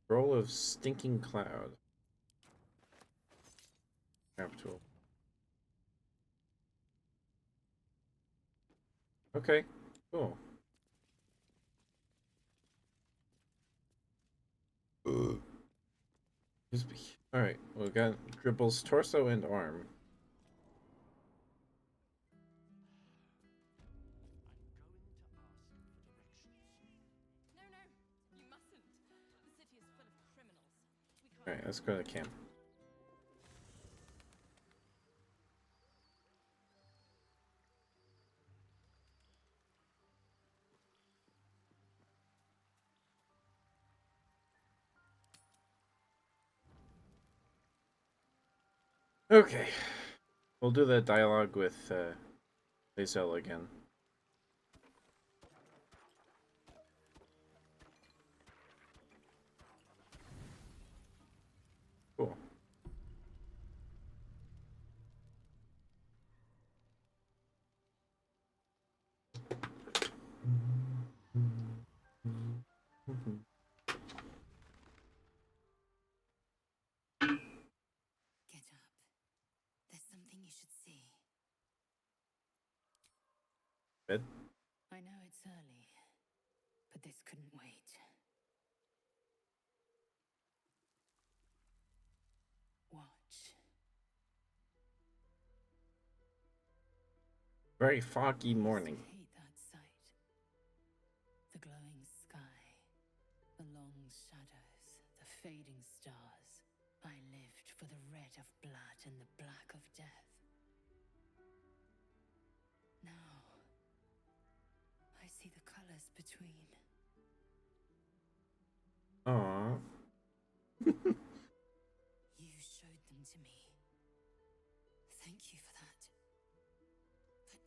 Roll of Stinking Cloud. Crap tool. Okay, cool. Alright, we got Dribble's torso and arm. No, you mustn't. The city is full of criminals. We can't. Alright, let's go to camp. Okay. We'll do the dialogue with Lae'zel again. Cool. Get up. There's something you should see. Bed? I know it's early, but this couldn't wait. Watch. Very foggy morning. I hate that sight. The glowing sky, the long shadows, the fading stars. I lived for the red of blood and the black of death. Now, I see the colors between. Aww. You showed them to me. Thank you for that. But...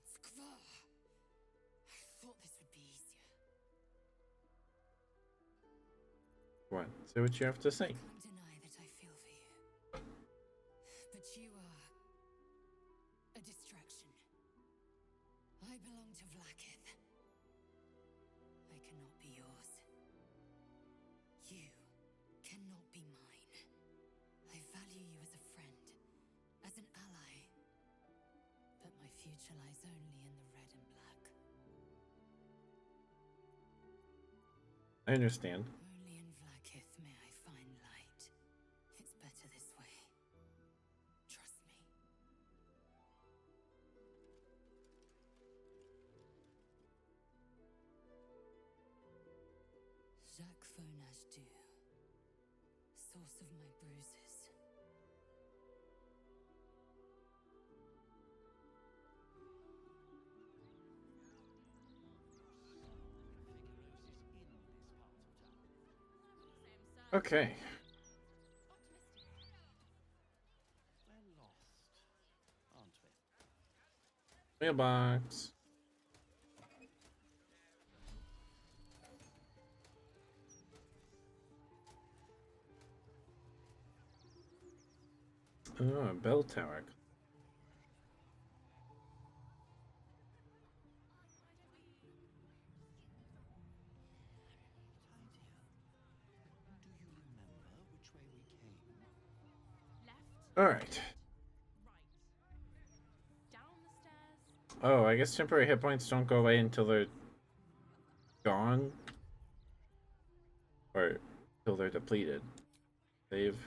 Skvar! I thought this would be easier. What? Say what you have to say. I can't deny that I feel for you. But you are... a distraction. I belong to Vlaakith. I cannot be yours. You cannot be mine. I value you as a friend, as an ally. But my future lies only in the red and black. I understand. Only in Vlaakith may I find light. It's better this way. Trust me. Jacques Fonage, source of my bruises. Okay. We're lost, aren't we? Mailbox. Oh, a bell tower. All right. Oh, I guess temporary hit points don't go away until they're gone, or until they're depleted. Save.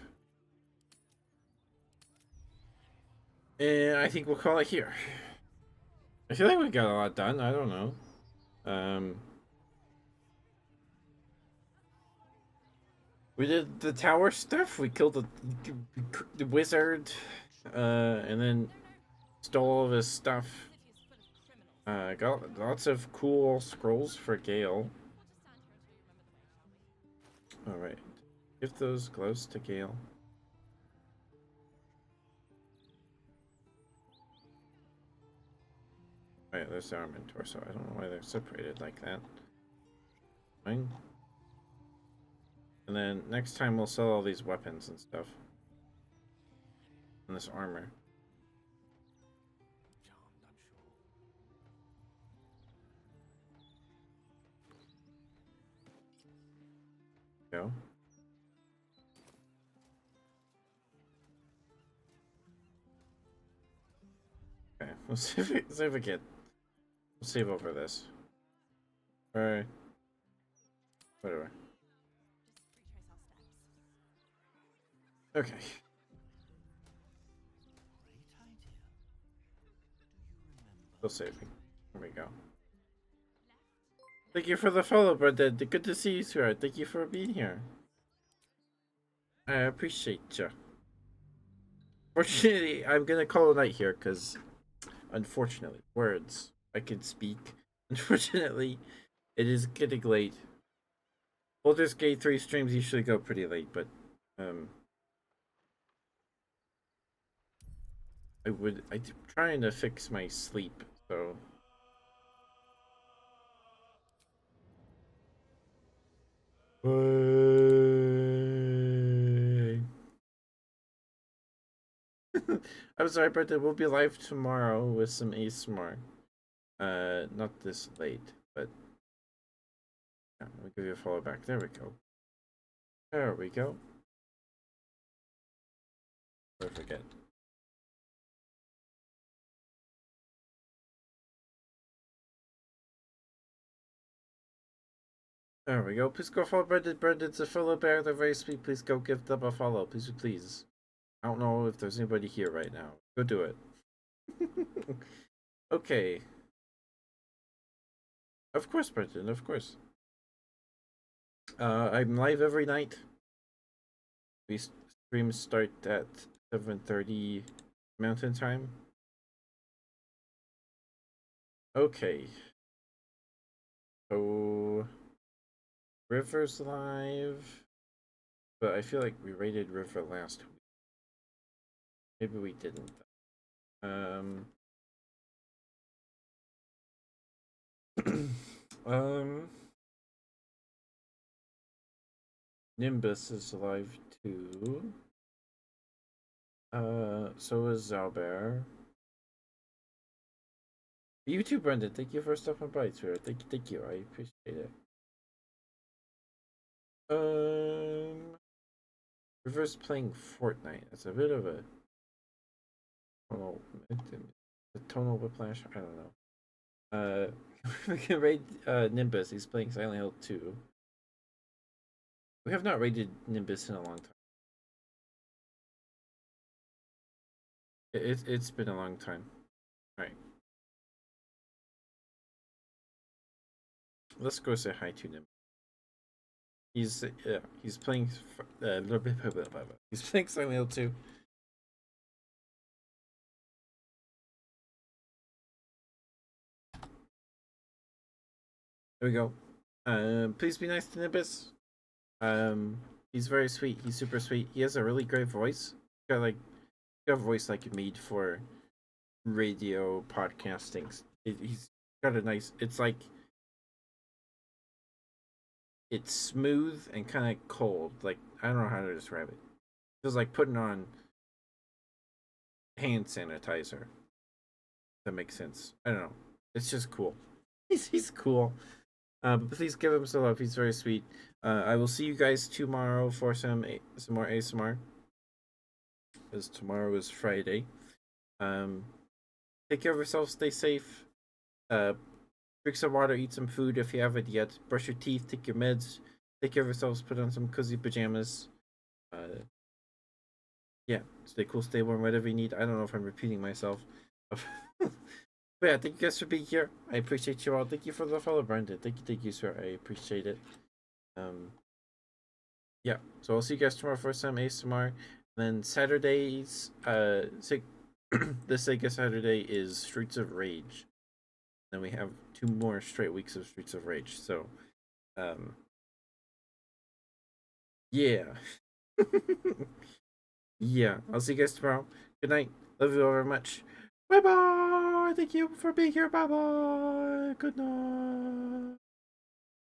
And I think we'll call it here. I feel like we got a lot done. I don't know. We did the tower stuff. We killed the wizard, and then stole all of his stuff. Got lots of cool scrolls for Gale. All right, give those gloves to Gale. All right, there's the arm and torso. I don't know why they're separated like that. Fine. And then next time we'll sell all these weapons and stuff. And this armor. Go. Okay, we'll see if we get. We'll save over this. Alright. Whatever. Okay. Still saving. There we go. Thank you for the follow, brother. Good to see you, sweetheart. Thank you for being here. I appreciate you. Fortunately, I'm gonna call it a night here because, unfortunately, words I can speak. Unfortunately, it is getting late. Baldur's Gate 3 streams usually go pretty late, but I'm trying to fix my sleep, so I'm sorry, but we'll be live tomorrow with some ASMR. Not this late, but yeah, let me give you a follow back. There we go. There we go. I forget. There we go. Please go follow Brendan's a fellow bear. They're very sweet. Please go give them a follow. Please, please. I don't know if there's anybody here right now. Go do it. Okay. Of course, Brendan. Of course. I'm live every night. We streams start at 7:30 Mountain Time. Okay. So River's live, but I feel like we rated River last week. Maybe we didn't. Nimbus is live too. So is Zalbear. You too, Brendan. Thank you for stopping by, sweetheart. Thank you. I appreciate it. River's playing Fortnite. It's a bit of a tonal whiplash. I don't know. We can raid Nimbus. He's playing Silent Hill 2. We have not raided Nimbus in a long time. It's been a long time. All right. Let's go say hi to Nimbus. He's playing he's playing Silent Hill 2. There we go. Please be nice to Nimbus. He's very sweet. He's super sweet. He has a really great voice. Got a voice like made for radio podcasting. He's got a nice. It's smooth and kind of cold. Like I don't know how to describe it. It feels like putting on hand sanitizer. That makes sense. I don't know. It's just cool. He's cool. But please give him some love. He's very sweet. I will see you guys tomorrow for some more ASMR. Because tomorrow is Friday. Take care of yourself. Stay safe. Drink some water. Eat some food if you haven't yet. Brush your teeth. Take your meds. Take care of yourselves. Put on some cozy pajamas. Yeah. Stay cool. Stay warm. Whatever you need. I don't know if I'm repeating myself. But yeah, thank you guys for being here. I appreciate you all. Thank you for the follow, Brandon. Thank you, sir. I appreciate it. Yeah. So I'll see you guys tomorrow for some ASMR. Then Saturdays, this Sega Saturday is Streets of Rage. Then we have 2 more straight weeks of Streets of Rage. So, yeah. Yeah. I'll see you guys tomorrow. Good night. Love you all very much. Bye bye. Thank you for being here. Bye bye. Good night.